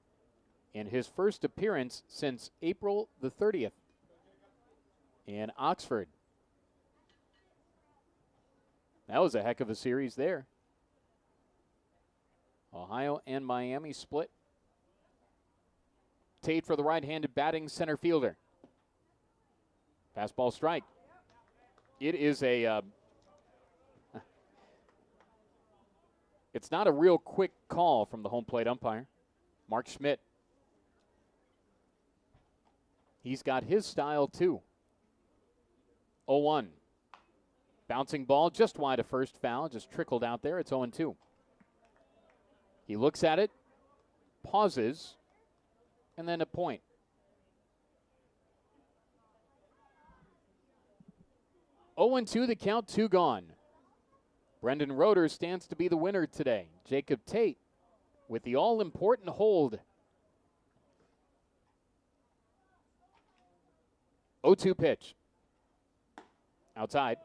in his first appearance since April the 30th in Oxford. That was a heck of a series there. Ohio and Miami split. Tate for the right-handed batting center fielder. Fastball strike. It is a it's not a real quick call from the home plate umpire, Mark Schmidt. He's got his style too. 0-1. Bouncing ball just wide of first, foul, just trickled out there. It's 0-2. He looks at it, pauses, and then a point. Oh and 2, the count, 2 gone. Brendan Roeder stands to be the winner today. Jacob Tate with the all-important hold. 0-2 pitch. Outside.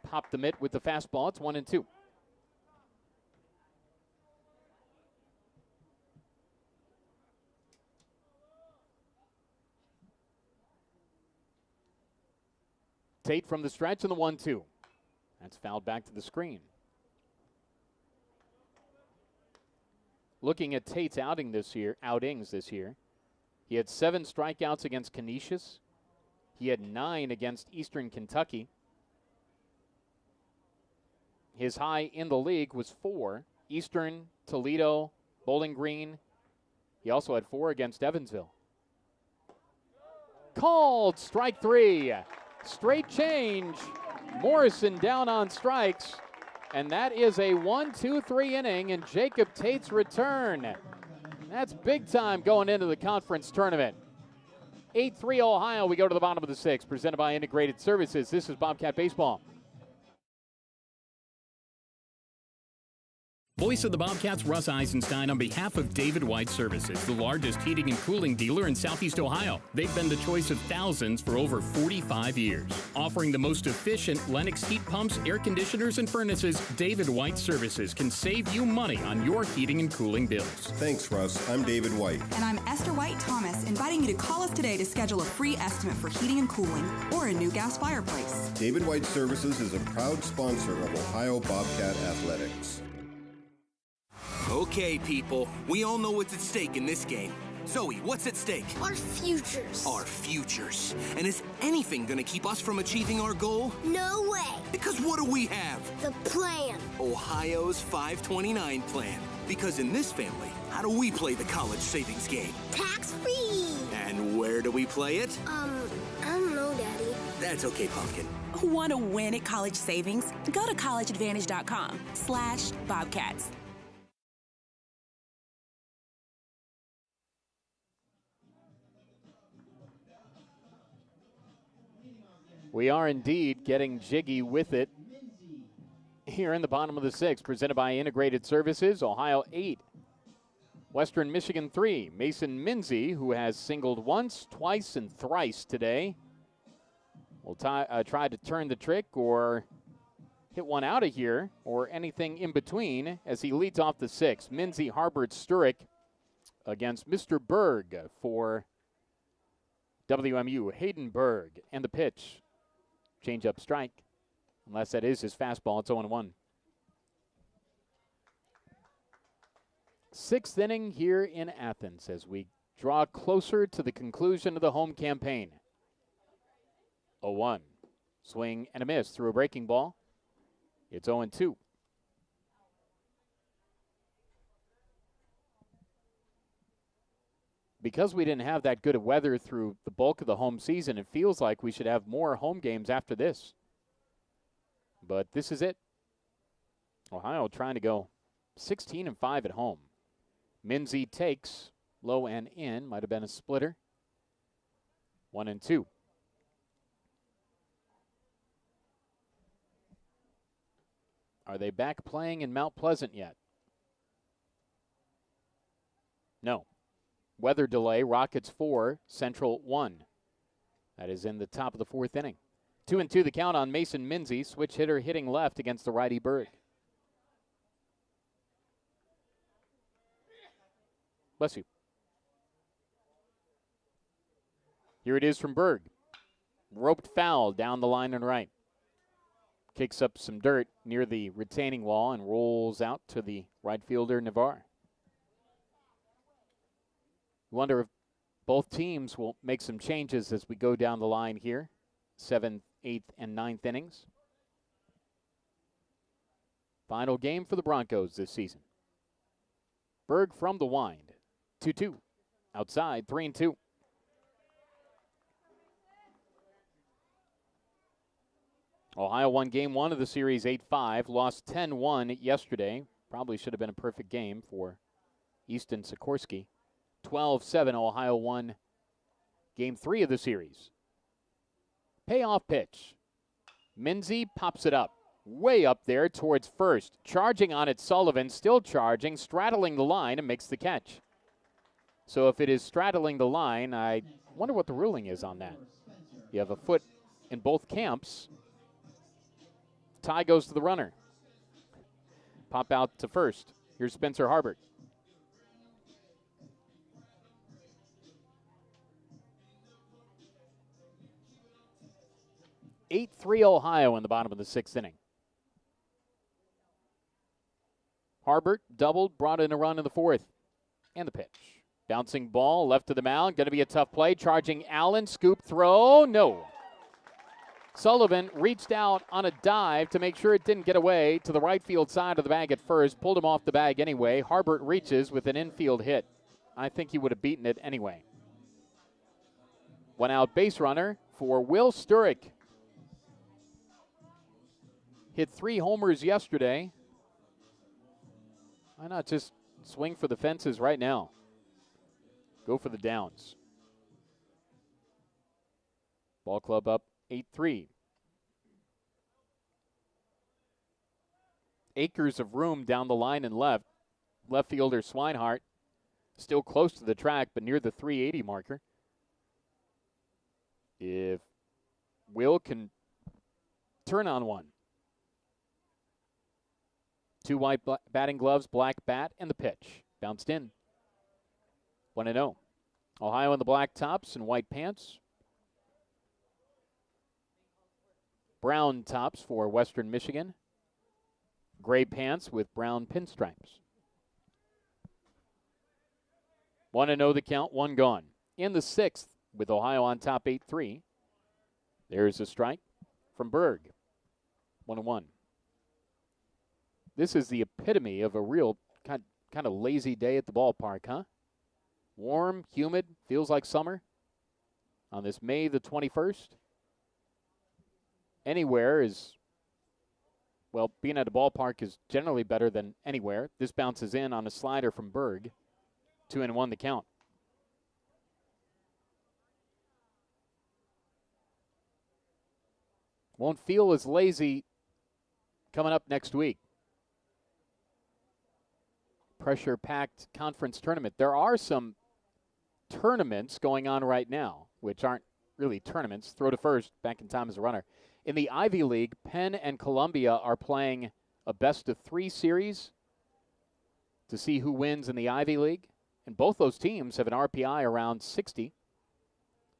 Popped the mitt with the fastball. It's 1-2. Tate from the stretch and the 1-2. That's fouled back to the screen. Looking at Tate's outings this year, he had 7 strikeouts against Canisius. He had 9 against Eastern Kentucky. His high in the league was 4. Eastern, Toledo, Bowling Green. He also had 4 against Evansville. Called strike 3. Straight change. Morrison down on strikes. And that is a 1-2-3 inning and Jacob Tate's return. That's big time going into the conference tournament. 8-3 Ohio. We go to the bottom of the 6th. Presented by Integrated Services. This is Bobcat Baseball. Voice of the Bobcats, Russ Eisenstein, on behalf of David White Services, the largest heating and cooling dealer in Southeast Ohio. They've been the choice of thousands for over 45 years. Offering the most efficient Lennox heat pumps, air conditioners, and furnaces, David White Services can save you money on your heating and cooling bills. Thanks, Russ. I'm David White. And I'm Esther White Thomas, inviting you to call us today to schedule a free estimate for heating and cooling or a new gas fireplace. David White Services is a proud sponsor of Ohio Bobcat Athletics. Okay, people, we all know what's at stake in this game. Zoe, what's at stake? Our futures. Our futures. And is anything gonna keep us from achieving our goal? No way. Because what do we have? The plan. Ohio's 529 plan. Because in this family, how do we play the college savings game? Tax-free. And where do we play it? I don't know, Daddy. That's okay, Pumpkin. Want to win at college savings? Go to collegeadvantage.com/Bobcats. We are indeed getting jiggy with it here in the bottom of the 6th, presented by Integrated Services. Ohio 8, Western Michigan 3. Mason Minzy, who has singled once, twice, and thrice today, will try to turn the trick or hit one out of here or anything in between as he leads off the 6th. Minzy harbored Sturrock against Mr. Berg for WMU. Hayden Berg, and the pitch. Change-up strike. Unless that is his fastball, it's 0-1. 6th inning here in Athens as we draw closer to the conclusion of the home campaign. 0-1. Swing and a miss through a breaking ball. It's 0-2. Because we didn't have that good of weather through the bulk of the home season, it feels like we should have more home games after this. But this is it. Ohio trying to go 16-5 at home. Minzy takes low and in. Might have been a splitter. 1-2. Are they back playing in Mount Pleasant yet? No. Weather delay, Rockets 4, Central 1. That is in the top of the 4th inning. 2-2 the count on Mason Minzy, switch hitter hitting left against the righty Berg. Bless you. Here it is from Berg. Roped foul down the line and right. Kicks up some dirt near the retaining wall and rolls out to the right fielder, Navarre. Wonder if both teams will make some changes as we go down the line here. 7th, 8th, and 9th innings. Final game for the Broncos this season. Berg from the wind. 2-2. Outside, 3-2. Ohio won game 1 of the series 8-5. Lost 10-1 yesterday. Probably should have been a perfect game for Easton Sikorsky. 12-7, Ohio won game 3 of the series. Payoff pitch. Minzy pops it up. Way up there towards first. Charging on it, Sullivan, still charging, straddling the line, and makes the catch. So if it is straddling the line, I wonder what the ruling is on that. You have a foot in both camps. Tie goes to the runner. Pop out to first. Here's Spencer Harbert. (8-3) Ohio in the bottom of the 6th inning. Harbert doubled, brought in a run in the 4th. And the pitch. Bouncing ball left to the mound. Going to be a tough play. Charging Allen. Scoop throw. No. Sullivan reached out on a dive to make sure it didn't get away to the right field side of the bag at first. Pulled him off the bag anyway. Harbert reaches with an infield hit. I think he would have beaten it anyway. One out base runner for Will Sturrick. Hit 3 homers yesterday. Why not just swing for the fences right now? Go for the downs. Ball club up 8-3. Acres of room down the line and left. Left fielder Swinehart still close to the track, but near the 380 marker. If Will can turn on one. 2 white batting gloves, black bat, and the pitch. Bounced in. 1-0. Ohio in the black tops and white pants. Brown tops for Western Michigan. Gray pants with brown pinstripes. 1-0 the count, 1 gone. In the 6th, with Ohio on top 8-3. There's a strike from Berg. 1-1. This is the epitome of a real kind of lazy day at the ballpark, huh? Warm, humid, feels like summer on this May the 21st. Anywhere is, well, being at a ballpark is generally better than anywhere. This bounces in on a slider from Berg. 2-1 the count. Won't feel as lazy coming up next week. Pressure-packed conference tournament. There are some tournaments going on right now, which aren't really tournaments. Throw to first, back in time as a runner. In the Ivy League, Penn and Columbia are playing a best-of-3 series to see who wins in the Ivy League. And both those teams have an RPI around 60.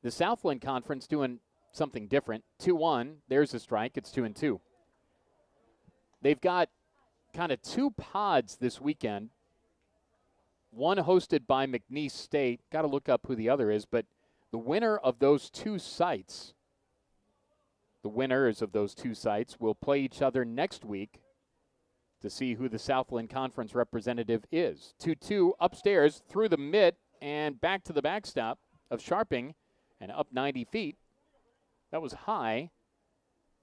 The Southland Conference doing something different. 2-1, there's a strike. It's 2-2. They've got kind of 2 pods this weekend. One hosted by McNeese State. Got to look up who the other is, but the winner of those 2 sites, the winners of those 2 sites will play each other next week to see who the Southland Conference representative is. 2-2 upstairs through the mitt and back to the backstop of Sharping and up 90 feet. That was high,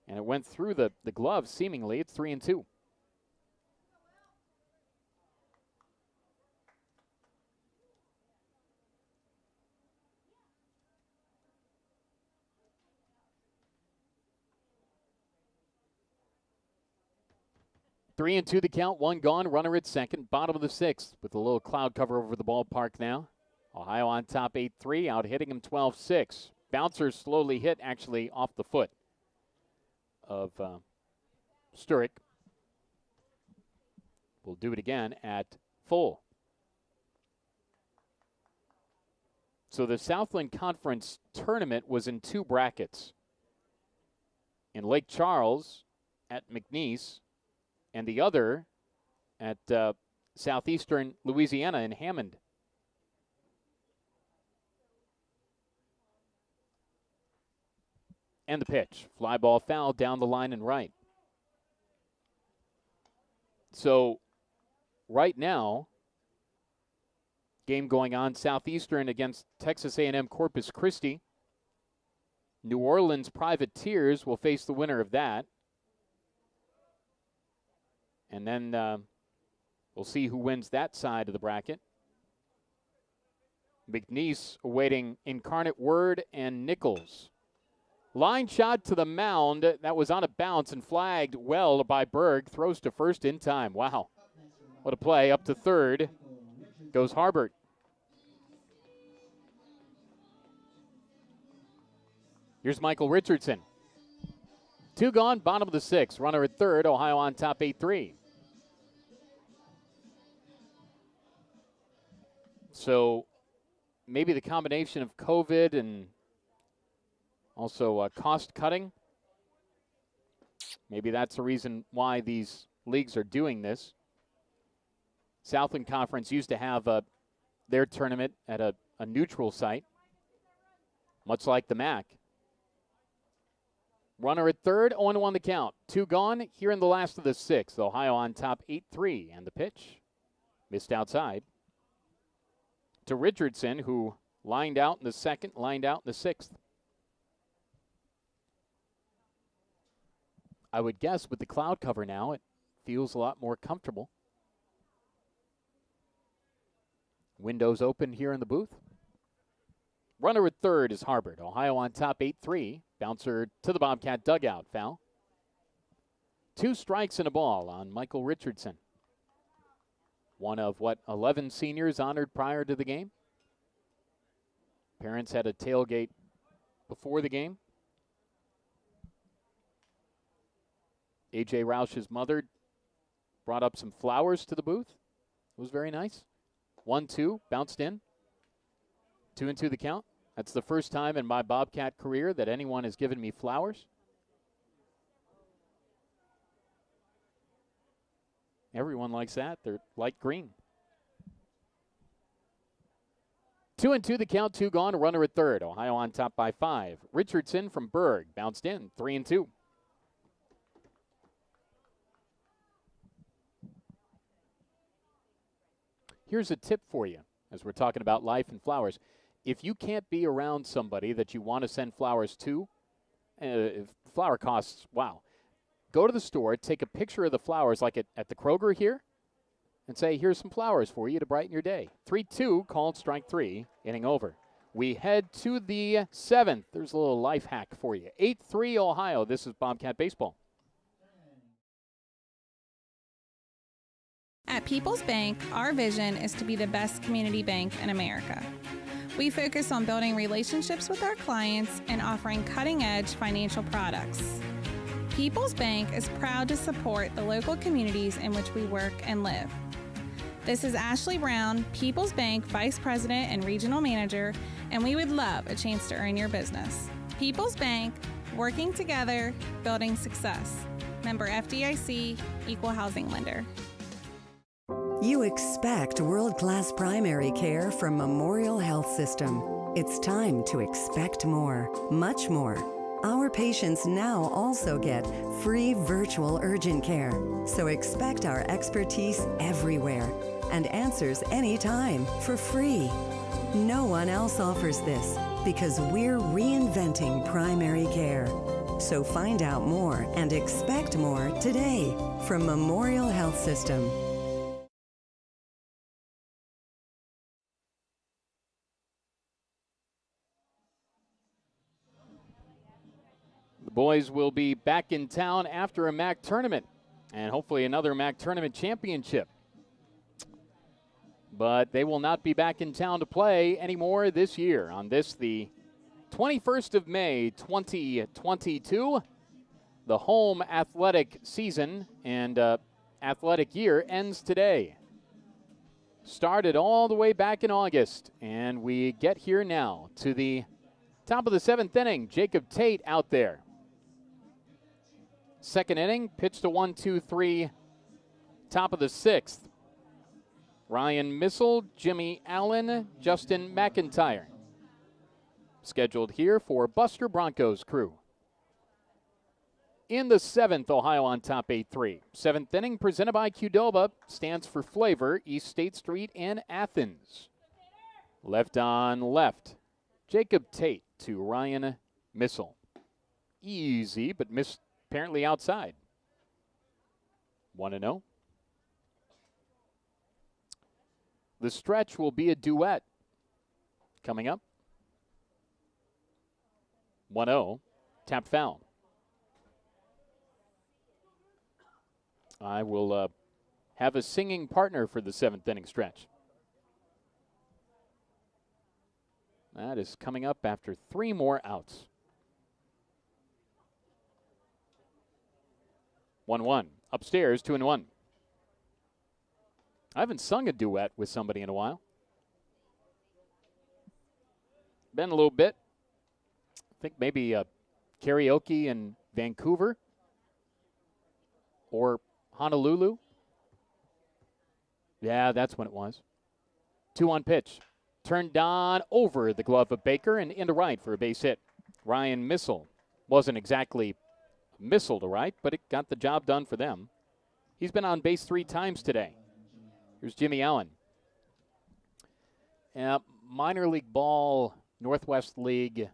and it went through the glove seemingly. It's 3-2. Three and 2 the count, 1 gone, runner at second, bottom of the 6th with a little cloud cover over the ballpark now. Ohio on top 8-3, out hitting him 12-6. Bouncers slowly hit actually off the foot of Sturrick. We'll do it again at full. So the Southland Conference tournament was in 2 brackets. In Lake Charles at McNeese, and the other at Southeastern Louisiana in Hammond. And the pitch. Fly ball foul down the line and right. So right now, game going on, Southeastern against Texas A&M Corpus Christi. New Orleans Privateers will face the winner of that. And then we'll see who wins that side of the bracket. McNeese awaiting Incarnate Word and Nichols. Line shot to the mound. That was on a bounce and flagged well by Berg. Throws to first in time. Wow. What a play. Up to third goes Harbert. Here's Michael Richardson. 2 gone, bottom of the 6th. Runner at third. Ohio on top 8-3. So maybe the combination of COVID and also cost cutting, maybe that's the reason why these leagues are doing this. Southland Conference used to have their tournament at a neutral site, much like the MAC. Runner at third, 0-1 the count. 2 gone here in the last of the 6th. Ohio on top 8-3, and the pitch missed outside to Richardson, who lined out in the 2nd, lined out in the 6th. I would guess with the cloud cover now, it feels a lot more comfortable. Windows open here in the booth. Runner at third is Harbert. Ohio on top 8-3. Bouncer to the Bobcat dugout. Foul. 2 strikes and a ball on Michael Richardson. One of, 11 seniors honored prior to the game? Parents had a tailgate before the game. A.J. Roush's mother brought up some flowers to the booth. It was very nice. 1-2, bounced in. 2-2 the count. That's the first time in my Bobcat career that anyone has given me flowers. Everyone likes that. They're light green. 2-2 the count, 2 gone, a runner at third. Ohio on top by 5. Richardson from Berg bounced in, 3-2. Here's a tip for you as we're talking about life and flowers. If you can't be around somebody that you want to send flowers to, if flower costs, wow. Go to the store, take a picture of the flowers like at the Kroger here, and say, here's some flowers for you to brighten your day. 3-2, called strike 3, inning over. We head to the 7th. There's a little life hack for you. 8-3 Ohio. This is Bobcat Baseball. At People's Bank, our vision is to be the best community bank in America. We focus on building relationships with our clients and offering cutting-edge financial products. People's Bank is proud to support the local communities in which we work and live. This is Ashley Brown, People's Bank Vice President and Regional Manager, and we would love a chance to earn your business. People's Bank, working together, building success. Member FDIC, Equal Housing Lender. You expect world-class primary care from Memorial Health System. It's time to expect more, much more. Our patients now also get free virtual urgent care. So expect our expertise everywhere and answers anytime for free. No one else offers this because we're reinventing primary care. So find out more and expect more today from Memorial Health System. Boys will be back in town after a MAC tournament and hopefully another MAC tournament championship. But they will not be back in town to play anymore this year. On this, the 21st of May, 2022, the home athletic season and athletic year ends today. started all the way back in August, and we get here now to the top of the 7th inning. Jacob Tate out there. Second inning, pitched to 1-2-3, top of the 6th. Ryan Missel, Jimmy Allen, Justin McIntyre. Scheduled here for Buster Broncos crew. In the 7th, Ohio on top 8-3. 7th inning presented by Qdoba, stands for flavor, East State Street in Athens. Left on left, Jacob Tate to Ryan Missel. Easy, but missed apparently outside. 1-0. The stretch will be a duet coming up. 1-0, tap foul. I will have a singing partner for the 7th inning stretch. That is coming up after 3 more outs. 1-1, upstairs, 2-1. I haven't sung a duet with somebody in a while. Been a little bit. I think maybe karaoke in Vancouver or Honolulu. Yeah, that's when it was. 2-1 pitch. Turned on over the glove of Baker and into right for a base hit. Ryan Missel wasn't exactly a missile to right, but it got the job done for them. He's been on base 3 times today. Here's Jimmy Allen. Minor league ball, Northwest League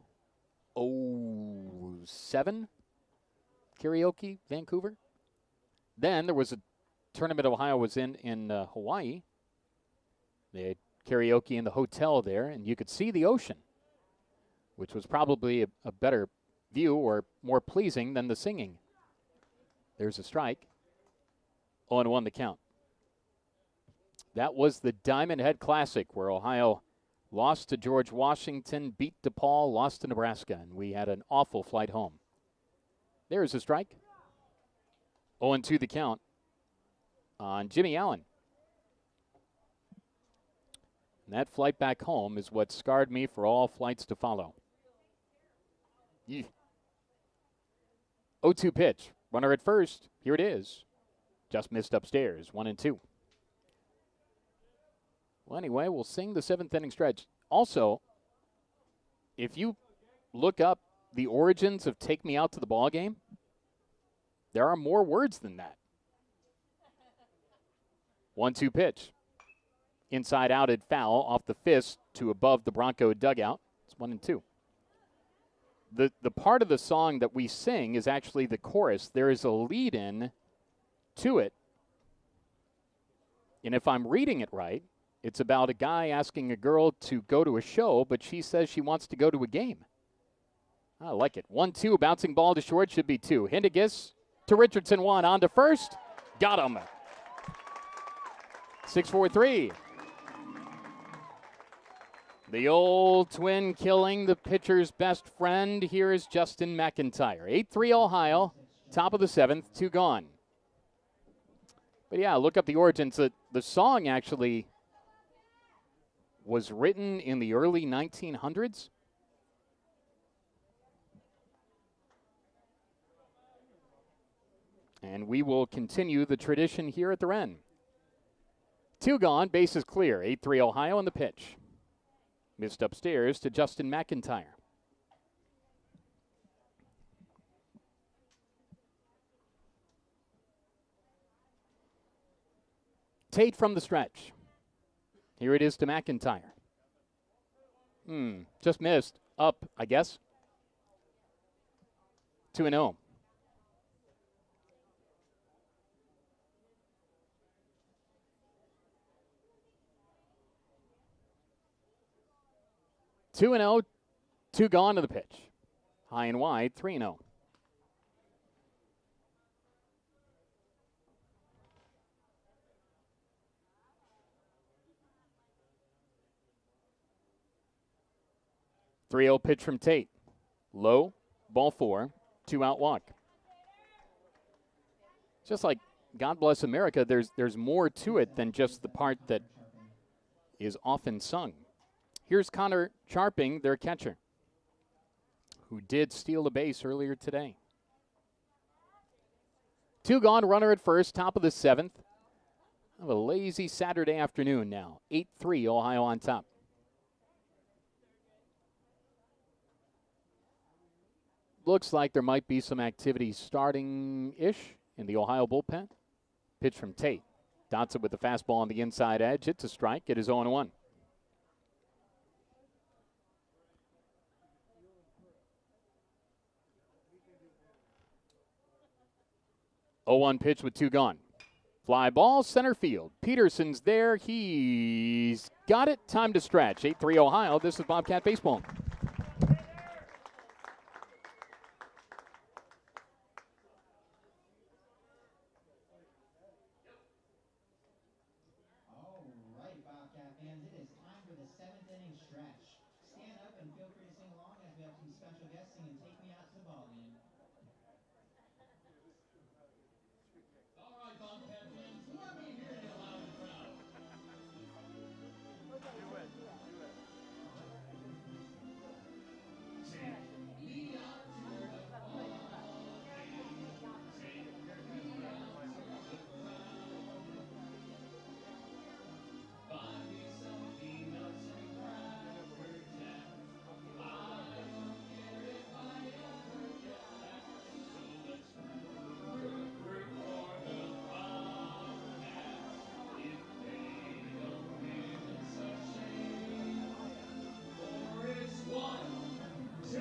07, karaoke, Vancouver. Then there was a tournament Ohio was in Hawaii. They had karaoke in the hotel there, and you could see the ocean, which was probably a better view or more pleasing than the singing. There's a strike. 0-1 the count. That was the Diamond Head Classic, where Ohio lost to George Washington, beat DePaul, lost to Nebraska, and we had an awful flight home. There's a strike. 0-2 the count on Jimmy Allen. And that flight back home is what scarred me for all flights to follow. 0-2 pitch. Runner at first. Here it is. Just missed upstairs. 1-2. Well, anyway, we'll sing the 7th inning stretch. Also, if you look up the origins of Take Me Out to the Ball Game, there are more words than that. 1-2 pitch. Inside outed foul off the fist to above the Bronco dugout. It's 1-2. The part of the song that we sing is actually the chorus. There is a lead-in to it. And if I'm reading it right, it's about a guy asking a girl to go to a show, but she says she wants to go to a game. I like it. 1-2, bouncing ball to short, should be 2. Hindigus to Richardson, 1. On to first. Got him. 6-4-3. The old twin killing the pitcher's best friend. Here is Justin McIntyre. 8-3 Ohio, top of the 7th, 2 gone. But yeah, look up the origins. The song actually was written in the early 1900s. And we will continue the tradition here at the Wren. 2 gone, bases clear. 8-3 Ohio on the pitch. Missed upstairs to Justin McIntyre. Tate from the stretch. Here it is to McIntyre. Just missed. Up, I guess. 2-0. Two and 0, 2 gone to the pitch. High and wide, 3-0. Three-0 pitch from Tate. Low, ball 4, 2-out walk. Just like God Bless America, there's more to it than just the part that is often sung. Here's Connor Charping, their catcher, who did steal a base earlier today. 2 gone, runner at first, top of the 7th. Have a lazy Saturday afternoon now. 8-3, Ohio on top. Looks like there might be some activity starting-ish in the Ohio bullpen. Pitch from Tate. Dots it with the fastball on the inside edge. It's a strike. It is 0-1. 0-1 pitch with 2 gone. Fly ball, center field. Peterson's there. He's got it. Time to stretch. 8-3 Ohio. This is Bobcat Baseball. All right, Bobcat fans, it is time for the 7th inning stretch. Stand up and feel free to sing along as we have some special guests singing Take Me Out to the Ball Game. All right, Bobcat fans, let me hear you loud and proud. Take me out to the ball game. Take me out to the crowd. Buy me some peanuts and cracker jack. I don't care if I ever get back. So let's root for the Bobcats. If they don't win, it's a shame. For it's 1, 2,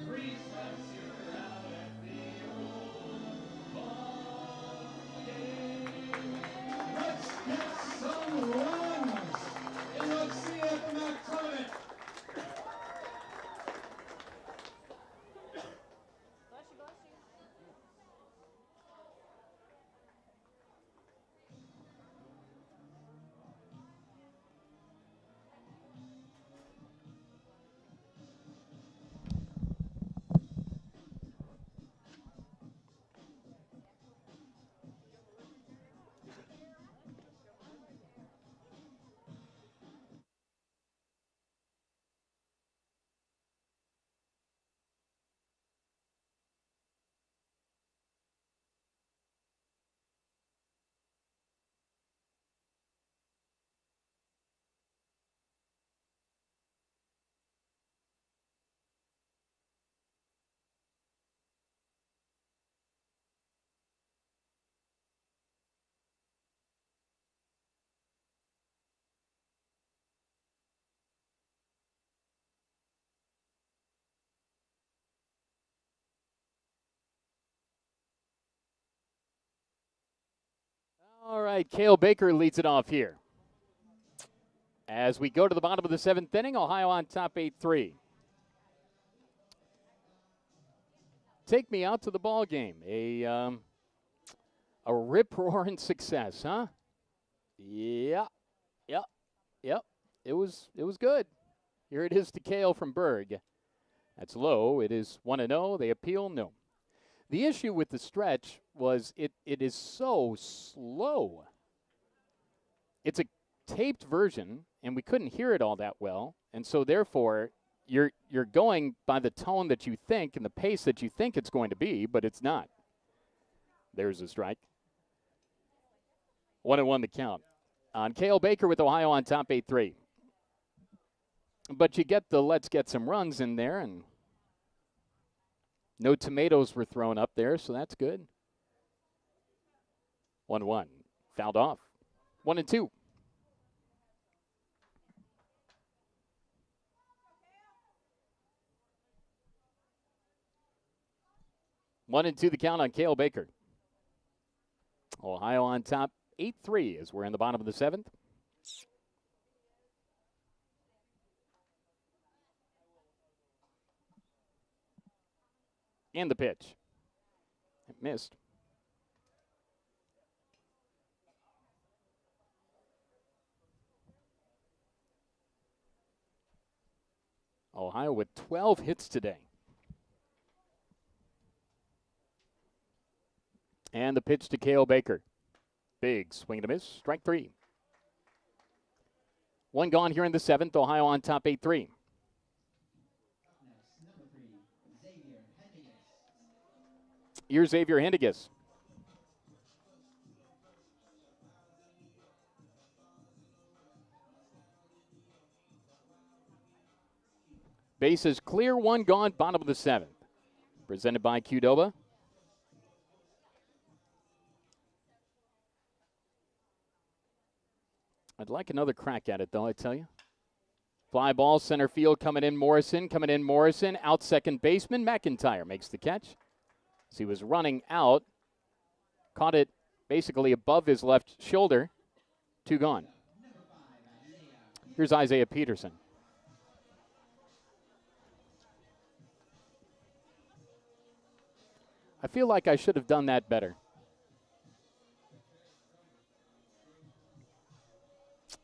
3 strikes, you're out at the old ball game. Let's get some runs, and let's see if I'm not coming. All right, Cale Baker leads it off here. As we go to the bottom of the 7th inning, Ohio on top 8-3. Take me out to the ball game. A rip-roaring success, huh? Yeah. It was good. Here it is to Cale from Berg. That's low. It is 1-0. They appeal, no. The issue with the stretch was it is so slow. It's a taped version, and we couldn't hear it all that well, and so therefore you're going by the tone that you think and the pace that you think it's going to be, but it's not. There's a strike. 1-1 the count on Cale Baker with Ohio on top 8-3. But you get the let's get some runs in there, and no tomatoes were thrown up there, so that's good. 1-1. Fouled off. 1-2. One and two the count on Cale Baker. Ohio on top 8-3 as we're in the bottom of the 7th. And the pitch. It missed. Ohio with 12 hits today. And the pitch to Cale Baker. Big swing and a miss. Strike 3. One gone here in the 7th. Ohio on top 8-3. Here's Xavier Hendigas. Bases clear, one gone, bottom of the 7th. Presented by Qdoba. I'd like another crack at it, though, I tell you. Fly ball, center field, coming in Morrison. Out second baseman. McIntyre makes the catch. As he was running out, caught it basically above his left shoulder. 2 gone. Here's Isaiah Peterson. I feel like I should have done that better.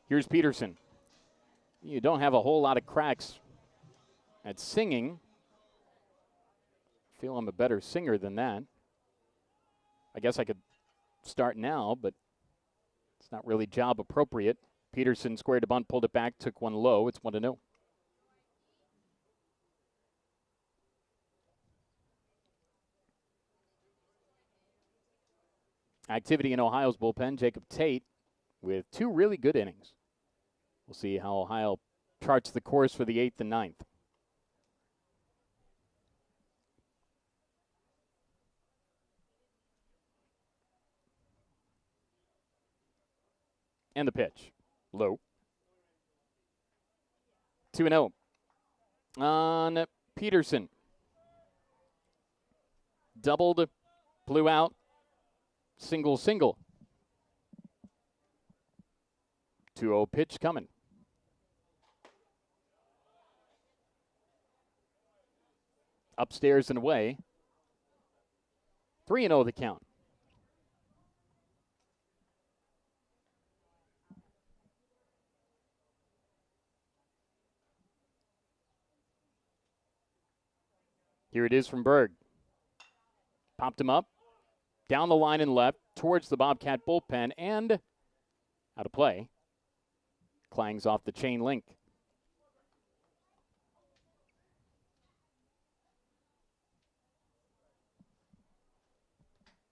Here's Peterson. You don't have a whole lot of cracks at singing. I feel I'm a better singer than that. I guess I could start now, but it's not really job appropriate. Peterson squared a bunt, pulled it back, took one low. It's 1-0. Activity in Ohio's bullpen. Jacob Tate with 2 really good innings. We'll see how Ohio charts the course for the 8th and 9th. And the pitch. Low. 2-0 on Peterson. Doubled, blew out. Single. 2-0 pitch coming. Upstairs and away. 3-0 the count. Here it is from Berg. Popped him up. Down the line and left towards the Bobcat bullpen and out of play. Clangs off the chain link.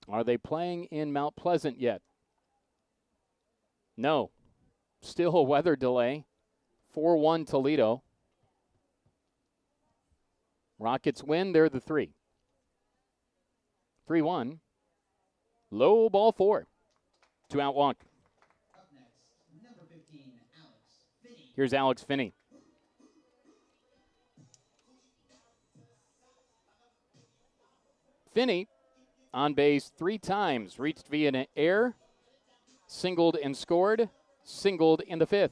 Are they playing in Mount Pleasant yet? No. Still a weather delay. 4-1 Toledo. Rockets win. They're the 3. 3-1. Low ball 4. 2 out walk. Up next, number 15, Alex Finney. Here's Alex Finney. Finney on base 3 times. Reached via an air. Singled and scored. Singled in the 5th.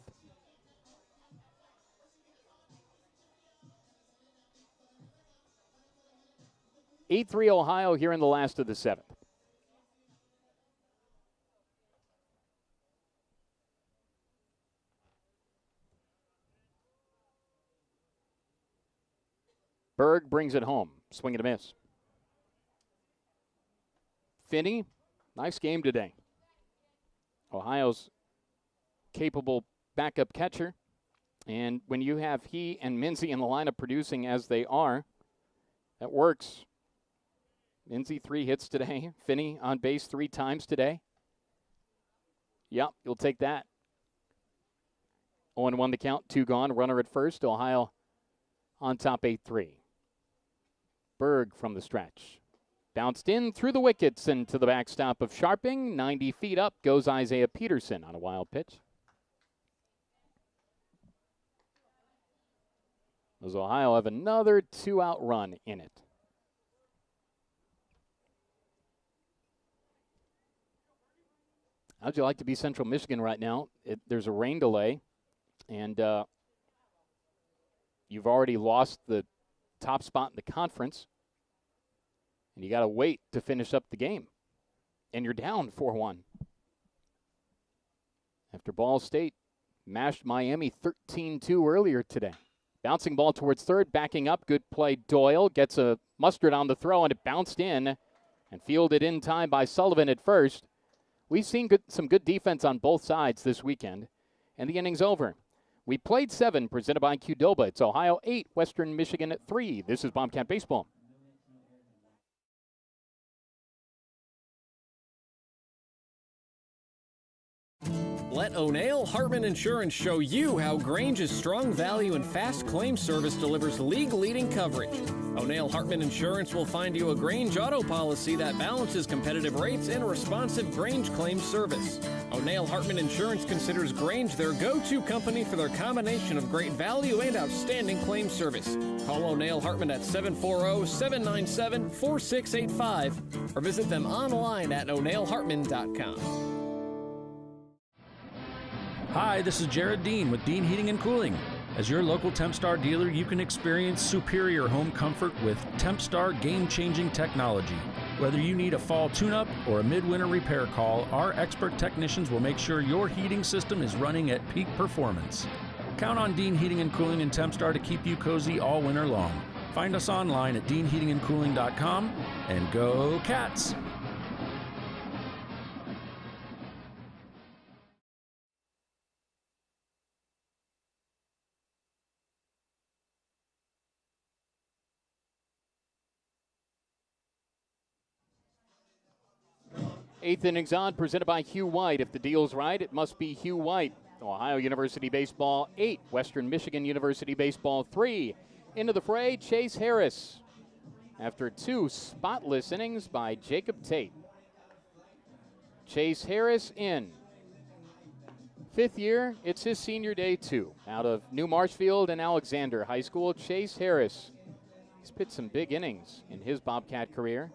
(8-3) Ohio here in the last of the 7th. Berg brings it home. Swing and a miss. Finney, nice game today. Ohio's capable backup catcher. And when you have he and Minzy in the lineup producing as they are, that works. Minzy 3 hits today. Finney on base 3 times today. Yep, you'll take that. 0-1 the count, 2 gone. Runner at first. Ohio on top 8-3. Berg from the stretch. Bounced in through the wickets and to the backstop of Sharping. 90 feet up goes Isaiah Peterson on a wild pitch. Does Ohio have another 2-out run in it? How'd you like to be Central Michigan right now? There's a rain delay, and you've already lost the top spot in the conference, and you got to wait to finish up the game, and you're down 4-1. After Ball State mashed Miami 13-2 earlier today. Bouncing ball towards third, backing up, good play. Doyle gets a mustard on the throw, and it bounced in and fielded in time by Sullivan at first. We've seen some good defense on both sides this weekend, and the inning's over. We played 7, presented by Qdoba. It's Ohio 8, Western Michigan 3. This is Bobcat Baseball. Let O'Neill Hartman Insurance show you how Grange's strong value and fast claim service delivers league-leading coverage. O'Neill Hartman Insurance will find you a Grange auto policy that balances competitive rates and responsive Grange claim service. O'Neill Hartman Insurance considers Grange their go-to company for their combination of great value and outstanding claim service. Call O'Neill Hartman at 740-797-4685 or visit them online at o'neillhartman.com. Hi, this is Jared Dean with Dean Heating and Cooling. As your local Tempstar dealer, you can experience superior home comfort with Tempstar game-changing technology. Whether you need a fall tune-up or a midwinter repair call, our expert technicians will make sure your heating system is running at peak performance. Count on Dean Heating and Cooling and Tempstar to keep you cozy all winter long. Find us online at deanheatingandcooling.com and go Cats! Eighth innings on, presented by Hugh White. If the deal's right, it must be Hugh White. Ohio University Baseball 8, Western Michigan University Baseball 3. Into the fray, Chase Harris. After 2 spotless innings by Jacob Tate. Chase Harris in. 5th year, it's his senior day too. Out of New Marshfield and Alexander High School, Chase Harris. He's pitched some big innings in his Bobcat career.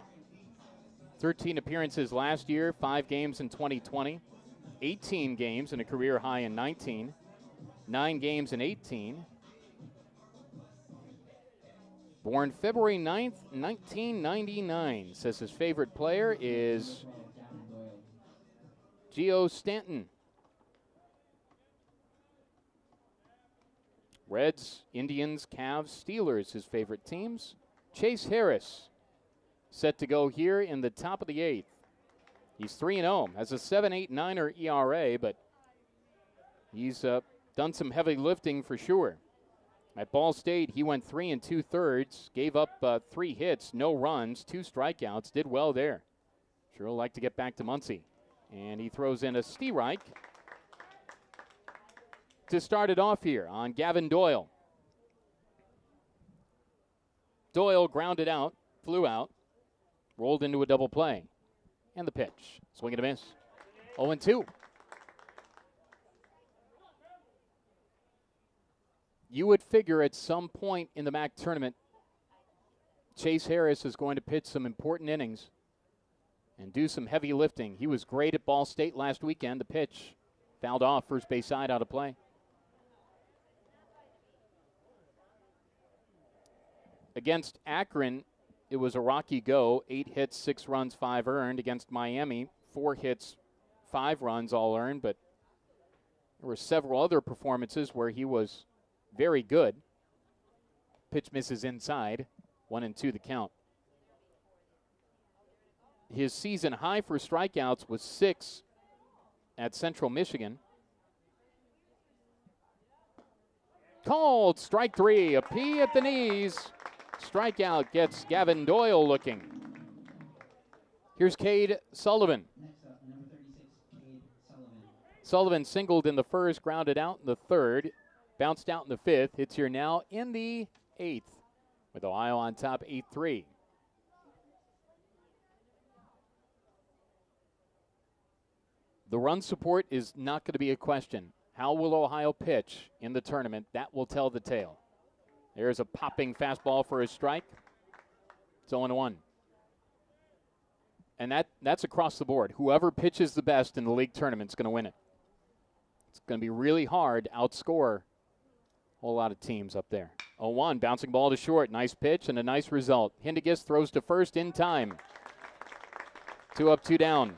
13 appearances last year, 5 games in 2020, 18 games in a career high in 19, 9 games in 18. Born February 9th, 1999. Says his favorite player is Gio Stanton. Reds, Indians, Cavs, Steelers, his favorite teams. Chase Harris. Set to go here in the top of the 8th. He's 3-0, has a 7.89 ERA, but he's done some heavy lifting for sure. At Ball State, he went 3 2/3, gave up 3 hits, no runs, 2 strikeouts, did well there. Sure will like to get back to Muncie. And he throws in a Steerike to start it off here on Gavin Doyle. Doyle grounded out, flew out. Rolled into a double play. And the pitch. Swing and a miss. 0-2. You would figure at some point in the MAC tournament, Chase Harris is going to pitch some important innings and do some heavy lifting. He was great at Ball State last weekend. The pitch fouled off, first base side, out of play. Against Akron, it was a rocky go. 8 hits, 6 runs, 5 earned. Against Miami, 4 hits, 5 runs, all earned. But there were several other performances where he was very good. Pitch misses inside. 1-2 the count. His season high for strikeouts was 6 at Central Michigan. Called strike 3. A P at the knees. Strikeout gets Gavin Doyle looking. Here's Cade Sullivan. Sullivan singled in the first, grounded out in the third, bounced out in the 5th. Hits here now in the 8th with Ohio on top 8-3. The run support is not going to be a question. How will Ohio pitch in the tournament? That will tell the tale. There's a popping fastball for a strike. It's 0-1. And that's across the board. Whoever pitches the best in the league tournament is going to win it. It's going to be really hard to outscore a whole lot of teams up there. 0-1, bouncing ball to short. Nice pitch and a nice result. Hindegis throws to first in time. 2 up, 2 down.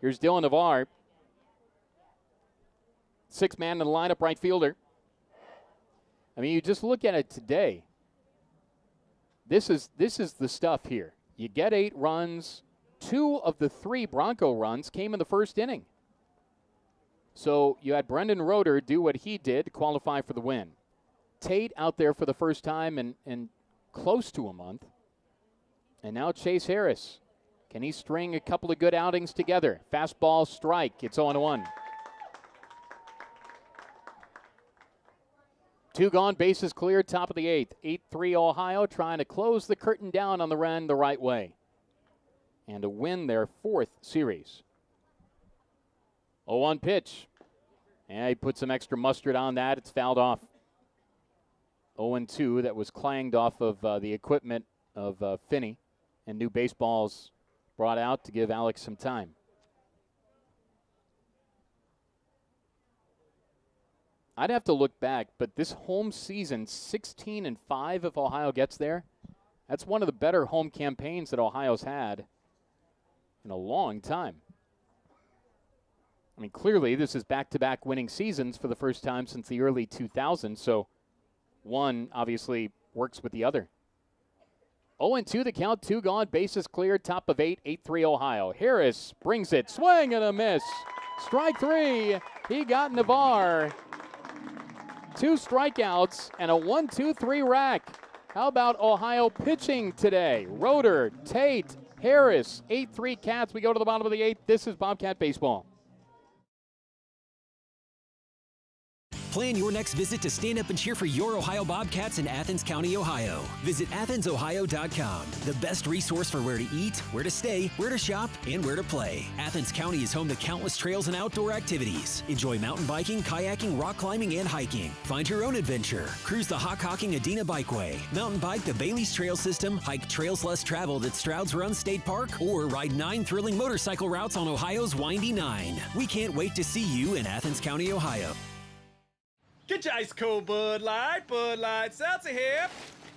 Here's Dylan Navarre. 6th man in the lineup, right fielder. I mean, you just look at it today. This is the stuff here. You get 8 runs. 2 of the 3 Bronco runs came in the first inning. So you had Brendan Roeder do what he did to qualify for the win. Tate out there for the first time in close to a month. And now Chase Harris. Can he string a couple of good outings together? Fastball strike. It's 0-1. 2 gone, bases clear, top of the 8th. 8-3 Ohio trying to close the curtain down on the run the right way. And to win their 4th series. 0-1 pitch. And he put some extra mustard on that. It's fouled off. 0-2 that was clanged off of the equipment of Finney. And new baseballs brought out to give Alex some time. I'd have to look back, but this home season, 16-5 if Ohio gets there. That's one of the better home campaigns that Ohio's had in a long time. I mean, clearly this is back-to-back winning seasons for the first time since the early 2000s, so one obviously works with the other. 0-2 the count, 2 gone, bases cleared, top of 8, 8-3 Ohio. Harris brings it, swing and a miss. Strike 3, he got Navarre. 2 strikeouts and a 1-2-3 rack. How about Ohio pitching today? Roeder, Tate, Harris, 8-3 Cats. We go to the bottom of the 8th. This is Bobcat Baseball. Plan your next visit to stand up and cheer for your Ohio Bobcats in Athens County, Ohio. Visit AthensOhio.com, the best resource for where to eat, where to stay, where to shop, and where to play. Athens County is home to countless trails and outdoor activities. Enjoy mountain biking, kayaking, rock climbing, and hiking. Find your own adventure. Cruise the Hockhocking Adena Bikeway. Mountain bike the Bailey's Trail System. Hike trails less traveled at Stroud's Run State Park. Or ride 9 thrilling motorcycle routes on Ohio's Windy 9. We can't wait to see you in Athens County, Ohio. Get your ice cold Bud Light Seltzer here.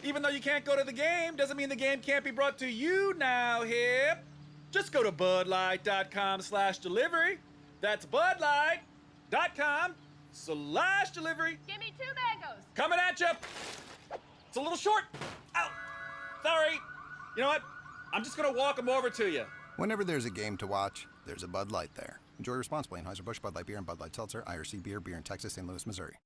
Even though you can't go to the game, doesn't mean the game can't be brought to you now here. Just go to budlight.com/delivery. That's budlight.com/delivery. Give me 2 mangoes. Coming at you. It's a little short. Ow. Sorry. You know what? I'm just going to walk them over to you. Whenever there's a game to watch, there's a Bud Light there. Enjoy responsibly. Anheuser-Busch, Bud Light Beer, and Bud Light Seltzer. IRC Beer, beer in Texas, St. Louis, Missouri.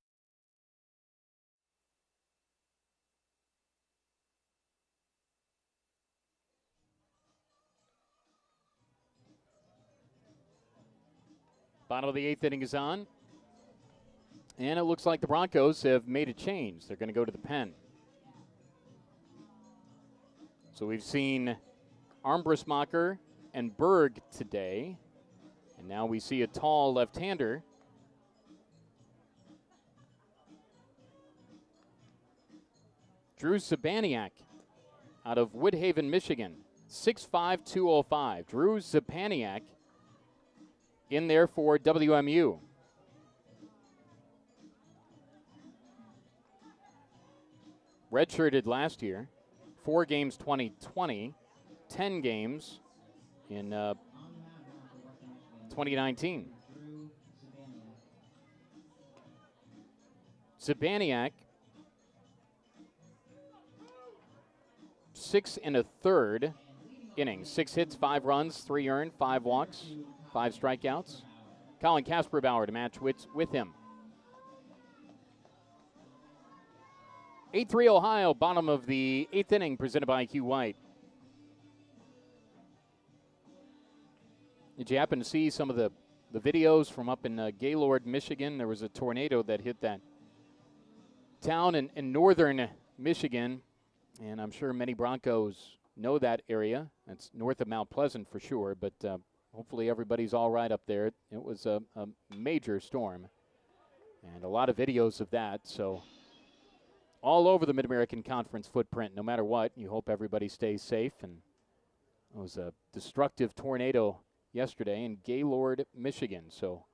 Bottom of the 8th inning is on. And it looks like the Broncos have made a change. They're going to go to the pen. So we've seen Armbrussmacher and Berg today. And now we see a tall left-hander. Drew Zabaniak out of Woodhaven, Michigan. 6'5", 205. Drew Zabaniak in there for WMU. Redshirted last year. 4 games 2020. 10 games in 2019. Zabaniak, 6 1/3 innings. 6 hits, 5 runs, 3 earned, 5 walks, 5 strikeouts. Colin Kasperbauer to match with him. 8-3 Ohio, bottom of the 8th inning, presented by Hugh White. Did you happen to see some of the videos from up in Gaylord, Michigan? There was a tornado that hit that town in northern Michigan, and I'm sure many Broncos know that area. That's north of Mount Pleasant for sure, but hopefully everybody's all right up there. It was a major storm, and a lot of videos of that, so all over the Mid-American Conference footprint, no matter what. You hope everybody stays safe, and it was a destructive tornado yesterday in Gaylord, Michigan, so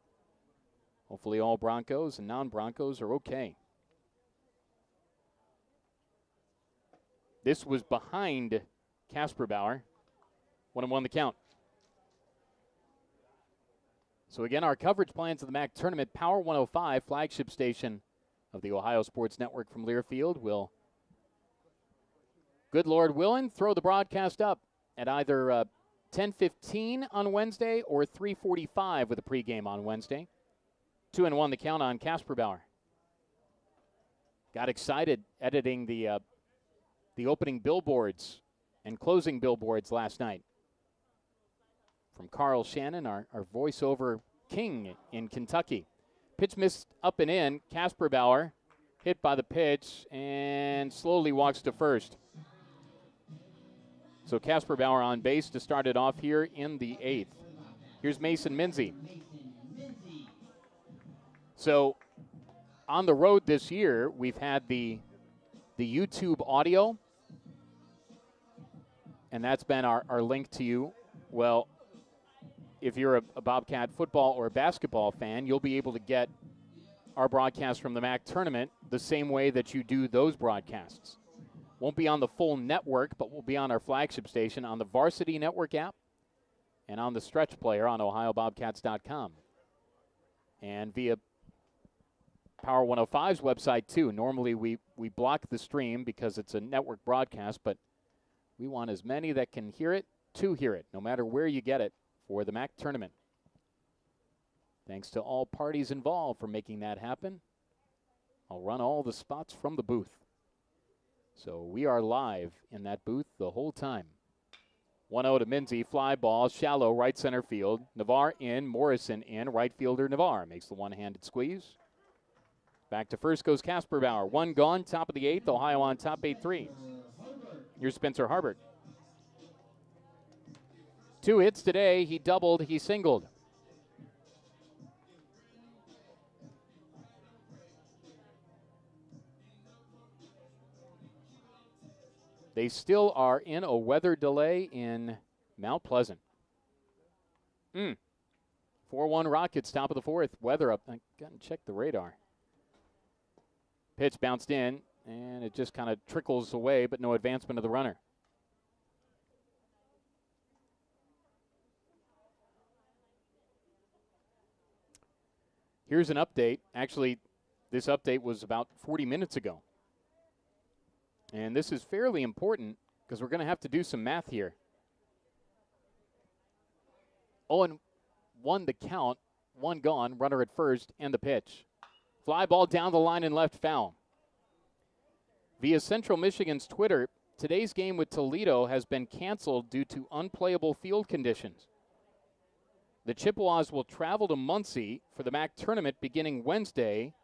hopefully all Broncos and non-Broncos are okay. This was behind Kasperbauer. 1-1 the count. So again, our coverage plans of the MAC tournament, Power 105, flagship station of the Ohio Sports Network from Learfield, will, good Lord willing, throw the broadcast up at either 10:15 on Wednesday or 3:45 with a pregame on Wednesday. 2-1 the count on Casper Bauer. Got excited editing the opening billboards and closing billboards last night. From Carl Shannon, our voiceover king in Kentucky. Pitch missed up and in. Casper Bauer hit by the pitch and slowly walks to first. So Casper Bauer on base to start it off here in the 8th. Here's Mason Minzy. So on the road this year, we've had the YouTube audio, and that's been our link to you. Well, if you're a Bobcat football or basketball fan, you'll be able to get our broadcast from the MAC tournament the same way that you do those broadcasts. Won't be on the full network, but we'll be on our flagship station on the Varsity Network app and on the Stretch Player on OhioBobcats.com. And via Power 105's website, too. Normally, we block the stream because it's a network broadcast, but we want as many that can hear it to hear it, no matter where you get it, for the MAC tournament. Thanks to all parties involved for making that happen. I'll run all the spots from the booth. So we are live in that booth the whole time. 1-0 to Minzy, fly ball, shallow, right center field. Navarre in, Morrison in, right fielder Navarre makes the one-handed squeeze. Back to first goes Casper Bauer. One gone, top of the 8th, Ohio on top 8-3. Here's Spencer Harbert. 2 hits today, he doubled, he singled. They still are in a weather delay in Mount Pleasant. 4-1 Rockets, top of the 4th. Weather up. I got to check the radar. Pitch bounced in, and it just kind of trickles away, but no advancement of the runner. Here's an update. Actually, this update was about 40 minutes ago. And this is fairly important because we're going to have to do some math here. 0-1 the count, 1 gone, runner at first, and the pitch. Fly ball down the line and left foul. Via Central Michigan's Twitter, today's game with Toledo has been canceled due to unplayable field conditions. The Chippewas will travel to Muncie for the MAC tournament beginning Wednesday,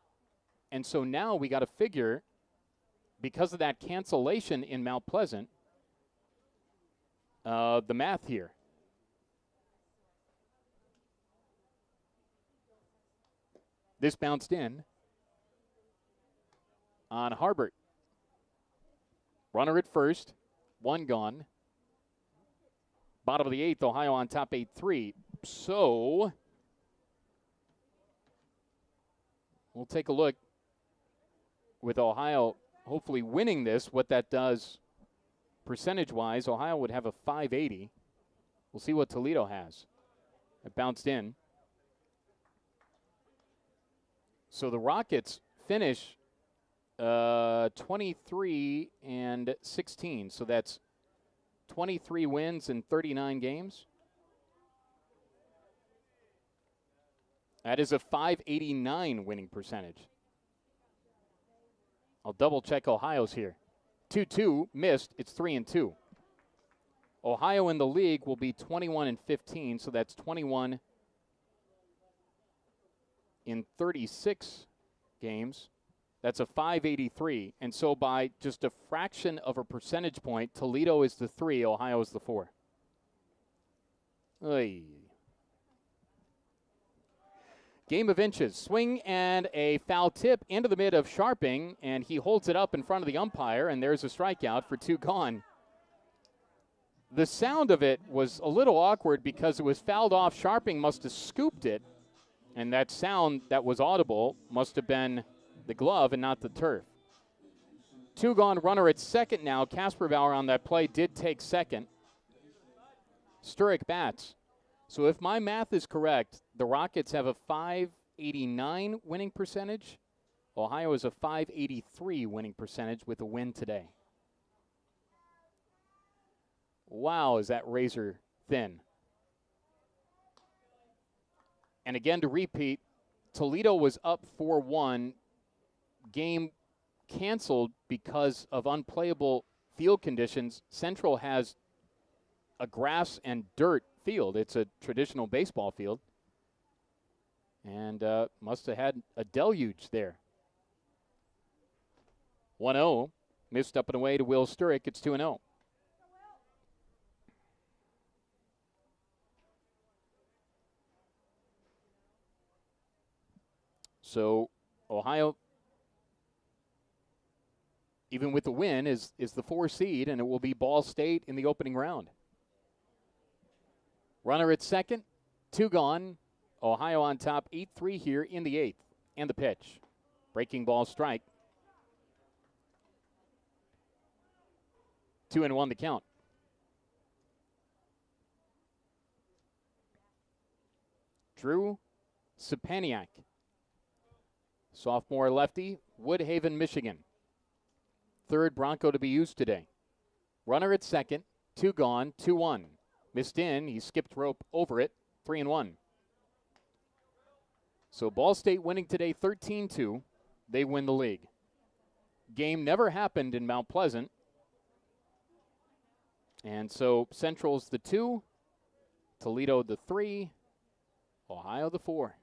and so now we got to figure, because of that cancellation in Mount Pleasant, the math here. This bounced in on Harbert. Runner at first, 1 gone. Bottom of the 8th, Ohio on top 8-3. So we'll take a look with Ohio hopefully winning this, what that does percentage-wise. Ohio would have a 580. We'll see what Toledo has. It bounced in. So the Rockets finish 23-16. So that's 23 wins in 39 games. That is a 589 winning percentage. I'll double check Ohio's here. 2-2 missed. It's 3-2. Ohio in the league will be 21-15, so that's 21 in 36 games. That's a 583. And so by just a fraction of a percentage point, Toledo is the 3, Ohio is the 4. Oy. Game of inches. Swing and a foul tip into the mid of Sharping, and he holds it up in front of the umpire, and there's a strikeout for 2 gone. The sound of it was a little awkward because it was fouled off. Sharping must have scooped it, and that sound that was audible must have been the glove and not the turf. 2 gone, runner at second now. Casper Bauer on that play did take second. Sturrock bats. So if my math is correct, the Rockets have a 589 winning percentage. Ohio is a 583 winning percentage with a win today. Wow, is that razor thin. And again, to repeat, Toledo was up 4-1. Game canceled because of unplayable field conditions. Central has a grass and dirt field. It's a traditional baseball field. And must have had a deluge there. 1-0. Missed up and away to Will Sturrock. It's 2-0. So Ohio, even with the win, is the 4 seed, and it will be Ball State in the opening round. Runner at second, 2 gone. Ohio on top, 8-3 here in the 8th. And the pitch. Breaking ball strike. 2-1 the count. Drew Sapaniak, sophomore lefty, Woodhaven, Michigan. 3rd Bronco to be used today. Runner at second, 2 gone, 2-1. Missed in, he skipped rope over it, 3-1. So Ball State winning today 13-2. They win the league. Game never happened in Mount Pleasant. And so Central's the 2, Toledo the 3, Ohio the 4.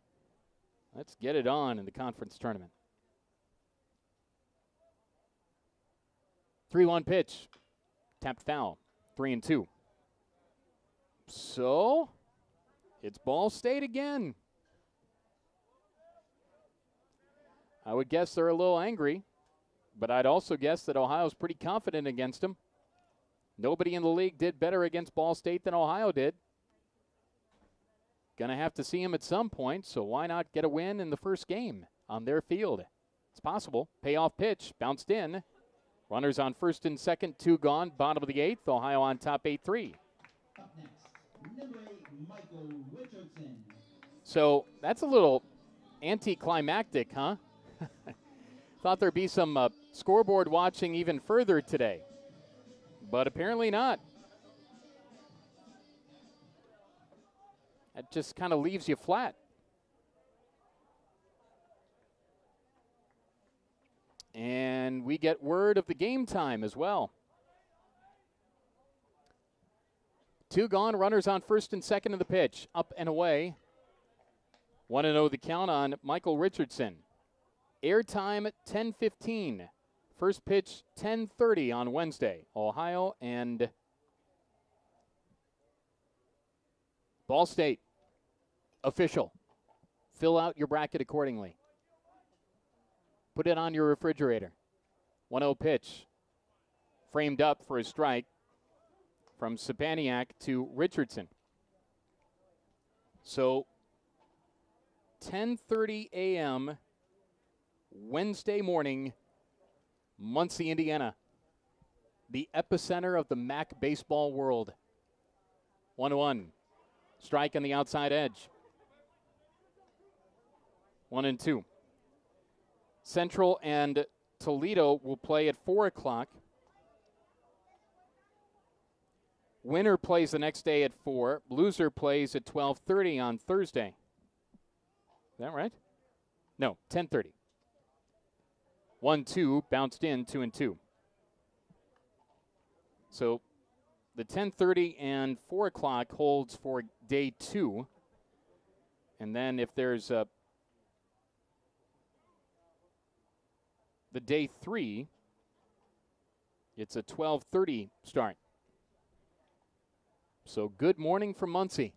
Let's get it on in the conference tournament. 3-1 pitch. Tapped foul. 3-2. So it's Ball State again. I would guess they're a little angry, but I'd also guess that Ohio's pretty confident against them. Nobody in the league did better against Ball State than Ohio did. Going to have to see him at some point, so why not get a win in the first game on their field? It's possible. Payoff pitch, bounced in. Runners on first and second, 2 gone, bottom of the 8th. Ohio on top, 8-3. Up next, number 8, Michael Richardson. So that's a little anticlimactic, huh? Thought there'd be some scoreboard watching even further today, but apparently not. That just kind of leaves you flat. And we get word of the game time as well. 2 gone, runners on first and second in the pitch. Up and away. 1-0 the count on Michael Richardson. Airtime 10:15. First pitch 10:30 on Wednesday. Ohio and Ball State. Official. Fill out your bracket accordingly. Put it on your refrigerator. 1-0 pitch. Framed up for a strike from Sapaniak to Richardson. So 10:30 a.m. Wednesday morning, Muncie, Indiana. The epicenter of the MAC baseball world. 1-1. Strike on the outside edge. 1-2. Central and Toledo will play at 4 o'clock. Winner plays the next day at 4. Loser plays at 12:30 on Thursday. Is that right? No, 10:30. 1-2, bounced in, 2-2. So the 10:30 and 4 o'clock holds for day 2. And then if there's the day 3, it's a 12:30 start. So good morning from Muncie.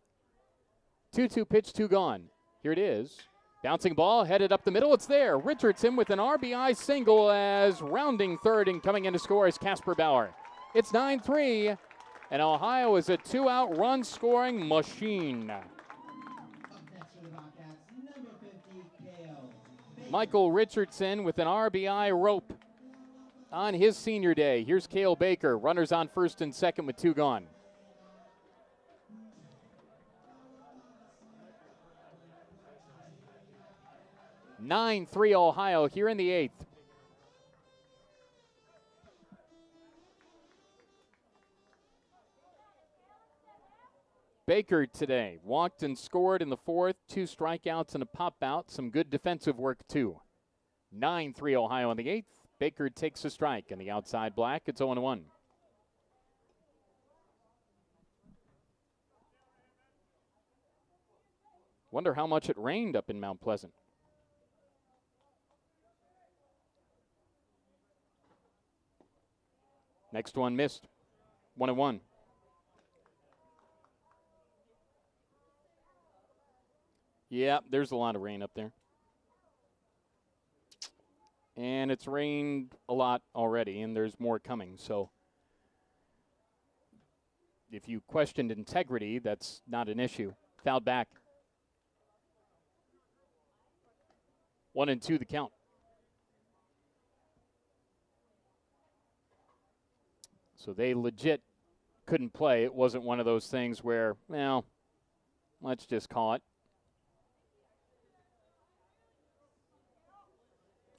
2-2 pitch, 2 gone. Here it is. Bouncing ball, headed up the middle. It's there. Richardson with an RBI single as rounding third and coming in to score is Casper Bauer. It's 9-3, and Ohio is a 2-out run-scoring machine. Up next for the Bobcats, number 50, Kale Baker. Michael Richardson with an RBI rope on his senior day. Here's Cale Baker. Runners on first and second with 2 gone. (9-3) Ohio here in the 8th. Baker today walked and scored in the fourth, 2 strikeouts and a pop out. Some good defensive work, too. 9-3 Ohio in the eighth. Baker takes a strike, and the outside black, it's 0-1. Wonder how much it rained up in Mount Pleasant. Next one missed. 1-1. Yeah, there's a lot of rain up there. And it's rained a lot already, and there's more coming. So if you questioned integrity, that's not an issue. Fouled back. 1-2 the count. So they legit couldn't play. It wasn't one of those things where, well, let's just call it.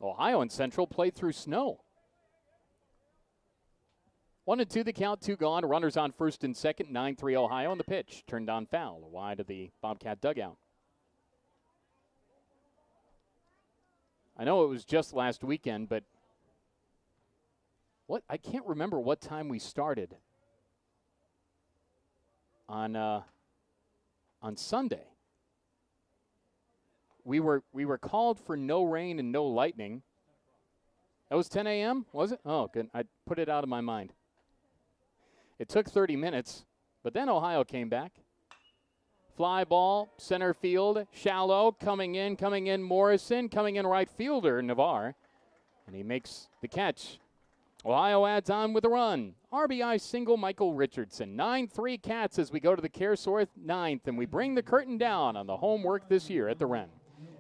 Ohio and Central played through snow. 1-2 the count, 2 gone. Runners on first and second, 9-3 Ohio, and the pitch turned on foul, wide of the Bobcat dugout. I know it was just last weekend, but I can't remember what time we started on Sunday. We were called for no rain and no lightning. That was 10 a.m., was it? Oh, good. I put it out of my mind. It took 30 minutes, but then Ohio came back. Fly ball, center field, shallow, coming in Morrison, coming in right fielder, Navarre, and he makes the catch. Ohio adds on with a run. RBI single, Michael Richardson. 9-3 Cats as we go to the CareSource ninth, and we bring the curtain down on the homework this year at the Wren.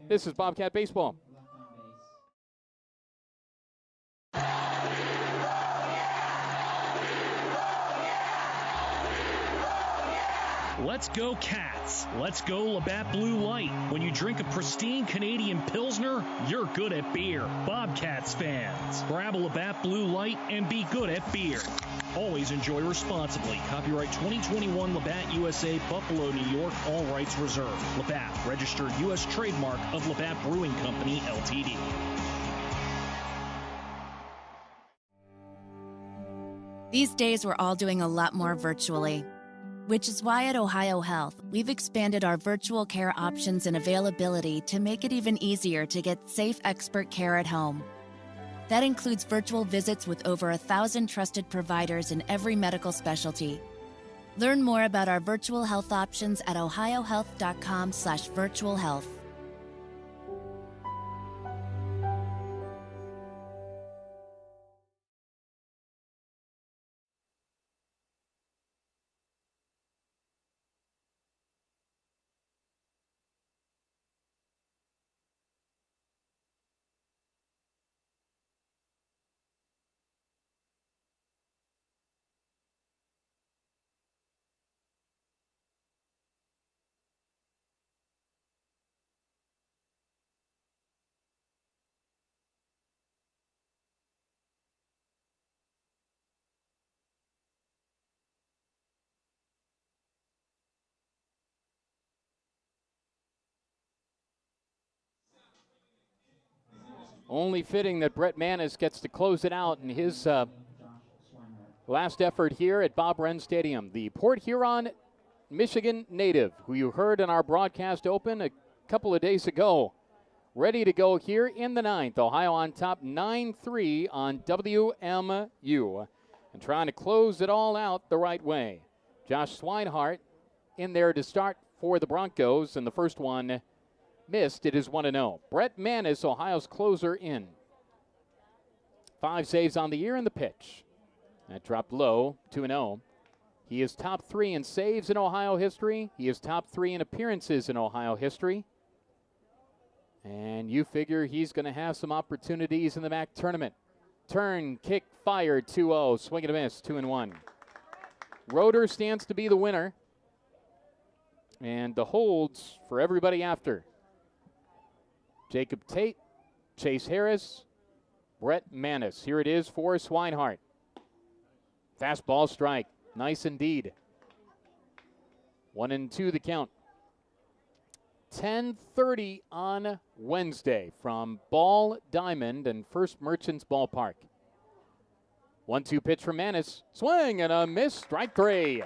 This is Bobcat Baseball. Let's go Cats. Let's go Labatt Blue Light. When you drink a pristine Canadian Pilsner, you're good at beer. Bobcats fans, grab a Labatt Blue Light and be good at beer. Always enjoy responsibly. Copyright 2021 Labatt USA, Buffalo, New York. All rights reserved. Labatt, registered U.S. trademark of Labatt Brewing Company, Ltd. These days, we're all doing a lot more virtually, which is why at Ohio Health, we've expanded our virtual care options and availability to make it even easier to get safe expert care at home. That includes virtual visits with over 1,000 trusted providers in every medical specialty. Learn more about our virtual health options at ohiohealth.com/virtual health. Only fitting that Brett Manis gets to close it out in his last effort here at Bob Wren Stadium. The Port Huron, Michigan native, who you heard in our broadcast open a couple of days ago, ready to go here in the ninth. Ohio on top 9-3 on WMU, and trying to close it all out the right way. Josh Swinehart in there to start for the Broncos, and the first one missed. It is 1-0. Brett Manis, Ohio's closer, in. 5 saves on the year in the pitch. That dropped low, 2-0. He is top 3 in saves in Ohio history. He is top 3 in appearances in Ohio history. And you figure he's going to have some opportunities in the MAC tournament. Turn, kick, fire, 2-0. Swing and a miss, 2-1. Roeder stands to be the winner. And the holds for everybody after. Jacob Tate, Chase Harris, Brett Manis. Here it is for Swinehart. Fastball strike. Nice indeed. 1-2 the count. 10:30 on Wednesday from Ball Diamond and First Merchants Ballpark. 1-2 pitch from Manis. Swing and a miss. Strike 3.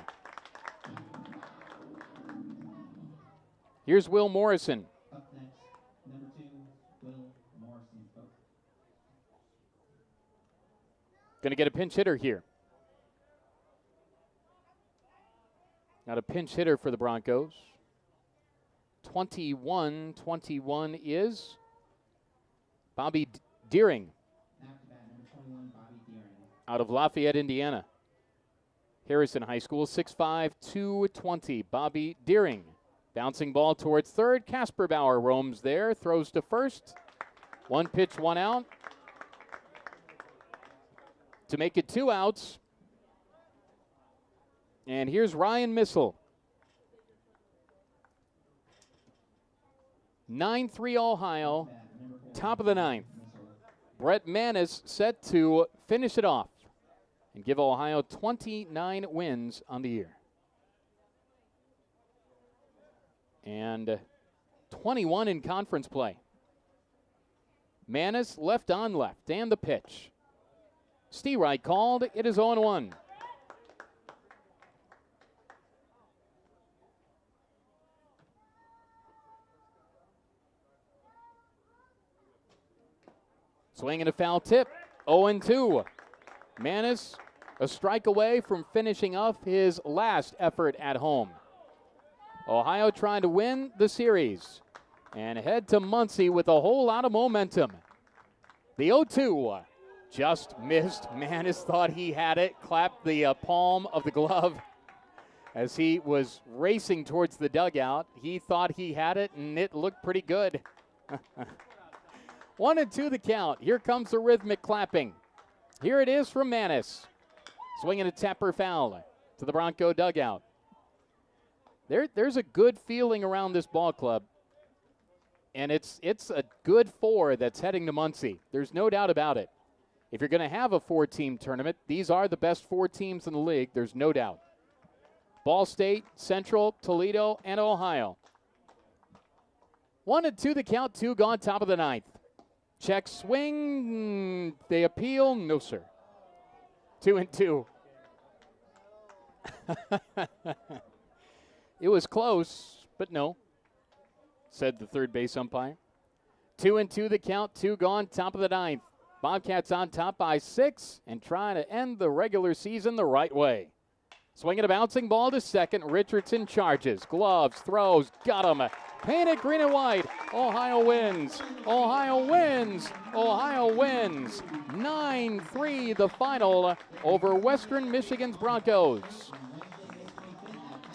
Here's Will Morrison. Up next, number 2, Will Morrison. Going to get a pinch hitter here. Got a pinch hitter for the Broncos. 21 is Bobby Deering out of Lafayette, Indiana. Harrison High School, 6'5", 220. Bobby Deering. Bouncing ball towards third. Casper Bauer roams there, throws to first. 1 pitch, 1 out. To make it 2 outs. And here's Ryan Missel. 9-3 Ohio, top of the 9th. Brett Manis set to finish it off and give Ohio 29 wins on the year. And 21 in conference play. Manis left on left, and the pitch. Stewright called, it is 0-1. Swing and a foul tip, 0-2. Manis a strike away from finishing off his last effort at home. Ohio trying to win the series and head to Muncie with a whole lot of momentum. The 0-2 just missed. Manis thought he had it, clapped the palm of the glove as he was racing towards the dugout. He thought he had it, and it looked pretty good. 1-2 the count. Here comes the rhythmic clapping. Here it is from Manis. Swinging a tapper foul to the Bronco dugout. There's a good feeling around this ball club, and it's a good 4 that's heading to Muncie. There's no doubt about it. If you're going to have a 4-team tournament, these are the best 4 teams in the league. There's no doubt. Ball State, Central, Toledo, and Ohio. 1-2 the count, 2 gone, top of the 9th. Check swing. They appeal. No, sir. 2-2. It was close, but no, said the third base umpire. 2-2 the count, 2 gone, top of the 9th. Bobcats on top by 6 and trying to end the regular season the right way. Swinging a bouncing ball to second. Richardson charges, gloves, throws, got him. Painted green and white. Ohio wins. Ohio wins. Ohio wins. 9-3 the final over Western Michigan's Broncos.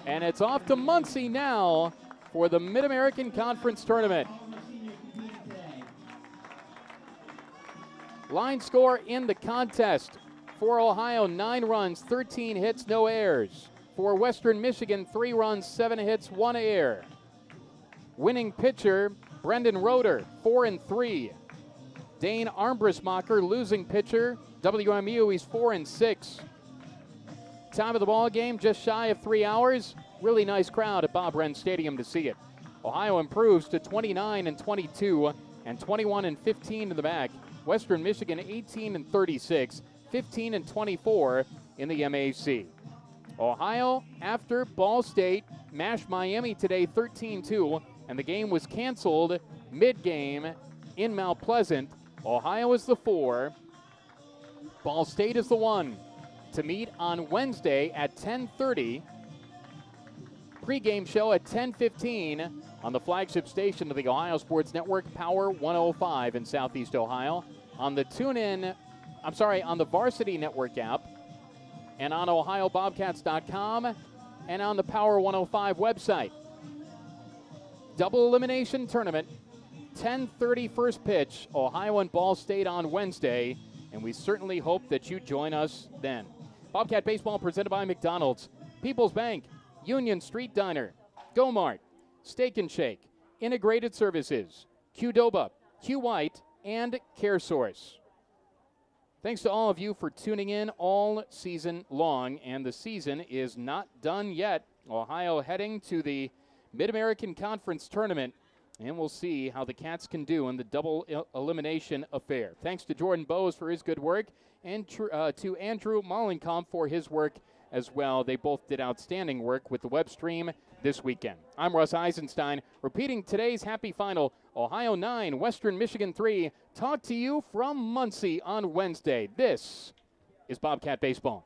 And it's off to Muncie now for the Mid-American Conference Tournament. Line score in the contest. For Ohio, 9 runs, 13 hits, no errors. For Western Michigan, 3 runs, 7 hits, 1 error. Winning pitcher, Brendan Roeder, 4-3. Dane Armbrussmacher, losing pitcher, WMU, he's 4-6. Time of the ball game, just shy of 3 hours. Really nice crowd at Bob Wren Stadium to see it. Ohio improves to 29-22 and 21-15 in the back. Western Michigan 18-36, 15-24 in the MAC. Ohio, after Ball State, mashed Miami today 13-2, and the game was canceled mid-game in Mount Pleasant. Ohio is the 4. Ball State is the 1. To meet on Wednesday at 10:30. Pre-game show at 10:15 on the flagship station of the Ohio Sports Network, Power 105 in Southeast Ohio. On the on the Varsity Network app, and on OhioBobcats.com, and on the Power 105 website. Double elimination tournament, 10:30 first pitch, Ohio and Ball State on Wednesday, and we certainly hope that you join us then. Bobcat Baseball presented by McDonald's, People's Bank, Union Street Diner, Go-Mart, Steak and Shake, Integrated Services, Qdoba, Q White, and CareSource. Thanks to all of you for tuning in all season long, and the season is not done yet. Ohio heading to the Mid-American Conference Tournament, and we'll see how the Cats can do in the double elimination affair. Thanks to Jordan Bowes for his good work, and to Andrew Mollenkamp for his work as well. They both did outstanding work with the web stream this weekend. I'm Russ Eisenstein, repeating today's happy final. Ohio 9, Western Michigan 3. Talk to you from Muncie on Wednesday. This is Bobcat Baseball.